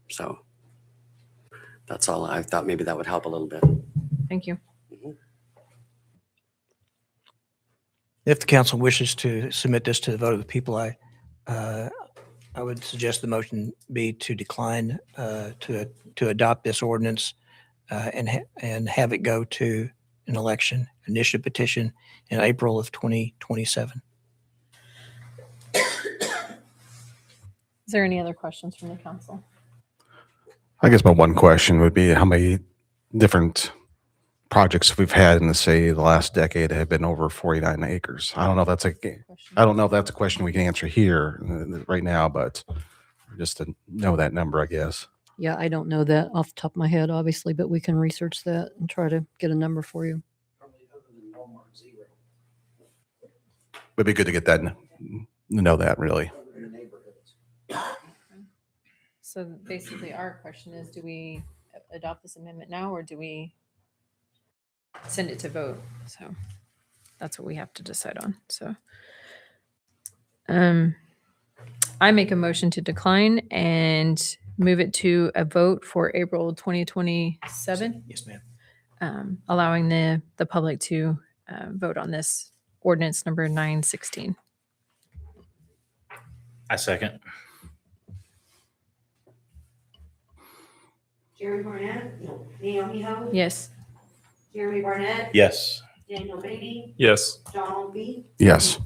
So that's all. I thought maybe that would help a little bit. Thank you. If the council wishes to submit this to the vote of the people, I would suggest the motion be to decline to adopt this ordinance and have it go to an election initiative petition in April of 2027. Is there any other questions from the council? I guess my one question would be how many different projects we've had in the city the last decade have been over 49 acres. I don't know if that's a question we can answer here right now, but just to know that number, I guess. Yeah, I don't know that off the top of my head, obviously, but we can research that and try to get a number for you. Would be good to get that, know that really. So basically our question is, do we adopt this amendment now or do we send it to vote? So that's what we have to decide on. So I make a motion to decline and move it to a vote for April 2027. Yes, ma'am. Allowing the public to vote on this ordinance number 916. I second. Jerry Barnett, Naomi Howe, Yes. Jeremy Barnett, Yes. Daniel Beatty, Yes. Donald B. Yes.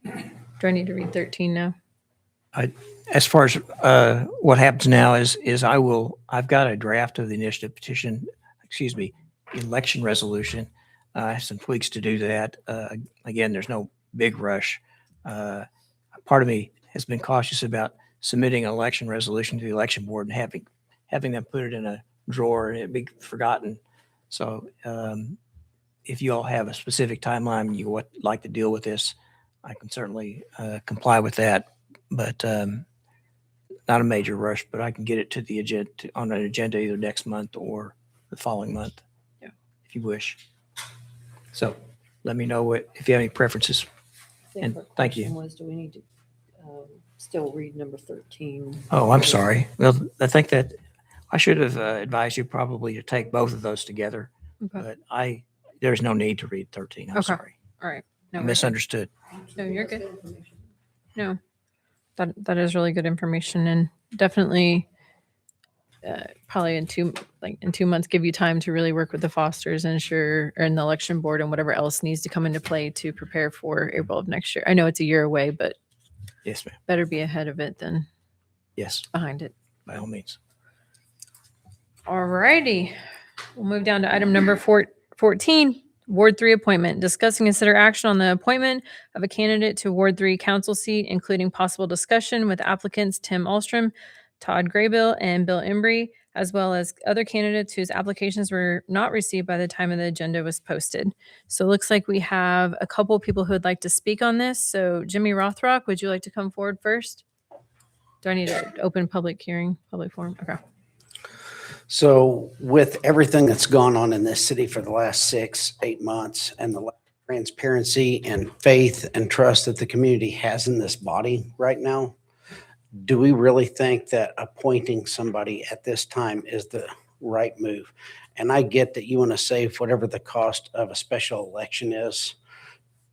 Do I need to read 13 now? As far as what happens now is I've got a draft of the initiative petition, election resolution. I have some tweaks to do that. Again, there's no big rush. Part of me has been cautious about submitting an election resolution to the election board and having them put it in a drawer and it be forgotten. So if you all have a specific timeline you would like to deal with this, I can certainly comply with that. But not a major rush, but I can get it to the agenda on an agenda either next month or the following month, if you wish. So let me know if you have any preferences. And thank you. Was, do we need to still read number 13? Oh, I'm sorry. Well, I think that I should have advised you probably to take both of those together, Okay. but there's no need to read 13. I'm Okay. sorry. All right. No, I we're good. misunderstood. No, you're good. No, that is really good information, and definitely probably in 2 months give you time to really work with the Fosters and the election board and whatever else needs to come into play to prepare for April of next year. I know it's a year away, but Yes, ma'am. better be ahead of it than Yes, behind it. by all means. All righty. We'll move down to item number 14, Ward 3 appointment. Discuss and consider action on the appointment of a candidate to Ward 3 council seat, including possible discussion with applicants Tim Alstrom, Todd Graybill, and Bill Embry, as well as other candidates whose applications were not received by the time of the agenda was posted. So it looks like we have a couple of people who would like to speak on this. So Jimmy Rothrock, would you like to come forward first? Do I need to open public forum? Okay. So with everything that's gone on in this city for the last 6-8 months and the transparency and faith and trust that the community has in this body right now, do we really think that appointing somebody at this time is the right move? And I get that you want to save whatever the cost of a special election is,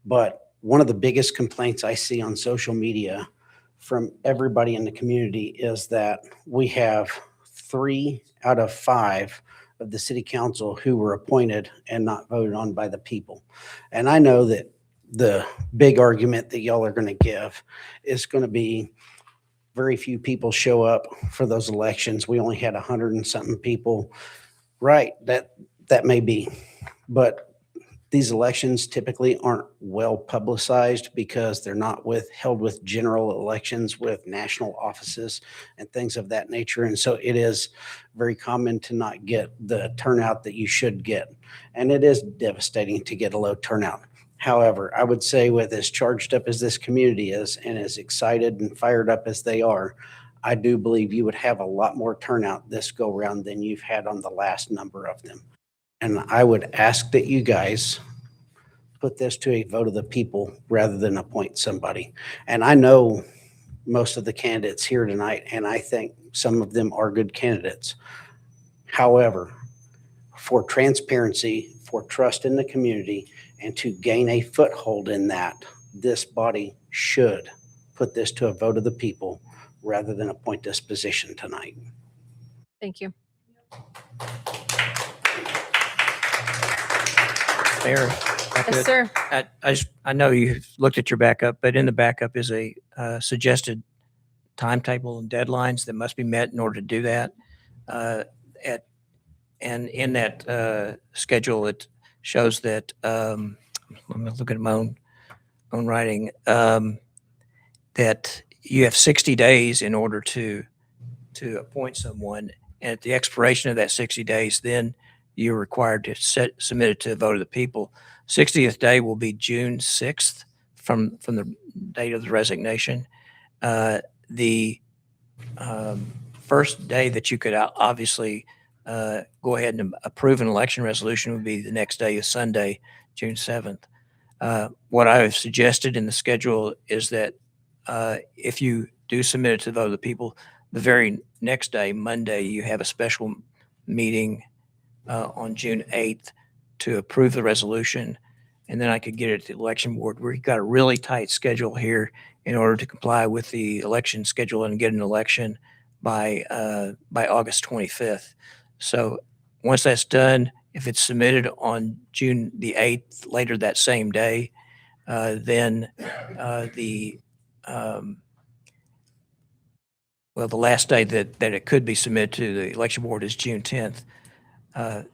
but one of the biggest complaints I see on social media from everybody in the community is that we have 3 out of 5 of the city council who were appointed and not voted on by the people. And I know that the big argument that y'all are going to give is going to be very few people show up for those elections. We only had 100 and something people. Right, that may be. But these elections typically aren't well publicized because they're not held with general elections with national offices and things of that nature. And so it is very common to not get the turnout that you should get. And it is devastating to get a low turnout. However, I would say with as charged up as this community is and as excited and fired up as they are, I do believe you would have a lot more turnout this go round than you've had on the last number of them. And I would ask that you guys put this to a vote of the people rather than appoint somebody. And I know most of the candidates here tonight, and I think some of them are good candidates. However, for transparency, for trust in the community, and to gain a foothold in that, this body should put this to a vote of the people rather than appoint this position tonight. Thank you. Mayor, Yes, sir. I know you looked at your backup, but in the backup is a suggested timetable and deadlines that must be met in order to do that. And in that schedule, it shows that, let me look at my own writing, that you have 60 days in order to appoint someone. And at the expiration of that 60 days, then you're required to submit it to the vote of the people. 60th day will be June 6th from the date of the resignation. The first day that you could obviously go ahead and approve an election resolution would be the next day is Sunday, June 7th. What I have suggested in the schedule is that if you do submit it to the vote of the people, the very next day, Monday, you have a special meeting on June 8th to approve the resolution. And then I could get it to the election board. We've got a really tight schedule here in order to comply with the election schedule and get an election by August 25th. So once that's done, if it's submitted on June the 8th, later that same day, then the last day that it could be submitted to the election board is June 10th.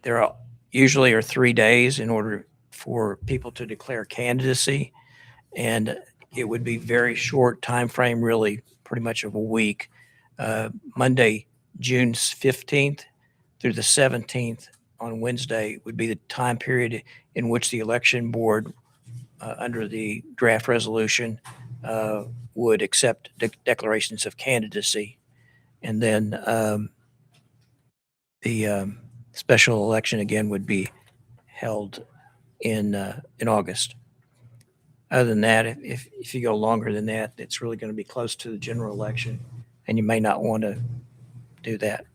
There are usually 3 days in order for people to declare candidacy. And it would be very short time frame, really, pretty much of a week. Monday, June 15th through the 17th on Wednesday would be the time period in which the election board, under the draft resolution, would accept declarations of candidacy. And then the special election again would be held in August. Other than that, if you go longer than that, it's really going to be close to the general election, and you may not want to do that.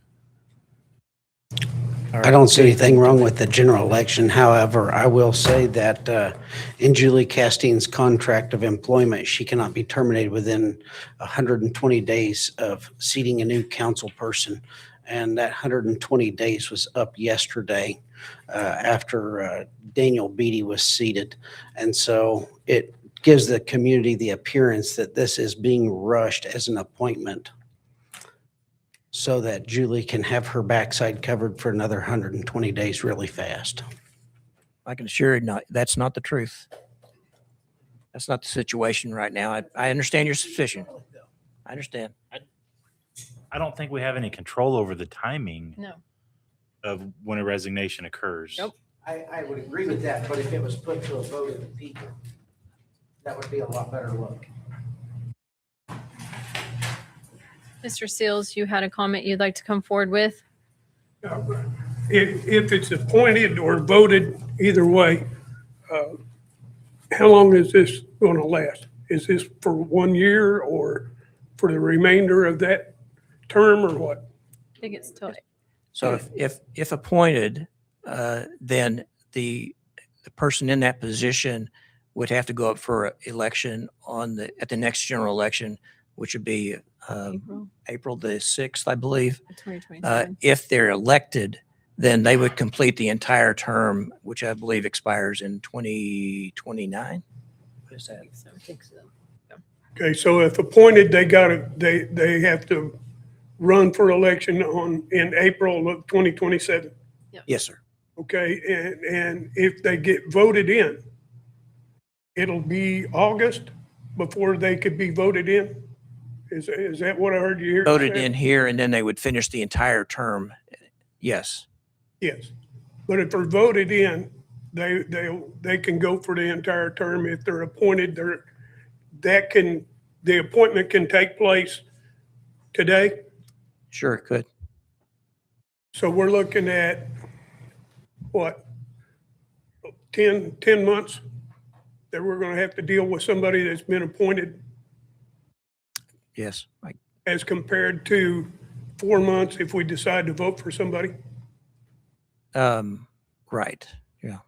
All I right. don't see anything wrong with the general election. However, I will say that in Julie Castine's contract of employment, she cannot be terminated within 120 days of seating a new council person. And that 120 days was up yesterday after Daniel Beatty was seated. And so it gives the community the appearance that this is being rushed as an appointment, so that Julie can have her backside covered for another 120 days really fast. I can assure you, that's not the truth. That's not the situation right now. I understand your suspicion. I understand. I don't think we have any control over the timing No. of when a resignation occurs. Nope. I would agree with that, but if it was put to a vote of the people, that would be a lot better look. Mr. Seals, you had a comment you'd like to come forward with? If it's appointed or voted, either way, how long is this going to last? Is this for 1 year or for the remainder of that term or what? I think it's till So if appointed, then the person in that position would have to go up for election at the next general election, which would be April the 6th, I believe. 2027. If they're elected, then they would complete the entire term, which I believe expires in 2029. What is that? I think so. Okay, so if appointed, they have to run for election in April of 2027. Yes, sir. Okay, and if they get voted in, it'll be August before they could be voted in? Is that what I heard you hear? Voted in here, and then they would finish the entire term. Yes. Yes, but if they're voted in, they can go for the entire term. If they're appointed, the appointment can take place today. Sure, it could. So we're looking at, what, 10 months that we're going to have to deal with somebody that's been appointed Yes. as compared to 4 months if we decide to vote for somebody? Right. Yeah.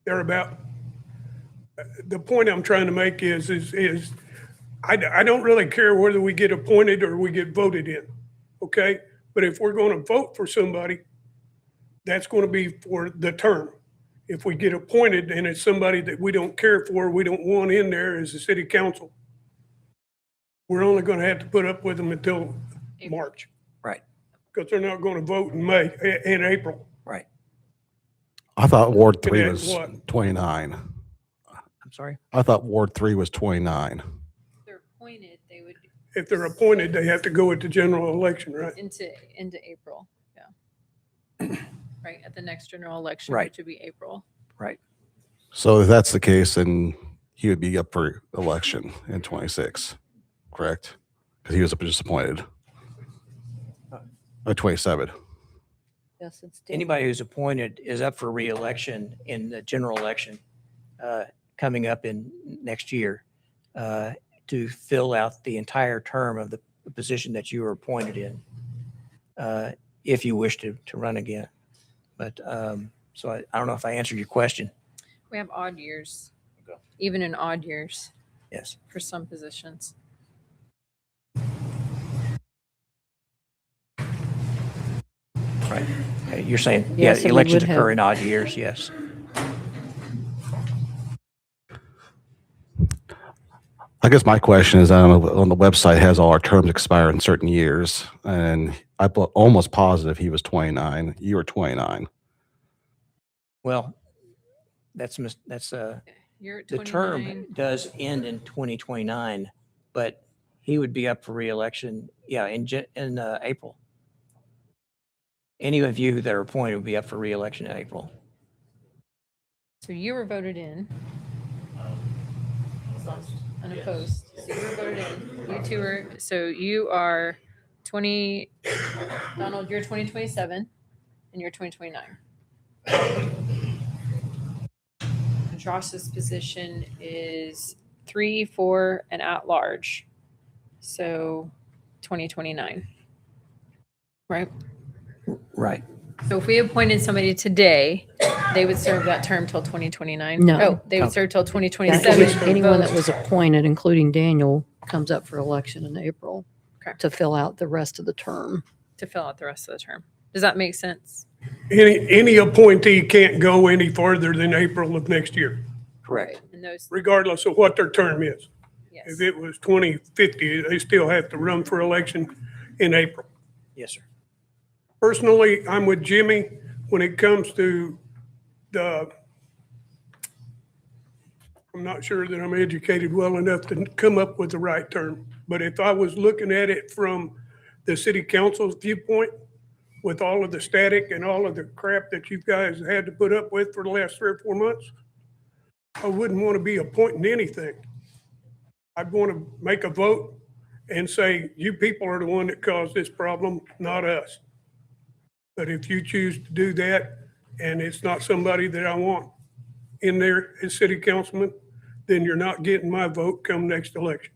Thereabout. The point I'm trying to make is I don't really care whether we get appointed or we get voted in, okay? But if we're going to vote for somebody, that's going to be for the term. If we get appointed and it's somebody that we don't care for, we don't want in there as a city council, we're only going to have to put up with them until March. Right. Because they're not going to vote in April. Right. I thought Ward 3 that's was what? 29. I'm sorry? I thought Ward 3 was 29. If they're appointed, they would If they're appointed, they have to go at the general election, right? into April. Yeah. Right, at the next general election, Right. which would be April. Right. So if that's the case, then he would be up for election in 26, correct? Because he was just appointed. Or 27. Yes, it's Anybody who's appointed is up for reelection in the general election coming up in next year to fill out the entire term of the position that you were appointed in, if you wish to run again. But so I don't know if I answered your question. We have odd years, even in odd years Yes. for some positions. Right. You're saying, Yes, yeah, and we elections would have- occur in odd years. Yes. I guess my question is, on the website has all our terms expire in certain years, and I'm almost positive he was 29. You were 29. Well, that's You're at The term 29. does end in 2029, but he would be up for reelection, yeah, in April. Any of you that are appointed would be up for reelection in April. So you were voted in. Unopposed. So you were voted in. You two were, so you are 20, Donald, you're 2027 and you're 2029. Josh's position is 3, 4, and at large. So 2029. Right? Right. So if we appointed somebody today, they would serve that term till 2029? No. Oh, they would No. serve till Yeah, 2027. anyone that was appointed, including Daniel, comes up for election in April Okay. to fill out the rest of the term. To fill out the rest of the term. Does that make sense? Any appointee can't go any further than April of next year, Correct. And those, regardless of what their term is. yes. If it was 2050, they still have to run for election in April. Yes, sir. Personally, I'm with Jimmy when it comes to I'm not sure that I'm educated well enough to come up with the right term. But if I was looking at it from the city council's viewpoint, with all of the static and all of the crap that you guys had to put up with for the last 3 or 4 months, I wouldn't want to be appointing anything. I'd want to make a vote and say, you people are the one that caused this problem, not us. But if you choose to do that and it's not somebody that I want in there as city councilman, then you're not getting my vote come next election.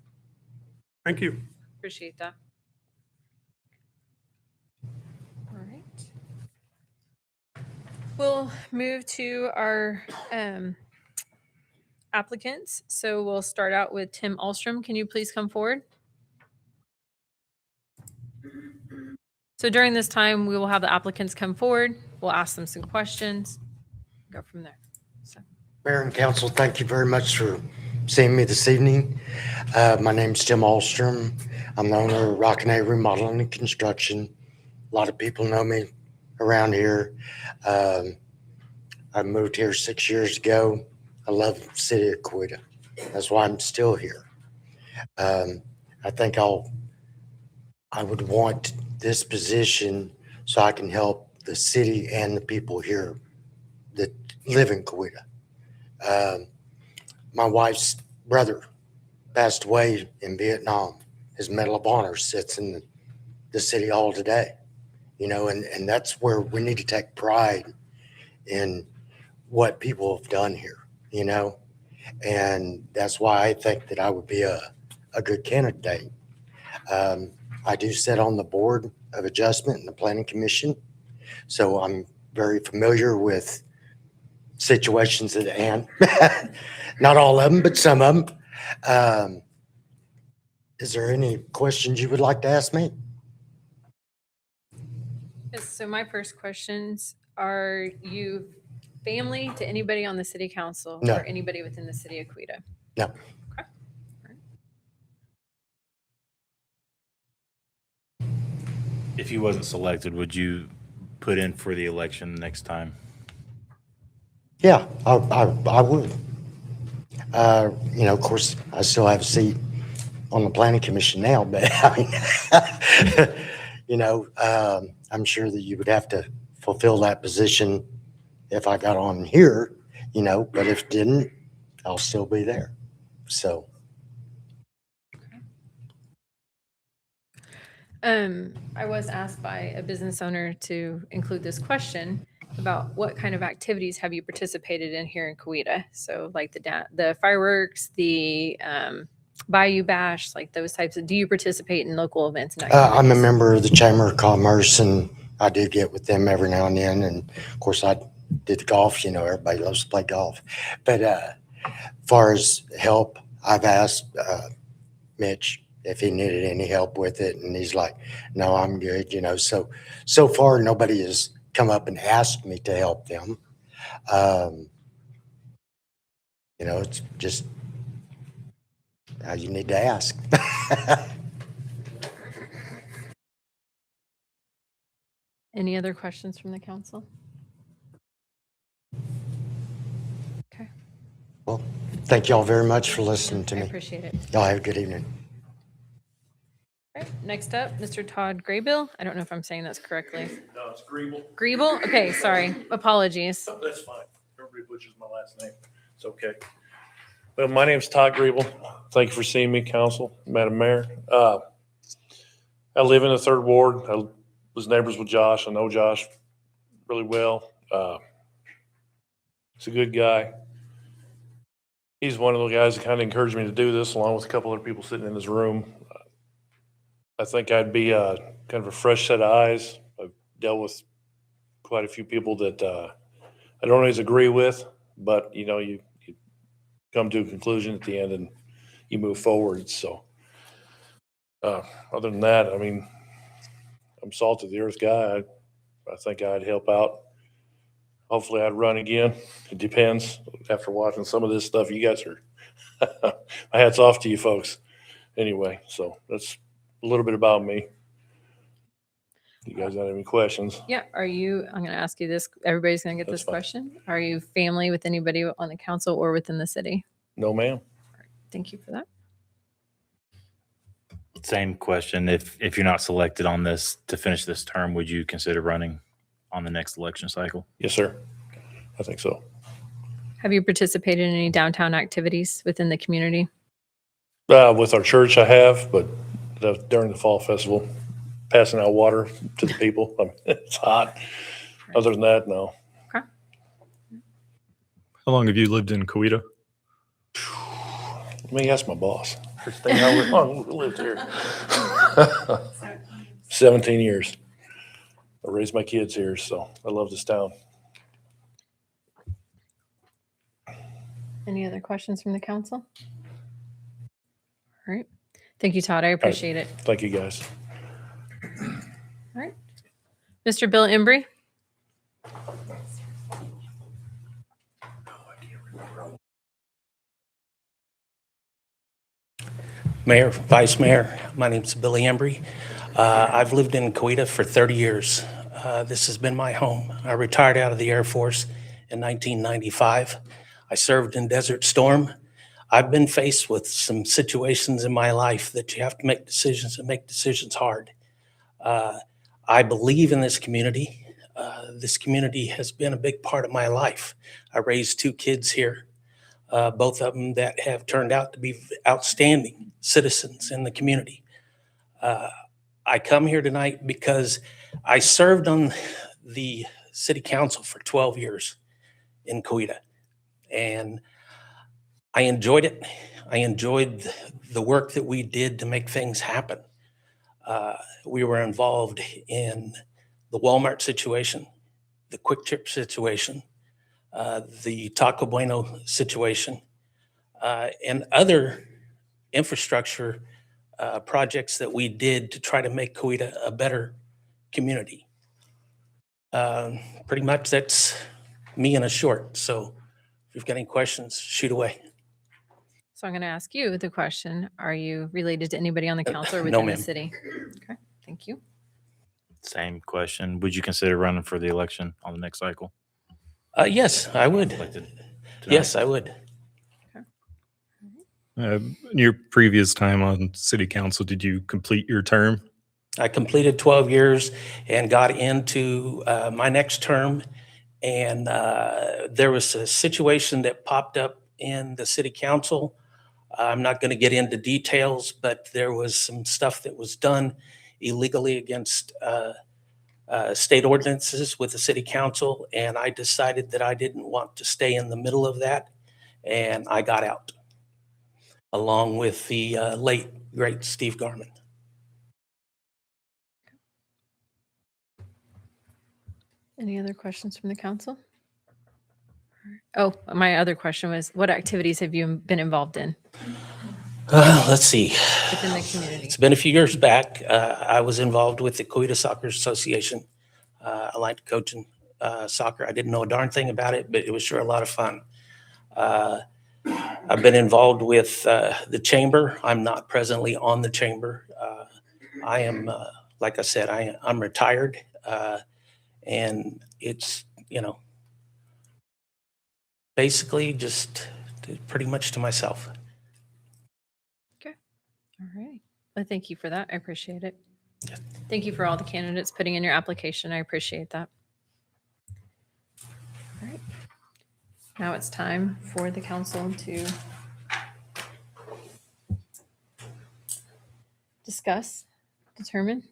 Thank you. Appreciate that. All right. We'll move to our applicants. So we'll start out with Tim Alstrom. Can you please come forward? So during this time, we will have the applicants come forward. We'll ask them some questions. Go from there. So. Mayor and council, thank you very much for seeing me this evening. My name's Tim Alstrom. I'm the owner of Rock and A Remodeling and Construction. A lot of people know me around here. I moved here 6 years ago. I love the city of Coweta. That's why I'm still here. I think I would want this position so I can help the city and the people here that live in Coweta. My wife's brother passed away in Vietnam. His Medal of Honor sits in the city hall today, you know, and that's where we need to take pride in what people have done here, you know, and that's why I think that I would be a good candidate. I do sit on the board of adjustment in the planning commission, so I'm very familiar with situations at hand. Not all of them, but some of them. Is there any questions you would like to ask me? Yes, so my first questions, are you family to anybody on the city council? No. Or anybody within the city of Coweta? No. Okay. If you wasn't selected, would you put in for the election next time? Yeah, I would. You know, of course, I still have a seat on the planning commission now, but I mean, you know, I'm sure that you would have to fulfill that position if I got on here, you know, but if didn't, I'll still be there. So. I was asked by a business owner to include this question about what kind of activities have you participated in here in Coweta? So like the fireworks, the Bayou Bash, like those types of, do you participate in local events and activities? I'm a member of the Chamber of Commerce, and I do get with them every now and then. And of course, I did the golf. You know, everybody loves to play golf. But as far as help, I've asked Mitch if he needed any help with it, and he's like, "No, I'm good." You know, so far nobody has come up and asked me to help them. You know, it's just how you need to ask. Any other questions from the council? Okay. Well, Thank y'all very much for listening to I me. appreciate it. Y'all have a good evening. All right, next up, Mr. Todd Graybill. I don't know if I'm saying this correctly. No, it's Griebel. Griebel? Okay, sorry. Apologies. Oh, that's fine. Everybody butchers my last name. It's okay. Well, my name's Todd Griebel. Thank you for seeing me, Council, Madam Mayor. I live in the 3rd Ward. I was neighbors with Josh. I know Josh really well. He's a good guy. He's one of the guys that kind of encouraged me to do this, along with a couple other people sitting in his room. I think I'd be kind of a fresh set of eyes. I've dealt with quite a few people that I don't always agree with, but you come to a conclusion at the end and you move forward. So other than that, I mean, I'm salt of the earth guy. I think I'd help out. Hopefully I'd run again. It depends. After watching some of this stuff, you guys are, my hat's off to you folks. Anyway, so that's a little bit about me. You guys got any questions? Yeah, I'm going to ask you this. Everybody's going to get That's this fine. question. Are you family with anybody on the council or within the city? No, ma'am. Thank you for that. Same question. If you're not selected on this to finish this term, would you consider running on the next election cycle? Yes, sir. I think so. Have you participated in any downtown activities within the community? With our church, I have, but during the fall festival, passing out water to the people. I mean, it's hot. Other than that, no. Okay. How long have you lived in Coweta? Let me ask my boss. First thing how long we lived here. 17 years. I raised my kids here, so I love this town. Any other questions from the council? All right. Thank you, Todd. I appreciate it. Thank you, guys. All right. Mr. Bill Embry? Mayor, Vice Mayor, my name's Billy Embry. I've lived in Coweta for 30 years. This has been my home. I retired out of the Air Force in 1995. I served in Desert Storm. I've been faced with some situations in my life that you have to make decisions and make decisions hard. I believe in this community. This community has been a big part of my life. I raised 2 kids here, both of them that have turned out to be outstanding citizens in the community. I come here tonight because I served on the city council for 12 years in Coweta, and I enjoyed it. I enjoyed the work that we did to make things happen. We were involved in the Walmart situation, the Quick Trip situation, the Taco Bueno situation, and other infrastructure projects that we did to try to make Coweta a better community. Pretty much that's me in a short. So if you've got any questions, shoot away. So I'm going to ask you the question. Are you related to anybody on the council or No, within the ma'am. city? Okay, thank you. Same question. Would you consider running for the election on the next cycle? Yes, I would. Elected Yes, I would. In your previous time on city council, did you complete your term? I completed 12 years and got into my next term. And there was a situation that popped up in the city council. I'm not going to get into details, but there was some stuff that was done illegally against state ordinances with the city council. And I decided that I didn't want to stay in the middle of that. And I got out, along with the late, great Steve Garman. Any other questions from the council? Oh, my other question was, what activities have you been involved in Let's see. within the community? It's been a few years back. I was involved with the Coweta Soccer Association. I liked coaching soccer. I didn't know a darn thing about it, but it was sure a lot of fun. I've been involved with the chamber. I'm not presently on the chamber. I am, like I said, I'm retired. And it's, basically just pretty much to myself. All right. Well, thank you for that. I appreciate it. Thank you for all the candidates putting in your application. I appreciate that. All right. Now it's time for the council to discuss, determine.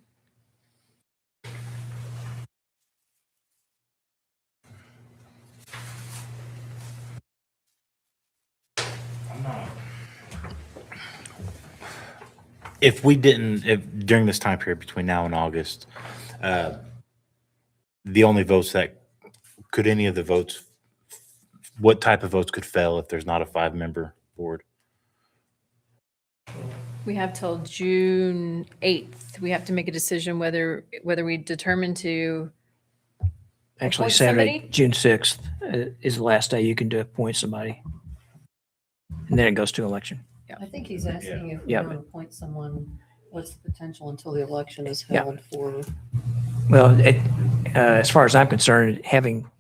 If we didn't, if during this time period between now and August, the only votes that could any of the votes, what type of votes could fail if there's not a 5-member board? We have till June 8th. We have to make a decision whether we determine to Actually, appoint Saturday, somebody? June 6th is the last day you can appoint somebody. And then it goes to election. I think he's asking if we Yep. want to appoint someone, what's the potential until the election is Yeah. held for? Well, as far as I'm concerned, having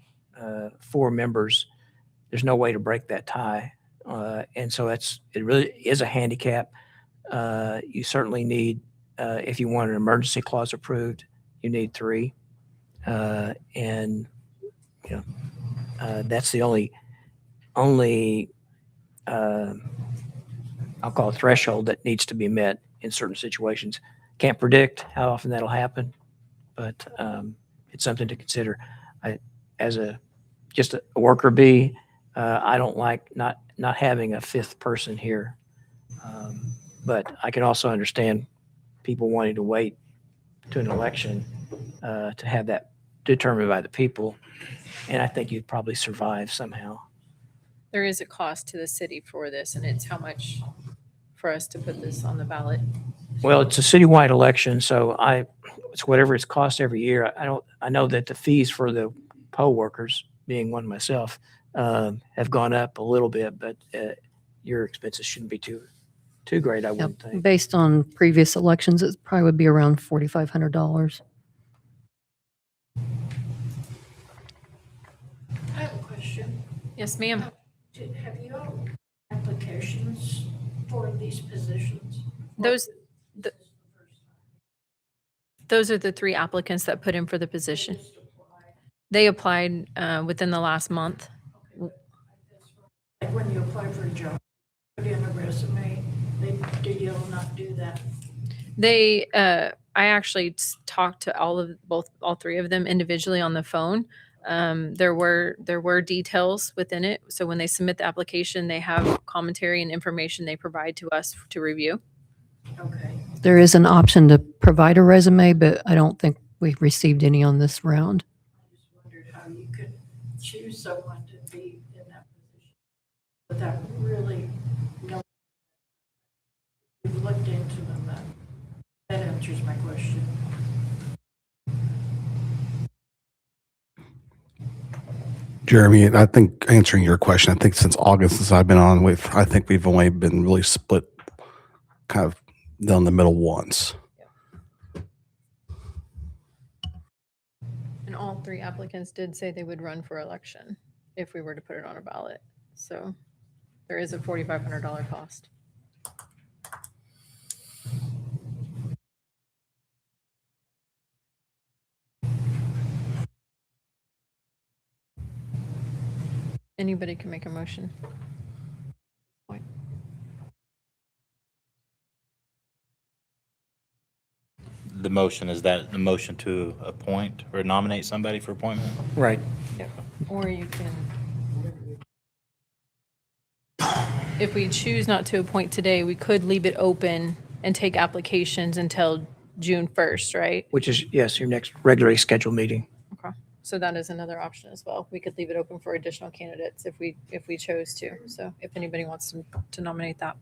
4 members, there's no way to break that tie. And so it really is a handicap. You certainly need, if you want an emergency clause approved, you need 3. And, that's the only I'll call it threshold that needs to be met in certain situations. Can't predict how often that'll happen, but it's something to consider. As just a worker bee, I don't like not having a 5th person here. But I can also understand people wanting to wait to an election to have that determined by the people. And I think you'd probably survive somehow. There is a cost to the city for this, and it's how much for us to put this on the ballot. Well, it's a citywide election, so it's whatever it's cost every year. I know that the fees for the poll workers, being one myself, have gone up a little bit, but your expenses shouldn't be too great, I wouldn't think. Based on previous elections, it probably would be around $4,500. I have a question. Yes, ma'am. Have you all applications for these positions? Those are the 3 applicants that put in for the position. They applied within the last month. Like when you apply for a job, put in a resume, do you not do that? I actually talked to all 3 of them individually on the phone. There were details within it. So when they submit the application, they have commentary and information they provide to us to review. Okay. There is an option to provide a resume, but I don't think we've received any on this round. I just wondered how you could choose someone to be in that position without really knowing. You've looked into them, that answers my question. Jeremy, I think answering your question, I think since August, since I've been on with, I think we've only been really split kind of down the middle once. And all 3 applicants did say they would run for election if we were to put it on a ballot. So there is a $4,500 cost. Anybody can make a motion. The motion, is that the motion to appoint or nominate somebody for appointment? Right. Or you can, if we choose not to appoint today, we could leave it open and take applications until June 1st, right? Which is, yes, your next regularly scheduled meeting. Okay. So that is another option as well. We could leave it open for additional candidates if we chose to. So if anybody wants to nominate that.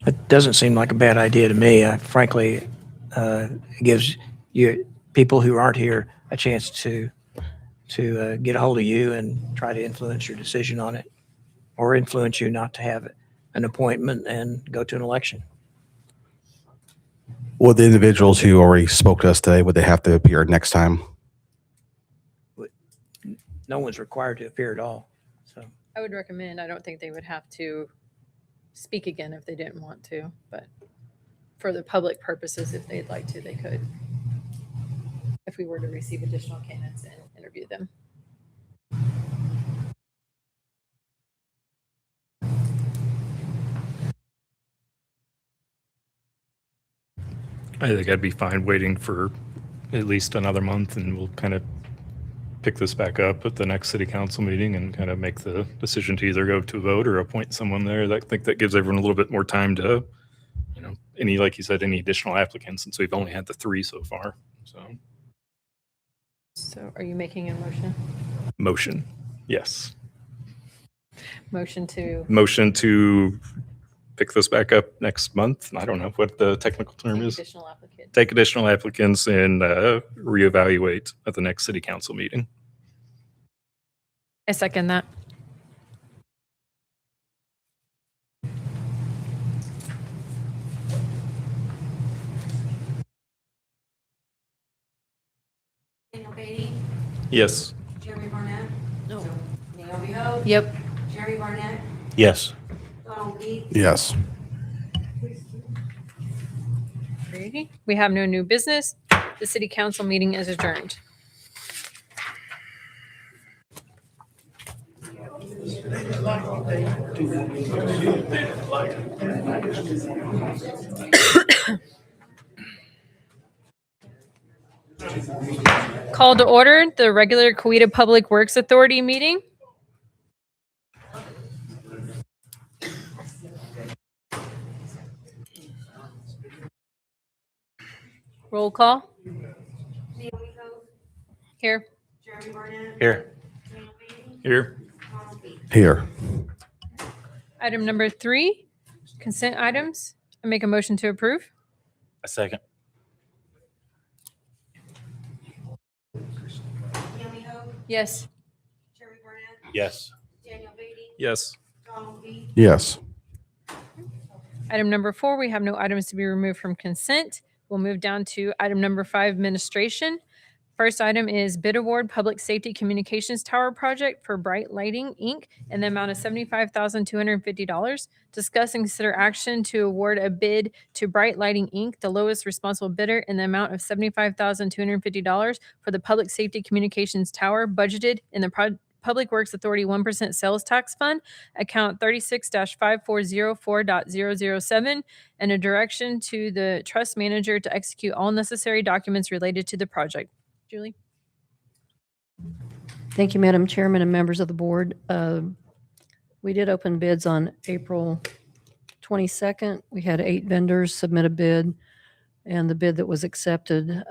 It doesn't seem like a bad idea to me. Frankly, it gives you people who aren't here a chance to get a hold of you and try to influence your decision on it, or influence you not to have an appointment and go to an election. Would the individuals who already spoke to us today, would they have to appear next time? No one's required to appear at all. So I would recommend, I don't think they would have to speak again if they didn't want to, but for the public purposes, if they'd like to, they could. If we were to receive additional candidates and interview them. I think I'd be fine waiting for at least another month, and we'll kind of pick this back up at the next city council meeting and kind of make the decision to either go to a vote or appoint someone there. I think that gives everyone a little bit more time to, any, like you said, any additional applicants, since we've only had the 3 so far. So are you making a motion? Motion, yes. Motion to pick this back up next month. I don't know what the technical term is. additional applicants. Take additional applicants and reevaluate at the next city council meeting. I second that. Daniel Beatty, Yes. Jeremy Barnett, No. Naomi Hope, Yep. Jeremy Barnett, Yes. Donald Lee, Yes. Alrighty. We have no new business. The city council meeting is adjourned. Call to order the regular Coweta Public Works Authority meeting. Roll call. Naomi Hope, Here. Jeremy Barnett, Here. Daniel Beatty, Here. Donald Lee. Here. Item number 3, consent items. I make a motion to approve. A second. Naomi Hope, Yes. Jeremy Barnett, Yes. Daniel Beatty, Yes. Donald Lee, Yes. Item number 4, we have no items to be removed from consent. We'll move down to item number 5, administration. First item is bid award Public Safety Communications Tower Project for Bright Lighting, Inc. in the amount of $75,250. Discuss and consider action to award a bid to Bright Lighting, Inc., the lowest responsible bidder, in the amount of $75,250 for the Public Safety Communications Tower budgeted in the Public Works Authority 1% Sales Tax Fund, account 36-5404.007, and a direction to the trust manager to execute all necessary documents related to the project. Julie? Thank you, Madam Chairman and members of the board. We did open bids on April 22nd. We had 8 vendors submit a bid, and the bid that was accepted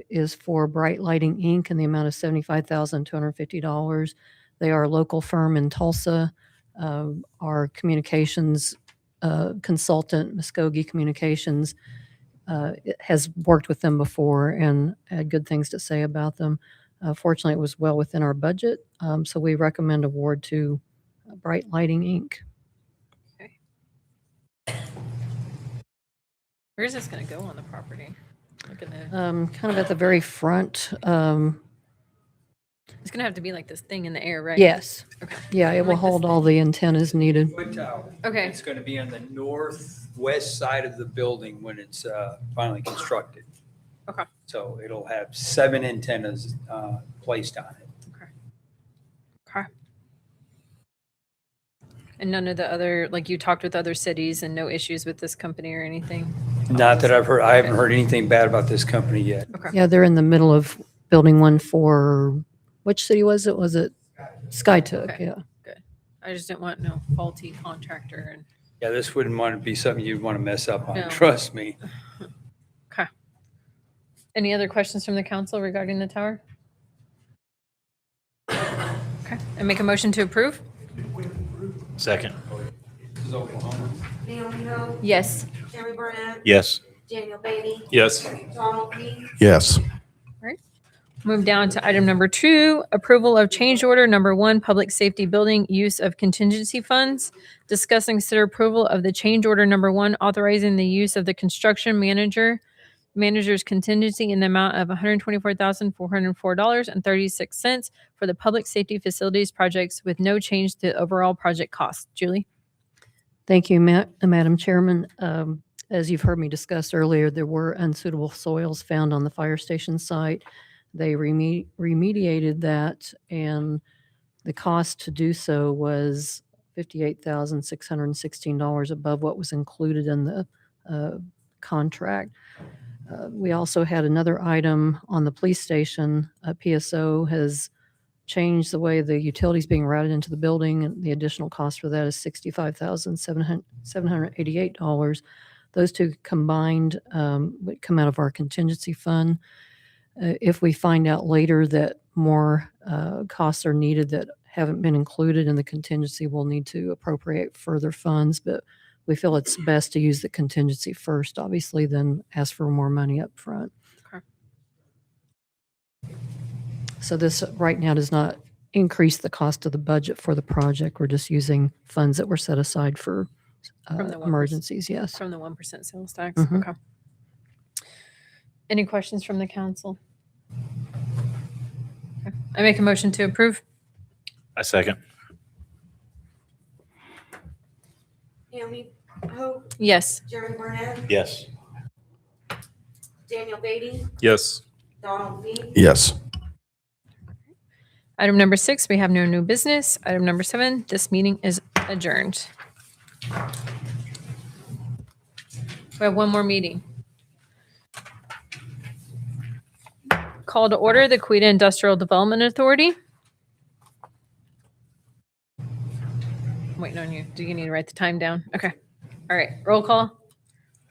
is for Bright Lighting, Inc. in the amount of $75,250. They are a local firm in Tulsa. Our communications consultant, Muskogee Communications, has worked with them before and had good things to say about them. Fortunately, it was well within our budget, so we recommend award to Bright Lighting, Inc. Where is this going to go on the property? Looking at, Kind of at the very front. it's going to have to be like this thing in the air, right? Yes. Okay. Yeah, it will Like this hold all the antennas needed. Wood tower. Okay. It's going to be on the northwest side of the building when it's finally constructed. Okay. So it'll have 7 antennas placed on it. Okay. And none of the other, like you talked with other cities and no issues with this company or anything? Not that I've heard. I haven't heard anything bad about this company yet. Okay. Yeah, they're in the middle of building one for, which city was it? Was it Skytook? Okay. Yeah. Good. I just didn't want no faulty contractor and. Yeah, this wouldn't want to be something you'd want to mess up on. No. Trust me. Okay. Any other questions from the council regarding the tower? Okay. I make a motion to approve? Second. Naomi Hope, Yes. Jeremy Barnett, Yes. Daniel Beatty, Yes. Donald Lee, Yes. Move down to item number 2, approval of change order number 1, public safety building use of contingency funds. Discuss and consider approval of the change order number 1, authorizing the use of the construction manager manager's contingency in the amount of $124,404.36 for the public safety facilities projects with no change to overall project cost. Julie? Thank you, Madam Chairman. As you've heard me discuss earlier, there were unsuitable soils found on the fire station site. They remediated that, and the cost to do so was $58,616 above what was included in the contract. We also had another item on the police station. PSO has changed the way the utilities being routed into the building, and the additional cost for that is $65,788. Those two combined would come out of our contingency fund. If we find out later that more costs are needed that haven't been included in the contingency, we'll need to appropriate further funds, but we feel it's best to use the contingency first, obviously, then ask for more money up front. Okay. So this right now does not increase the cost of the budget for the project. We're just using funds that were set aside for From the 1%. emergencies, yes. From the 1% sales tax. Mhm. Okay. Any questions from the council? Okay. I make a motion to approve. I second. Naomi Hope, Yes. Jeremy Barnett, Yes. Daniel Beatty, Yes. Donald Meade, Yes. Item number 6, we have no new business. Item number 7, this meeting is adjourned. We have one more meeting. Call to order the Coweta Industrial Development Authority. I'm waiting on you. Do you need to write the time down? Okay. All right. Roll call.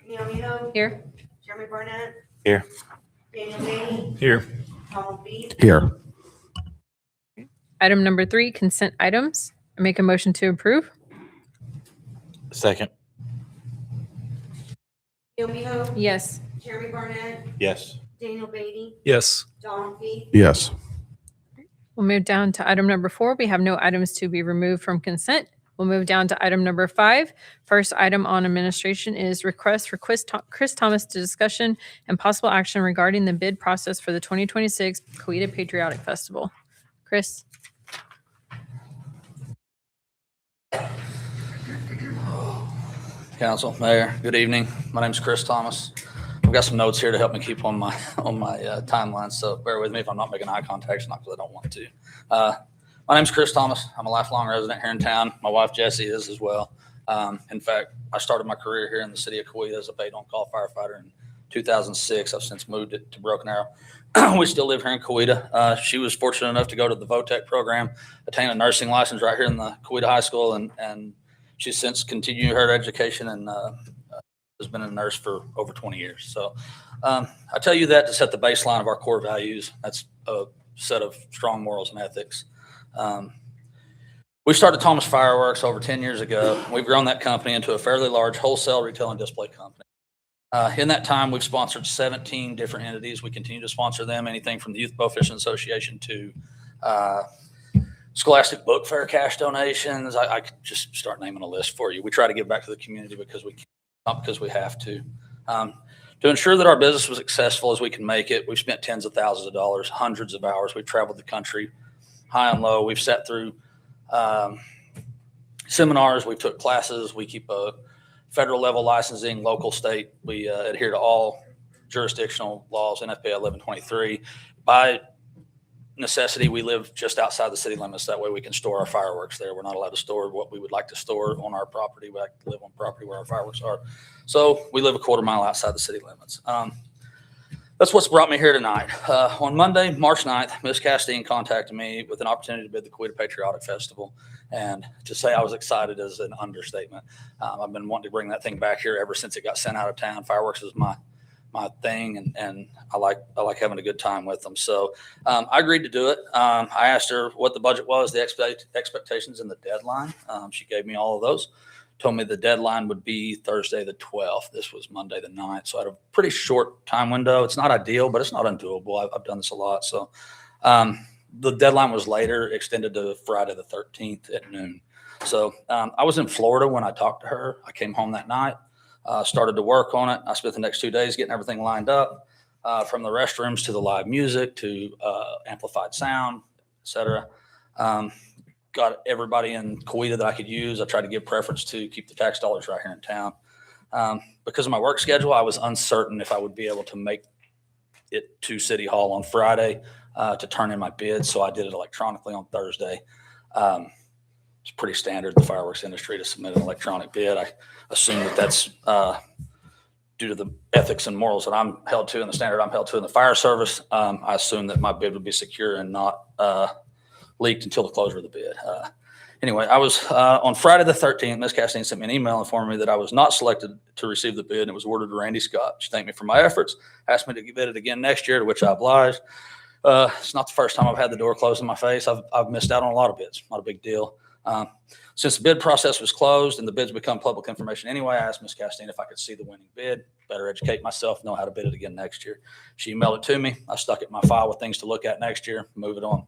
Naomi Hope, Here. Jeremy Barnett, Here. Daniel Beatty, Here. Donald Meade, Here. Item number 3, consent items. I make a motion to approve. Second. Naomi Hope, Yes. Jeremy Barnett, Yes. Daniel Beatty, Yes. Donald Meade, Yes. We'll move down to item number 4. We have no items to be removed from consent. We'll move down to item number 5. First item on administration is request for Chris Thomas to discussion and possible action regarding the bid process for the 2026 Coweta Patriotic Festival. Chris? Council, Mayor, good evening. My name is Chris Thomas. I've got some notes here to help me keep on my timeline, so bear with me if I'm not making eye contact. It's not because I don't want to. My name is Chris Thomas. I'm a lifelong resident here in town. My wife Jessie is as well. In fact, I started my career here in the city of Coweta as a paid-on-call firefighter in 2006. I've since moved it to Broken Arrow. We still live here in Coweta. She was fortunate enough to go to the VOTEC program, attain a nursing license right here in the Coweta High School, and she's since continued her education and has been a nurse for over 20 years. So I tell you that to set the baseline of our core values. That's a set of strong morals and ethics. We started Thomas Fireworks over 10 years ago. We've grown that company into a fairly large wholesale, retail, and display company. In that time, we've sponsored 17 different entities. We continue to sponsor them, anything from the Youth Bow Fishing Association to Scholastic Book Fair cash donations. I could just start naming a list for you. We try to give back to the community because we can, not because we have to. To ensure that our business was successful as we can make it, we've spent tens of thousands of dollars, hundreds of hours. We've traveled the country high and low. We've sat through seminars. We've took classes. We keep a federal level licensing, local, state. We adhere to all jurisdictional laws, NFPA 1123. By necessity, we live just outside the city limits. That way we can store our fireworks there. We're not allowed to store what we would like to store on our property. We like to live on property where our fireworks are. So we live a quarter mile outside the city limits. That's what's brought me here tonight. On Monday, March 9th, Ms. Castine contacted me with an opportunity to bid the Coweta Patriotic Festival. And to say I was excited is an understatement. I've been wanting to bring that thing back here ever since it got sent out of town. Fireworks is my thing, and I like having a good time with them. So I agreed to do it. I asked her what the budget was, the expectations, and the deadline. She gave me all of those. Told me the deadline would be Thursday the 12th. This was Monday the 9th. So I had a pretty short time window. It's not ideal, but it's not undoable. I've done this a lot. So the deadline was later, extended to Friday the 13th at noon. So I was in Florida when I talked to her. I came home that night. Started to work on it. I spent the next 2 days getting everything lined up, from the restrooms to the live music to amplified sound, etc. Got everybody in Coweta that I could use. I tried to give preference to keep the tax dollars right here in town. Because of my work schedule, I was uncertain if I would be able to make it to City Hall on Friday to turn in my bid. So I did it electronically on Thursday. It's pretty standard in the fireworks industry to submit an electronic bid. I assume that that's due to the ethics and morals that I'm held to and the standard I'm held to in the fire service. I assume that my bid would be secure and not leaked until the closure of the bid. Anyway, I was on Friday the 13th, Ms. Castine sent me an email informing me that I was not selected to receive the bid, and it was awarded to Randy Scott. She thanked me for my efforts, asked me to bid it again next year, to which I obliged. It's not the first time I've had the door closed in my face. I've missed out on a lot of bids. Not a big deal. Since the bid process was closed and the bids become public information anyway, I asked Ms. Castine if I could see the winning bid, better educate myself, know how to bid it again next year. She emailed it to me. I stuck it in my file with things to look at next year, move it on.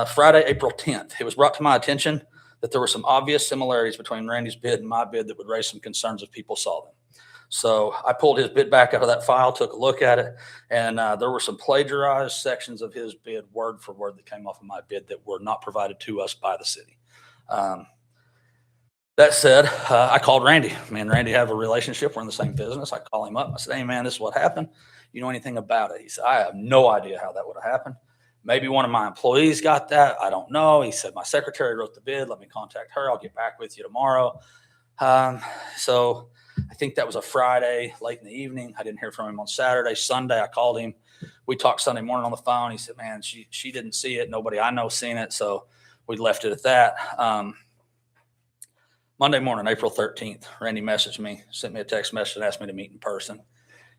Friday, April 10th, it was brought to my attention that there were some obvious similarities between Randy's bid and my bid that would raise some concerns if people saw them. So I pulled his bid back out of that file, took a look at it, and there were some plagiarized sections of his bid, word for word, that came off of my bid that were not provided to us by the city. That said, I called Randy. Me and Randy have a relationship. We're in the same business. I call him up. I said, hey, man, this is what happened. You know anything about it? He said, I have no idea how that would have happened. Maybe one of my employees got that. I don't know. He said, my secretary wrote the bid. Let me contact her. I'll get back with you tomorrow. So I think that was a Friday, late in the evening. I didn't hear from him on Saturday. Sunday, I called him. We talked Sunday morning on the phone. He said, man, she didn't see it. Nobody I know seen it. So we left it at that. Monday morning, April 13th, Randy messaged me, sent me a text message and asked me to meet in person.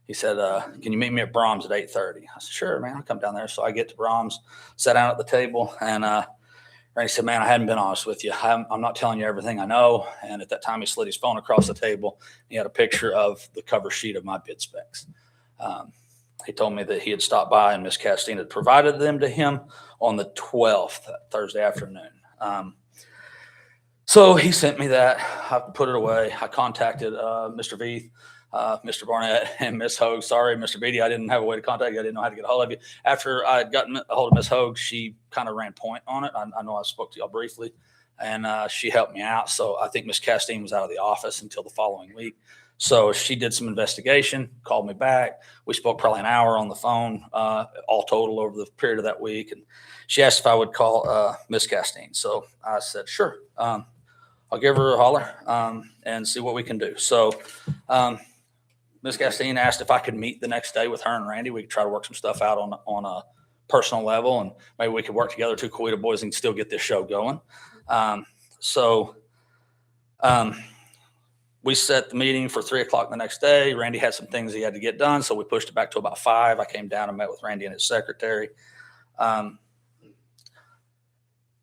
He said, can you meet me at Brahms at 8:30? I said, sure, man, I'll come down there. So I get to Brahms, sat down at the table, and Randy said, man, I hadn't been honest with you. I'm not telling you everything I know. And at that time, he slid his phone across the table. He had a picture of the cover sheet of my bid specs. He told me that he had stopped by and Ms. Castine had provided them to him on the 12th, Thursday afternoon. So he sent me that. I put it away. I contacted Mr. Veith, Mr. Barnett, and Ms. Hogue. Sorry, Mr. Beatty, I didn't have a way to contact you. I didn't know how to get a hold of you. After I had gotten a hold of Ms. Hogue, she kind of ran point on it. I know I spoke to y'all briefly, and she helped me out. So I think Ms. Castine was out of the office until the following week. So she did some investigation, called me back. We spoke probably an hour on the phone, all total over the period of that week. And she asked if I would call Ms. Castine. So I said, sure. I'll give her a holler and see what we can do. So Ms. Castine asked if I could meet the next day with her and Randy. We could try to work some stuff out on a personal level, and maybe we could work together, two Coweta boys, and still get this show going. We set the meeting for 3 o'clock the next day. Randy had some things he had to get done, so we pushed it back to about 5. I came down and met with Randy and his secretary.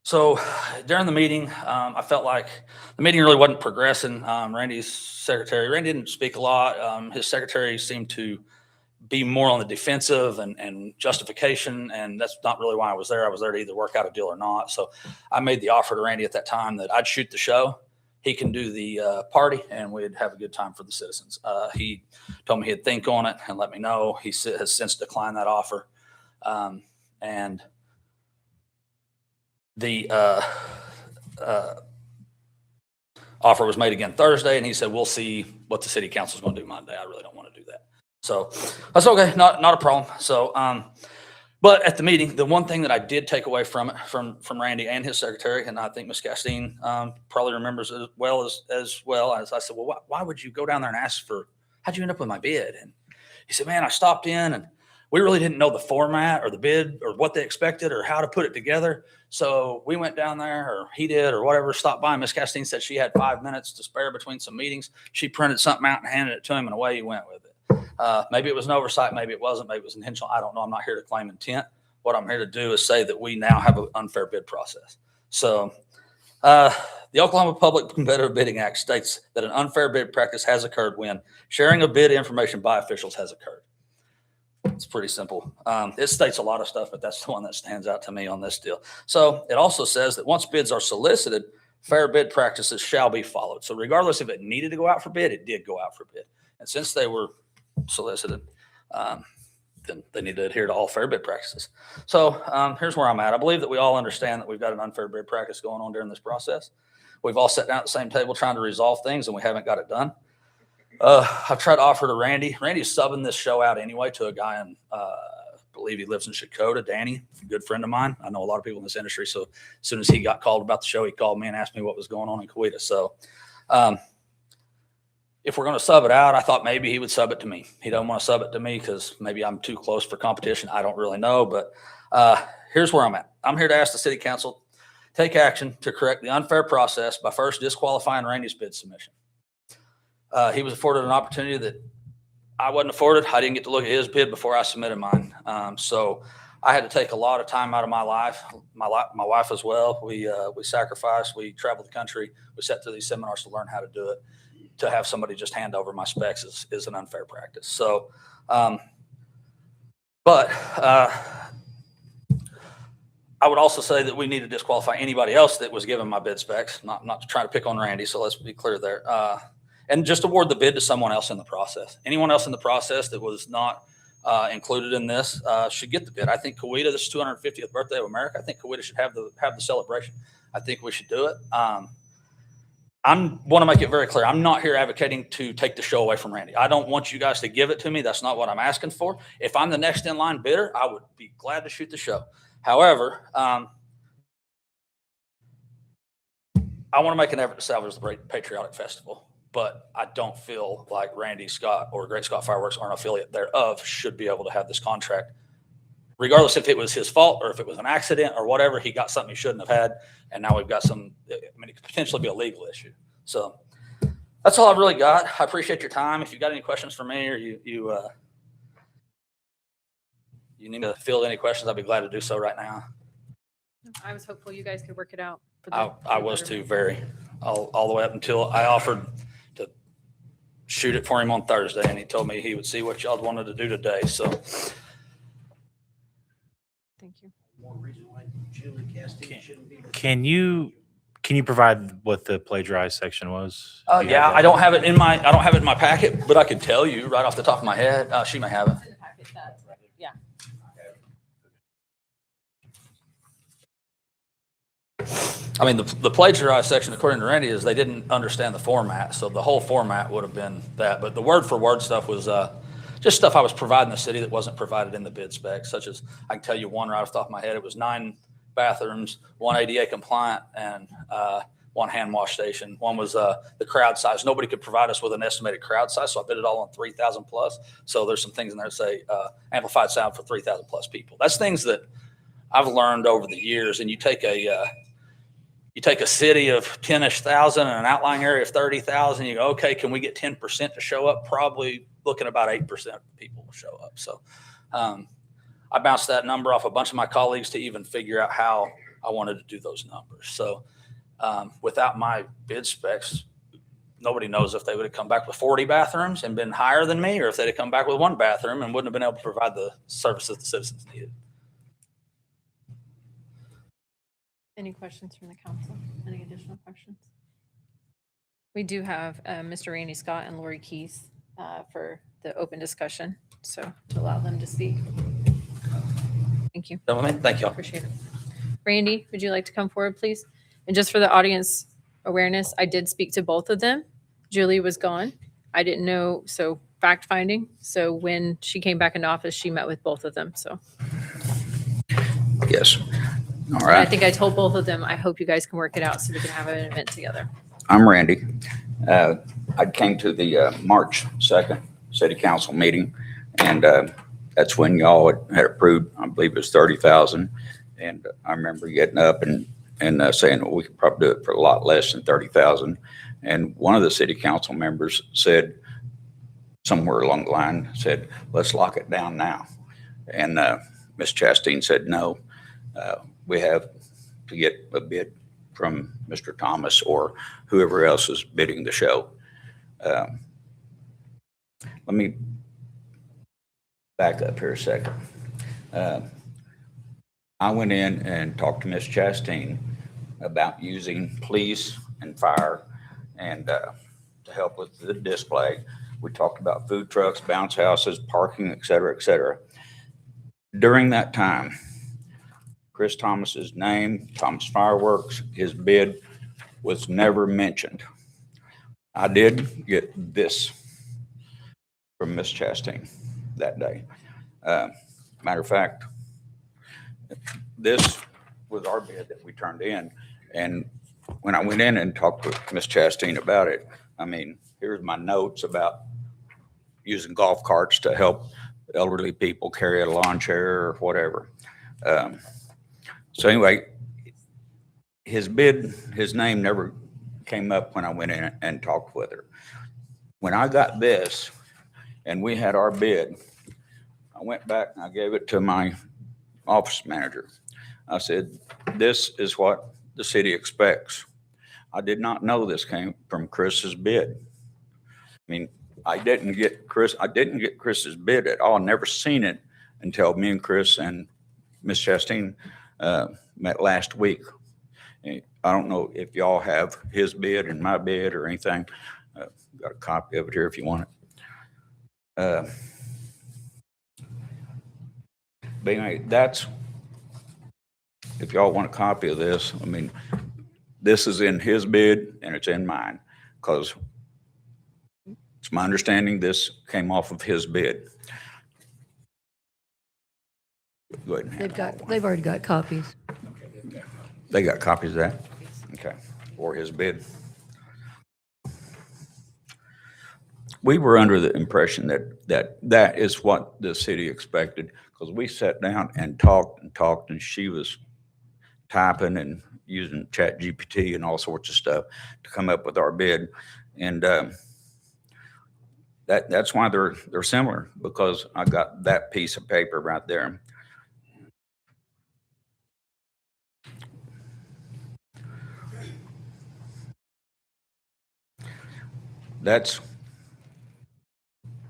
So during the meeting, I felt like the meeting really wasn't progressing. Randy didn't speak a lot. His secretary seemed to be more on the defensive and justification, and that's not really why I was there. I was there to either work out a deal or not. So I made the offer to Randy at that time that I'd shoot the show. He can do the party, and we'd have a good time for the citizens. He told me he'd think on it and let me know. He has since declined that offer. And the offer was made again Thursday, and he said, we'll see what the city council is going to do Monday. I really don't want to do that. So that's okay. Not a problem. So, but at the meeting, the one thing that I did take away from it, from Randy and his secretary, and I think Ms. Castine probably remembers as well as I said, well, why would you go down there and ask for, how'd you end up with my bid? And he said, man, I stopped in and we really didn't know the format or the bid or what they expected or how to put it together. So we went down there, or he did, or whatever, stopped by. Ms. Castine said she had 5 minutes to spare between some meetings. She printed something out and handed it to him, and away he went with it. Maybe it was an oversight. Maybe it wasn't. Maybe it was intentional. I don't know. I'm not here to claim intent. What I'm here to do is say that we now have an unfair bid process. So the Oklahoma Public Competitive Bidding Act states that an unfair bid practice has occurred when sharing of bid information by officials has occurred. It's pretty simple. It states a lot of stuff, but that's the one that stands out to me on this deal. So it also says that once bids are solicited fair bid practices shall be followed. So regardless if it needed to go out for bid, it did go out for bid. And since they were solicited, then they need to adhere to all fair bid practices. So here's where I'm at. I believe that we all understand that we've got an unfair bid practice going on during this process. We've all sat down at the same table trying to resolve things, and we haven't got it done. I've tried to offer to Randy. Randy's subbing this show out anyway to a guy in, I believe he lives in Coweta, Danny, a good friend of mine. I know a lot of people in this industry. So as soon as he got called about the show, he called me and asked me what was going on in Coweta. So if we're going to sub it out, I thought maybe he would sub it to me. He doesn't want to sub it to me because maybe I'm too close for competition. I don't really know, but here's where I'm at. I'm here to ask the city council take action to correct the unfair process by first disqualifying Randy's bid submission. He was afforded an opportunity that I wasn't afforded. I didn't get to look at his bid before I submitted mine. So I had to take a lot of time out of my life, my wife as well. We sacrificed, we traveled the country. We sat through these seminars to learn how to do it. To have somebody just hand over my specs is an unfair practice. So, but I would also say that we need to disqualify anybody else that was given my bid specs, not to try to pick on Randy. So let's be clear there. And just award the bid to someone else in the process. Anyone else in the process that was not included in this should get the bid. I think Coweta, this is 250th birthday of America. I think Coweta should have the celebration. I think we should do it. I want to make it very clear. I'm not here advocating to take the show away from Randy. I don't want you guys to give it to me. That's not what I'm asking for. If I'm the next in line bidder, I would be glad to shoot the show. However, I want to make an effort to salvage the Patriotic Festival, but I don't feel like Randy Scott or Great Scott Fireworks or an affiliate thereof should be able to have this contract. Regardless if it was his fault or if it was an accident or whatever, he got something he shouldn't have had. And now we've got it could potentially be a legal issue. So that's all I've really got. I appreciate your time. If you've got any questions for me or you need to field any questions, I'd be glad to do so right now. I was hopeful you guys could work it out. I was too, very, all the way up until I offered to shoot it for him on Thursday, and he told me he would see what y'all wanted to do today. So. Thank you. Can you provide what the plagiarized section was? Yeah, I don't have it in my packet, but I can tell you right off the top of my head. She may have it. Yeah. I mean, the plagiarized section, according to Randy, is they didn't understand the format. So the whole format would have been that. But the word for word stuff was just stuff I was providing the city that wasn't provided in the bid specs, such as I can tell you one right off the top of my head. It was 9 bathrooms, 1 ADA compliant, and 1 hand wash station. One was the crowd size. Nobody could provide us with an estimated crowd size, so I bid it all on 3,000 plus. So there's some things in there that say amplified sound for 3,000 plus people. That's things that I've learned over the years. And you take a city of 10-ish thousand and an outlying area of 30,000. You go, okay, can we get 10% to show up? Probably looking about 8% of people will show up. So I bounced that number off a bunch of my colleagues to even figure out how I wanted to do those numbers. So without my bid specs, nobody knows if they would have come back with 40 bathrooms and been higher than me, or if they'd have come back with 1 bathroom and wouldn't have been able to provide the services the citizens needed. Any questions from the council? Any additional questions? We do have Mr. Randy Scott and Lori Keys for the open discussion, so to allow them to speak. Thank you. Thank you. Appreciate it. Randy, would you like to come forward, please? And just for the audience awareness, I did speak to both of them. Julie was gone. I didn't know, so fact finding. So when she came back into office, she met with both of them. So yes. All right. I think I told both of them, I hope you guys can work it out so we can have an event together. I'm Randy. I came to the March 2nd city council meeting, and that's when y'all had approved, I believe it was 30,000. And I remember getting up and saying, well, we could probably do it for a lot less than 30,000. And one of the city council members said, somewhere along the line, said, let's lock it down now. And Ms. Chastain said, no, we have to get a bid from Mr. Thomas or whoever else is bidding the show. Let me back up here a second. I went in and talked to Ms. Chastain about using police and fire and to help with the display. We talked about food trucks, bounce houses, parking, et cetera, et cetera. During that time, Chris Thomas's name, Thomas Fireworks, his bid was never mentioned. I did get this from Miss Chastain that day. Matter of fact, this was our bid that we turned in. And when I went in and talked with Miss Chastain about it, I mean, here's my notes about using golf carts to help elderly people carry a lawn chair or whatever. So anyway, his bid, his name never came up when I went in and talked with her. When I got this and we had our bid, I went back and I gave it to my office manager. I said, this is what the city expects. I did not know this came from Chris's bid. I mean, I didn't get Chris's bid at all. Never seen it until me and Chris and Miss Chastain met last week. I don't know if y'all have his bid and my bid or anything. Got a copy of it here if you want it. But anyway, that's, if y'all want a copy of this, I mean, this is in his bid and it's in mine, because it's my understanding this came off of his bid. Go ahead and hand They've already got copies. They got copies of that? Okay. Or his bid. We were under the impression that is what the city expected, because we sat down and talked, and she was typing and using ChatGPT and all sorts of stuff to come up with our bid. And that's why they're similar, because I got that piece of paper right there. That's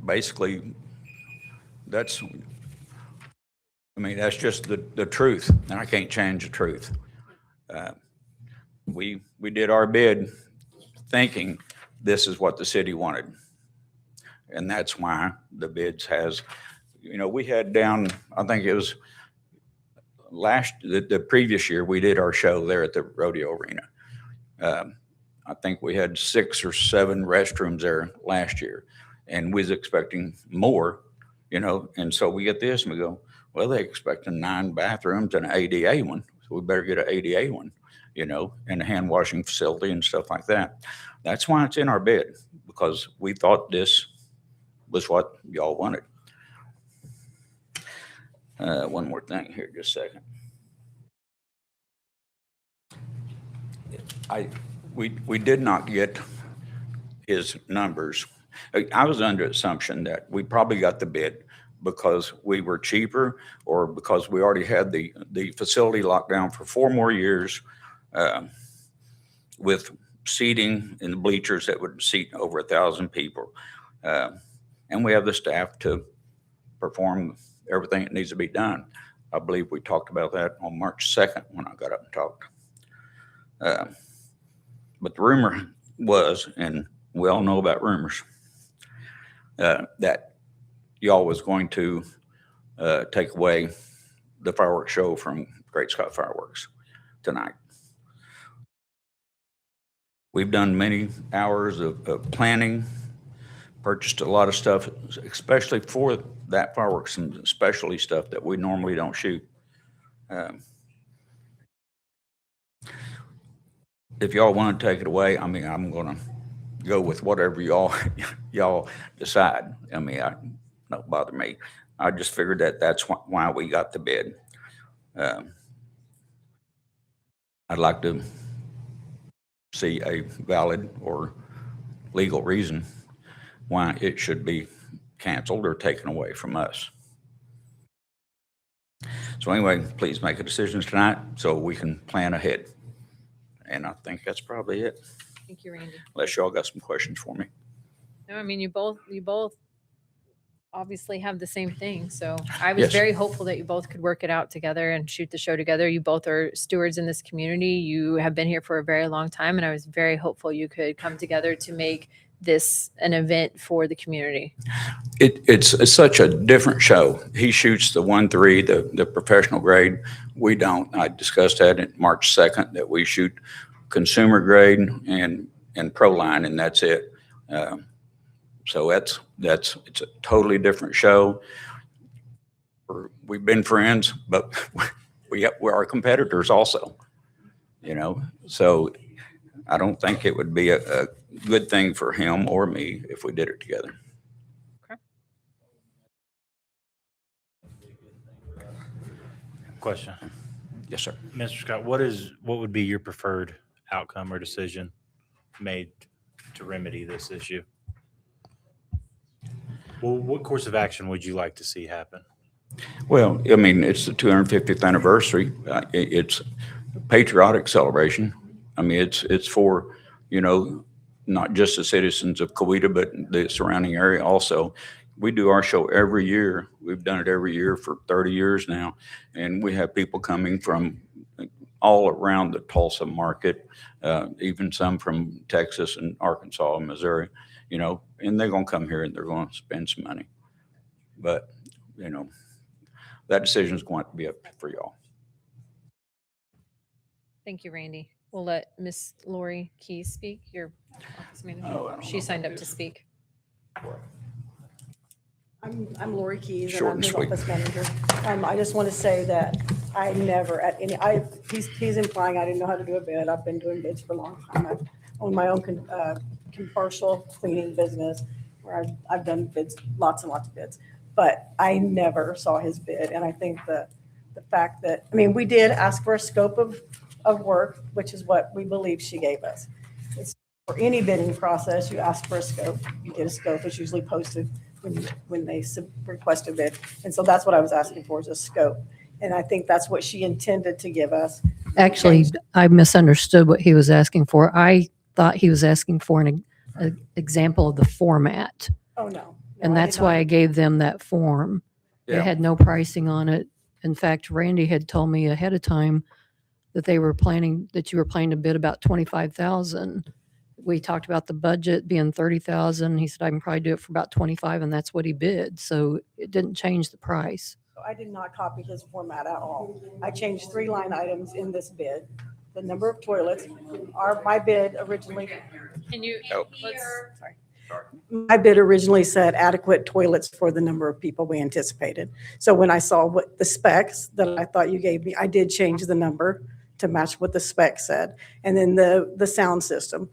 basically, that's just the truth, and I can't change the truth. We did our bid thinking this is what the city wanted. And that's why the bids has, we had down, I think it was the previous year, we did our show there at the rodeo arena. I think we had 6 or 7 restrooms there last year, and we was expecting more, and so we get this and we go, well, they expecting 9 bathrooms and an ADA one, so we better get an ADA one, and a hand washing facility and stuff like that. That's why it's in our bid, because we thought this was what y'all wanted. One more thing here, just a second. We did not get his numbers. I was under assumption that we probably got the bid because we were cheaper, or because we already had the facility locked down for 4 more years with seating in the bleachers that would seat over 1,000 people. And we have the staff to perform everything that needs to be done. I believe we talked about that on March 2nd when I got up and talked. But the rumor was, and we all know about rumors, that y'all was going to take away the fireworks show from Great Scott Fireworks tonight. We've done many hours of planning, purchased a lot of stuff, especially for that fireworks, and specialty stuff that we normally don't shoot. If y'all want to take it away, I'm going to go with whatever y'all decide. Don't bother me. I just figured that's why we got the bid. I'd like to see a valid or legal reason why it should be canceled or taken away from us. So anyway, please make a decision tonight so we can plan ahead. And I think that's probably it. Thank you, Randy. Unless y'all got some questions for me. No, you both obviously have the same thing. So I was Yes. very hopeful that you both could work it out together and shoot the show together. You both are stewards in this community. You have been here for a very long time, and I was very hopeful you could come together to make this an event for the community. It's such a different show. He shoots the 1-3, the professional grade. We don't. I discussed that in March 2nd, that we shoot consumer grade and pro line, and that's it. So it's a totally different show. We've been friends, but we're our competitors also, you know? So I don't think it would be a good thing for him or me if we did it together. Question. Yes, sir. Mr. Scott, what would be your preferred outcome or decision made to remedy this issue? Well, what course of action would you like to see happen? Well, I mean, it's the 250th anniversary. It's a patriotic celebration. I mean, it's for, you know, not just the citizens of Coweta, but the surrounding area also. We do our show every year. We've done it every year for 30 years now. And we have people coming from all around the Tulsa market, even some from Texas and Arkansas and Missouri, you know, and they're going to come here and they're going to spend some money. But, you know, that decision is going to be up for y'all. Thank you, Randy. We'll let Miss Lori Keys speak, your office manager. She signed up to speak. I'm Lori Keys, and Short I'm and his sweet. office manager. I just want to say that I never he's implying I didn't know how to do a bid. I've been doing bids for a long time. I've owned my own commercial cleaning business where I've done bids, lots and lots of bids. But I never saw his bid, and I think the fact that, I mean, we did ask for a scope of work, which is what we believe she gave us. It's, for any bidding process, you ask for a scope. You get a scope. It's usually posted when they request a bid. And so that's what I was asking for, is a scope. And I think that's what she intended to give us. Actually, I misunderstood what he was asking for. I thought he was asking for an example of the format. Oh, no. And that's why I gave them that form. Yeah. It had no pricing on it. In fact, Randy had told me ahead of time that you were planning to bid about 25,000. We talked about the budget being 30,000. He said, I can probably do it for about 25, and that's what he bid. So it didn't change the price. So I did not copy his format at all. I changed 3 line items in this bid. The number of toilets. My bid originally. Can you, Sorry. My bid originally said adequate toilets for the number of people we anticipated. So when I saw what the specs that I thought you gave me, I did change the number to match what the spec said. And then the sound system.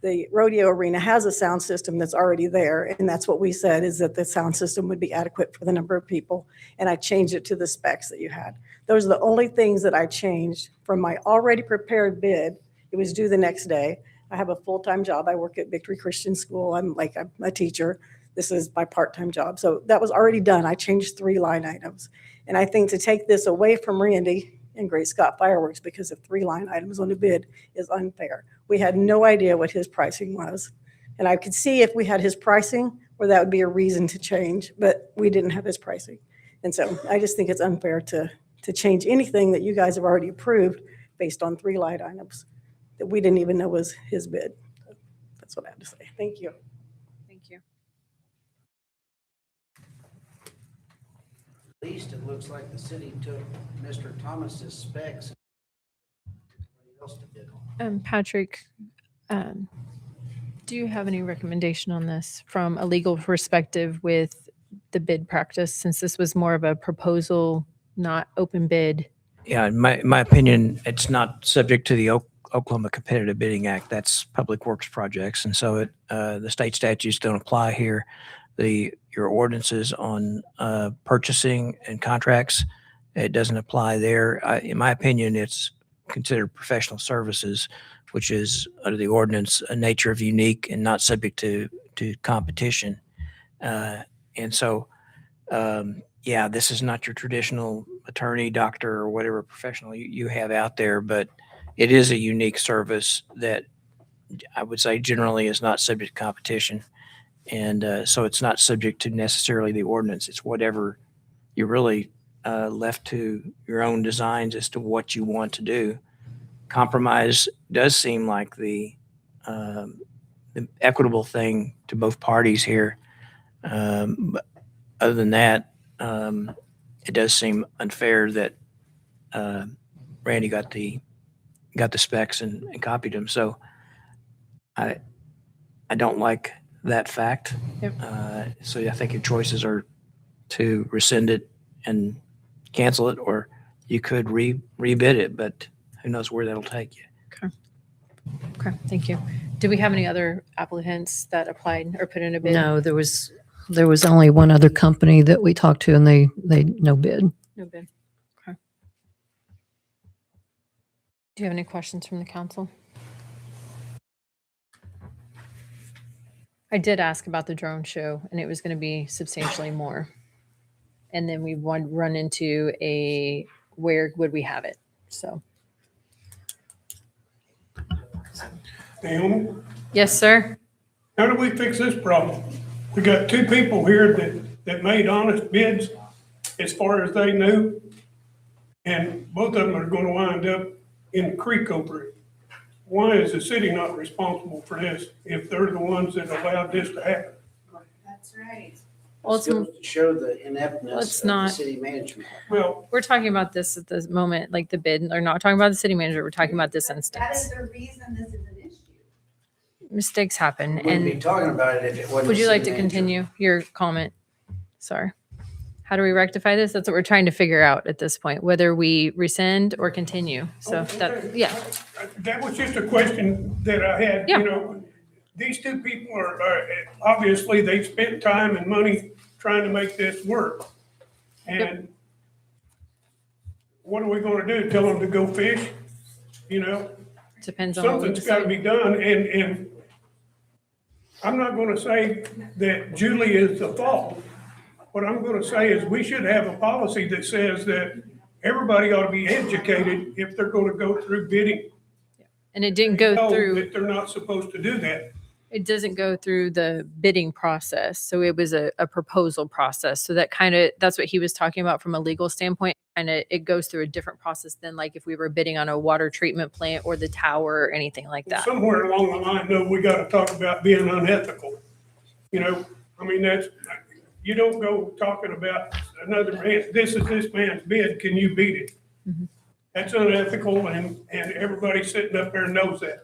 The rodeo arena has a sound system that's already there, and that's what we said, is that the sound system would be adequate for the number of people, and I changed it to the specs that you had. Those are the only things that I changed from my already prepared bid. It was due the next day. I have a full-time job. I work at Victory Christian School. I'm a teacher. This is my part-time job. So that was already done. I changed 3 line items. And I think to take this away from Randy and Great Scott Fireworks because of 3 line items on the bid is unfair. We had no idea what his pricing was. And I could see if we had his pricing, where that would be a reason to change, but we didn't have his pricing. And so I just think it's unfair to change anything that you guys have already approved based on 3 line items that we didn't even know was his bid. That's what I have to say. Thank you. thank you. At least it looks like the city took Mr. Thomas's specs and everybody else to bid on. Patrick, do you have any recommendation on this from a legal perspective with the bid practice, since this was more of a proposal, not open bid? Yeah, in my opinion, it's not subject to the Oklahoma Competitive Bidding Act. That's public works projects. And so the state statutes don't apply here. Your ordinances on purchasing and contracts, it doesn't apply there. In my opinion, it's considered professional services, which is under the ordinance a nature of unique and not subject to competition. And so, yeah, this is not your traditional attorney, doctor, or whatever professional you have out there, but it is a unique service that I would say generally is not subject to competition. And so it's not subject to necessarily the ordinance. It's whatever you're really left to your own designs as to what you want to do. Compromise does seem like the equitable thing to both parties here. But other than that, it does seem unfair that Randy got the specs and copied them. So I don't like that fact. Yep. So I think your choices are to rescind it and cancel it, or you could rebid it, but who knows where that'll take you. Okay, thank you. Do we have any other applicants that applied or put in a bid? No, there was only one other company that we talked to, and they no bid. No bid. Okay. Do you have any questions from the council? I did ask about the drone show, and it was going to be substantially more. And then we would run into where would we have it? So. Naomi, Yes, sir. how do we fix this problem? We got two people here that made honest bids as far as they knew. And both of them are gonna wind up in the creek over it. Why is the city not responsible for this if they're the ones that allowed this to happen? That's right. Well, it's, Goes to show the Well, ineptness it's of the not. city management. Well, we're talking about this at this moment, like the bid. We're not talking about the city manager. We're talking about this That instance. is the reason this is an issue. Mistakes happen. We wouldn't be And talking about it if it wasn't. would you the like city to manager. continue your comment? Sorry. How do we rectify this? That's what we're trying to figure out at this point, whether we rescind or continue. So that, yeah. that was just a question that I had, Yeah. you know. These two people are obviously they spent time and money trying to make this work. And what are we gonna do? Tell them to go fish? You know? Depends on what we Something's gotta decide. be done, and I'm not gonna say that Julie is the fault. What I'm gonna say is we should have a policy that says that everybody ought to be educated if they're gonna go through bidding. And it didn't go Know through. that they're not supposed to do that. It doesn't go through the bidding process. So it was a proposal process. So that's what he was talking about from a legal standpoint. And it goes through a different process than like if we were bidding on a water treatment plant or the tower or anything like that. Somewhere along the line, though, we gotta talk about being unethical. You know, I mean, you don't go talking about another man, this is this man's bid, can you beat it? Mhm. That's unethical, and everybody sitting up there knows that.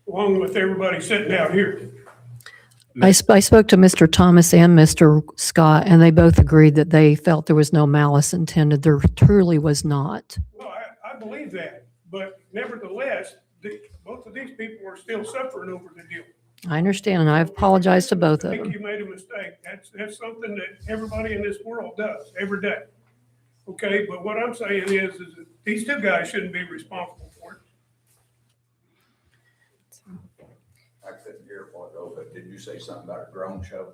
Along with everybody sitting out here. I spoke to Mr. Thomas and Mr. Scott, and they both agreed that they felt there was no malice intended. There truly was not. Well, I believe that, but nevertheless, both of these people are still suffering over the deal. I understand, and I apologize to both of I think them. you made a mistake. That's something that everybody in this world does every day. Okay, but what I'm saying is that these two guys shouldn't be responsible for it. I couldn't hear a while ago, but did you say something about a drone show?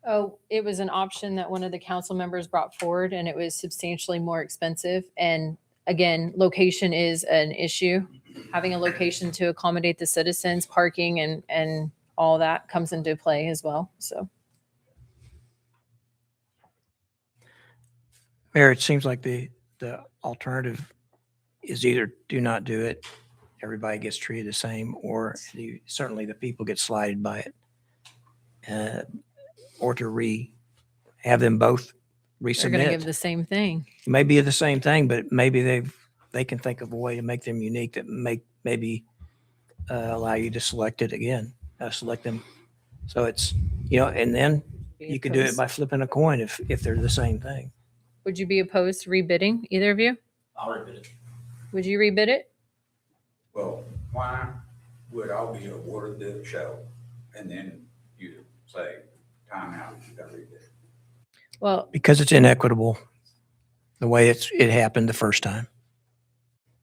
Oh, it was an option that one of the council members brought forward and it was substantially more expensive. And again, location is an issue. Having a location to accommodate the citizens, parking and all that comes into play as well. So. Mayor, it seems like the alternative is either do not do it, everybody gets treated the same, or certainly the people get slighted by it. Or to have them both They're going to give resubmit. the same thing. Maybe the same thing, but maybe they can think of a way to make them unique that maybe allow you to select it again, select them. So it's, and then you could do it by flipping a coin if they're the same thing. Would you be opposed to rebidding, either of you? I'll rebid it. Would you rebid it? Well, why would I be awarded the show and then you say, timeout, you gotta read it? Well, Because it's inequitable, the way it happened the first time.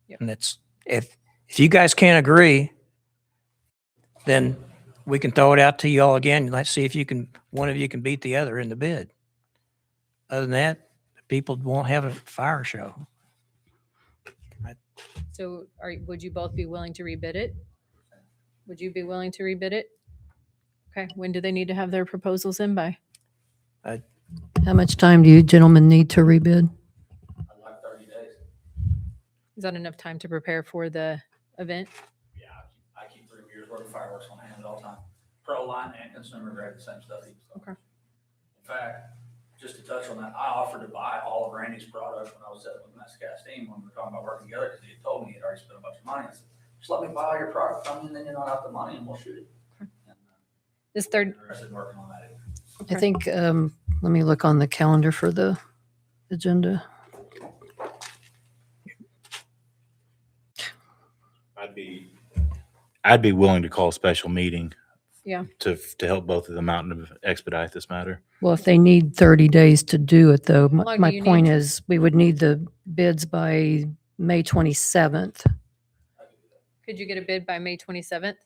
Yep. And it's, if you guys can't agree, then we can throw it out to you all again. Let's see if one of you can beat the other in the bid. Other than that, people won't have a fire show. so would you both be willing to rebid it? Would you be willing to rebid it? Okay, when do they need to have their proposals in by? How much time do you gentlemen need to rebid? I'd like 30 days. Is that enough time to prepare for the event? Yeah, I keep 3 years worth of fireworks on hand at all time. Pro line and consumer grade, the same stuff. Okay. In fact, just to touch on that, I offered to buy all of Randy's products when I was setting with Mass Castine when we were talking about working together, because he had told me he had already spent a bunch of money. I said, just let me buy all your product from you, and then you're not out the money, and we'll shoot it. This third, Interested in working on that. I think, let me look on the calendar for the agenda. I'd be willing to call a special meeting yeah. to help both of them out and expedite this matter. Well, if they need 30 days to do it, though, How long do my you point need? is, we would need the bids by May 27th. Could you get a bid by May 27th?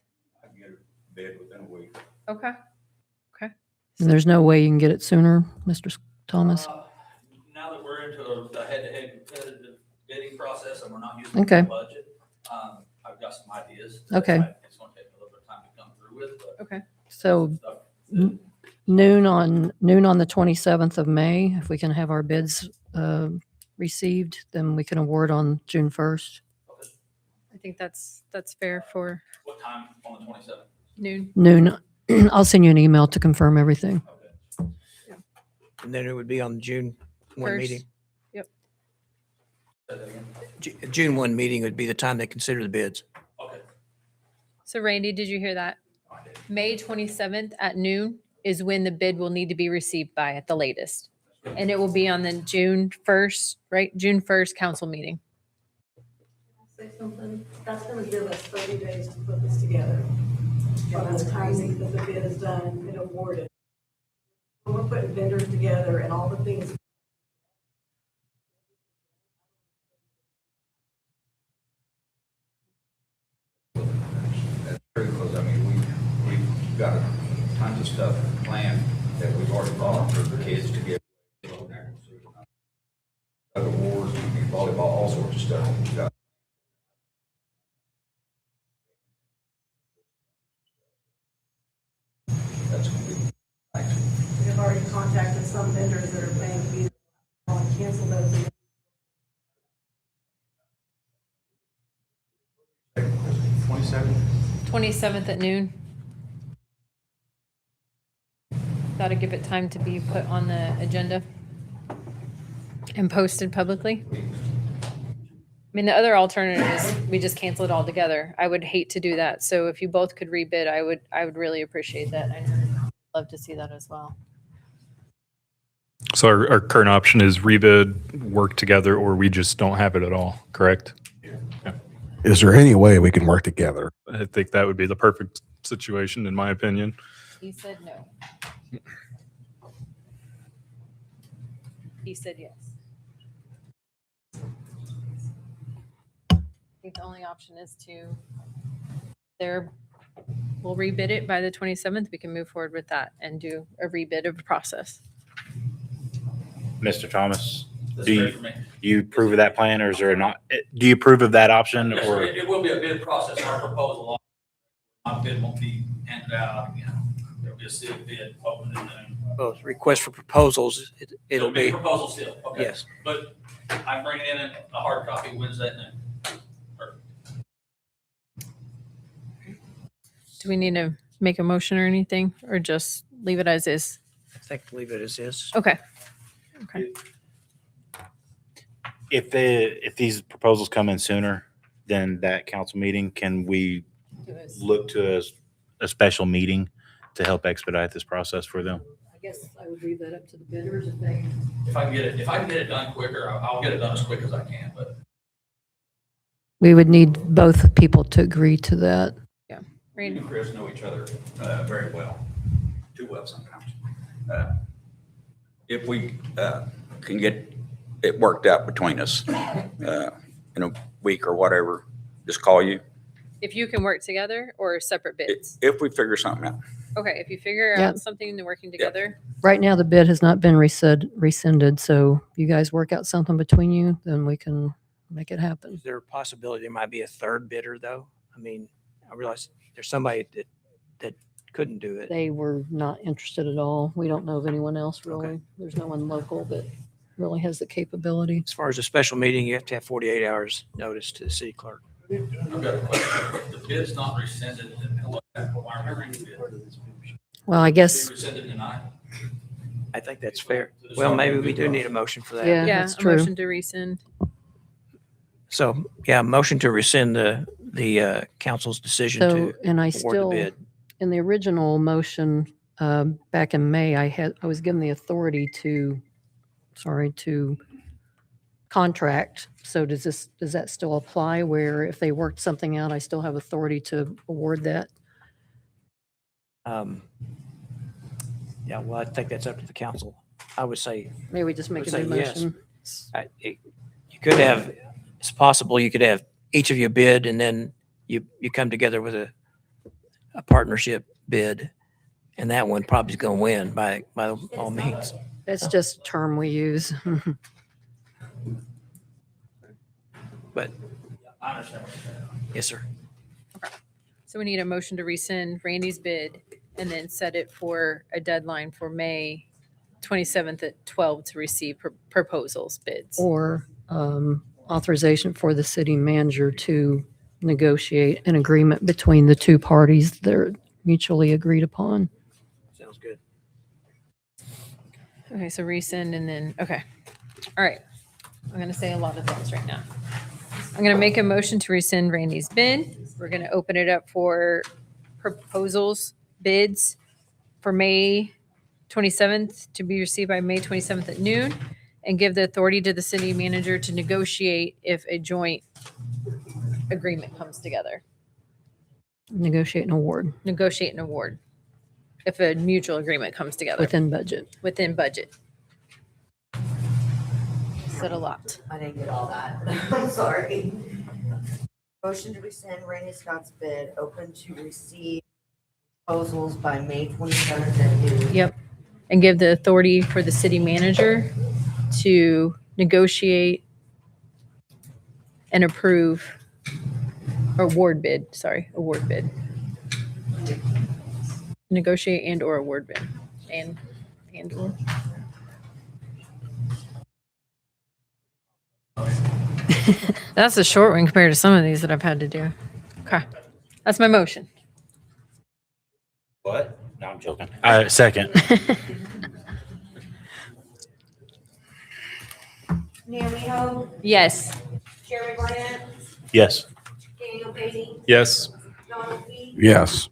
I can get a bid within a week. Okay. And there's no way you can get it sooner, Mr. Thomas? Now that we're into a head-to-head competitive bidding process and we're not using Okay. the budget, I've got some ideas. Okay. It's going to take a little bit of time to come through with, but. Okay. So noon on the 27th of May, if we can have our bids received, then we can award on June 1st. I think that's fair for What time on the 27th? noon. Noon. I'll send you an email to confirm everything. And then it would be on the June 1 First. meeting. Yep. June 1 meeting would be the time they consider the bids. Okay. So Randy, did you hear that? May 27th at noon is when the bid will need to be received by at the latest. And it will be on the June 1st, right? June 1st council meeting. Say something, that's gonna give us 30 days to put this together. From the time that the bid is done and awarded. We're putting vendors together and all the things. That's true, because I mean, we've got tons of stuff planned that we've already bought for the kids to get. Awards, volleyball, all sorts of stuff. We've got. That's going to be nice. We have already contacted some vendors that are planning to be, on cancel those. 27th at noon. That'll give it time to be put on the agenda and posted publicly. I mean, the other alternative is we just cancel it all together. I would hate to do that. So if you both could rebid, I would really appreciate that. I'd love to see that as well. So our current option is rebid, work together, or we just don't have it at all, correct? Yeah. Is there any way we can work together? I think that would be the perfect situation, in my opinion. He said no. He said yes. I think the only option is we'll rebid it by the 27th. We can move forward with that and do a rebid of the process. Mr. Thomas, That's do great for me. you approve of that plan, or is there not? Do you approve of that option, Yes, or? it will be a bid process, our proposal. My bid won't be handed out, there'll be a sealed bid open and then. Well, request for proposals, it'll be, Proposal sealed, okay. yes. But I'm bringing in a hard copy Wednesday at noon. Perfect. Do we need to make a motion or anything, or just leave it as is? I think leave it as is. Okay. Okay. If these proposals come in sooner than that council meeting, can we look to a special meeting to help expedite this process for them? I guess I would leave that up to the bidders if they. If I can get it done quicker, I'll get it done as quick as I can, but. We would need both people to agree to that. Yeah. Me and Chris know each other very well, too well sometimes. If we can get it worked out between us in a week or whatever, just call you. If you can work together or separate bids? If we figure something out. Okay, if you figure Yeah. out something and working together, Right now, the bid has not been rescinded, so you guys work out something between you, then we can make it happen. Is there a possibility there might be a third bidder, though? I mean, I realize there's somebody that couldn't do it. They were not interested at all. We don't know of anyone else really. There's no one local that really has the capability. As far as a special meeting, you have to have 48 hours notice to the city clerk. I've got a question. The bid's not rescinded. Well, I guess, Rescinded tonight? I think that's fair. Well, maybe we do need a motion for that. Yeah, Yeah, that's a true. motion to rescind. So, yeah, motion to rescind the council's decision so, to and I award the still, bid. in the original motion, back in May, I was given the authority to contract. So does that still apply where if they worked something out, I still have authority to award that? Yeah, well, I think that's up to the council. I would say, Maybe we just make a say new yes. motion. You could have, it's possible you could have each of you bid and then you come together with a partnership bid. And that one probably is going to win by all means. That's just a term we use. But, yes, sir. So we need a motion to rescind Randy's bid and then set it for a deadline for May 27th at 12 to receive proposals, bids. Or authorization for the city manager to negotiate an agreement between the two parties that are mutually agreed upon. Sounds good. Okay, so rescind and then, okay. All right. I'm going to say a lot of things right now. I'm going to make a motion to rescind Randy's bid. We're going to open it up for proposals, bids for May 27th to be received by May 27th at noon and give the authority to the city manager to negotiate if a joint agreement comes together. Negotiate an award Negotiate an award if a mutual agreement comes together. within budget. Within budget. Said a lot. I didn't get all that. I'm sorry. Motion to rescind Randy Scott's bid, open to receive proposals by May 27th at noon. Yep. And give the authority for the city manager to negotiate and approve award bid. Negotiate and or award bid. And or. That's a short one compared to some of these that I've had to do. Okay. That's my motion. What? No, I'm joking. Second. Naomi Hope, Yes. Jeremy Barnett, Yes. Daniel Beatty, Yes. Donald P. Yes.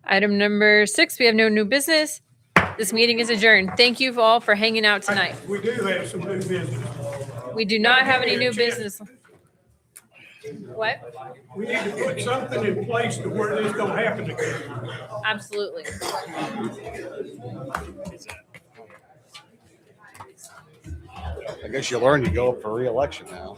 Item number 6, we have no new business. This meeting is adjourned. Thank you all for hanging out tonight. We do have some new business. We do not have any new business. What? We need to put something in place to where this don't happen again. Absolutely. I guess you learn, you go up for reelection now.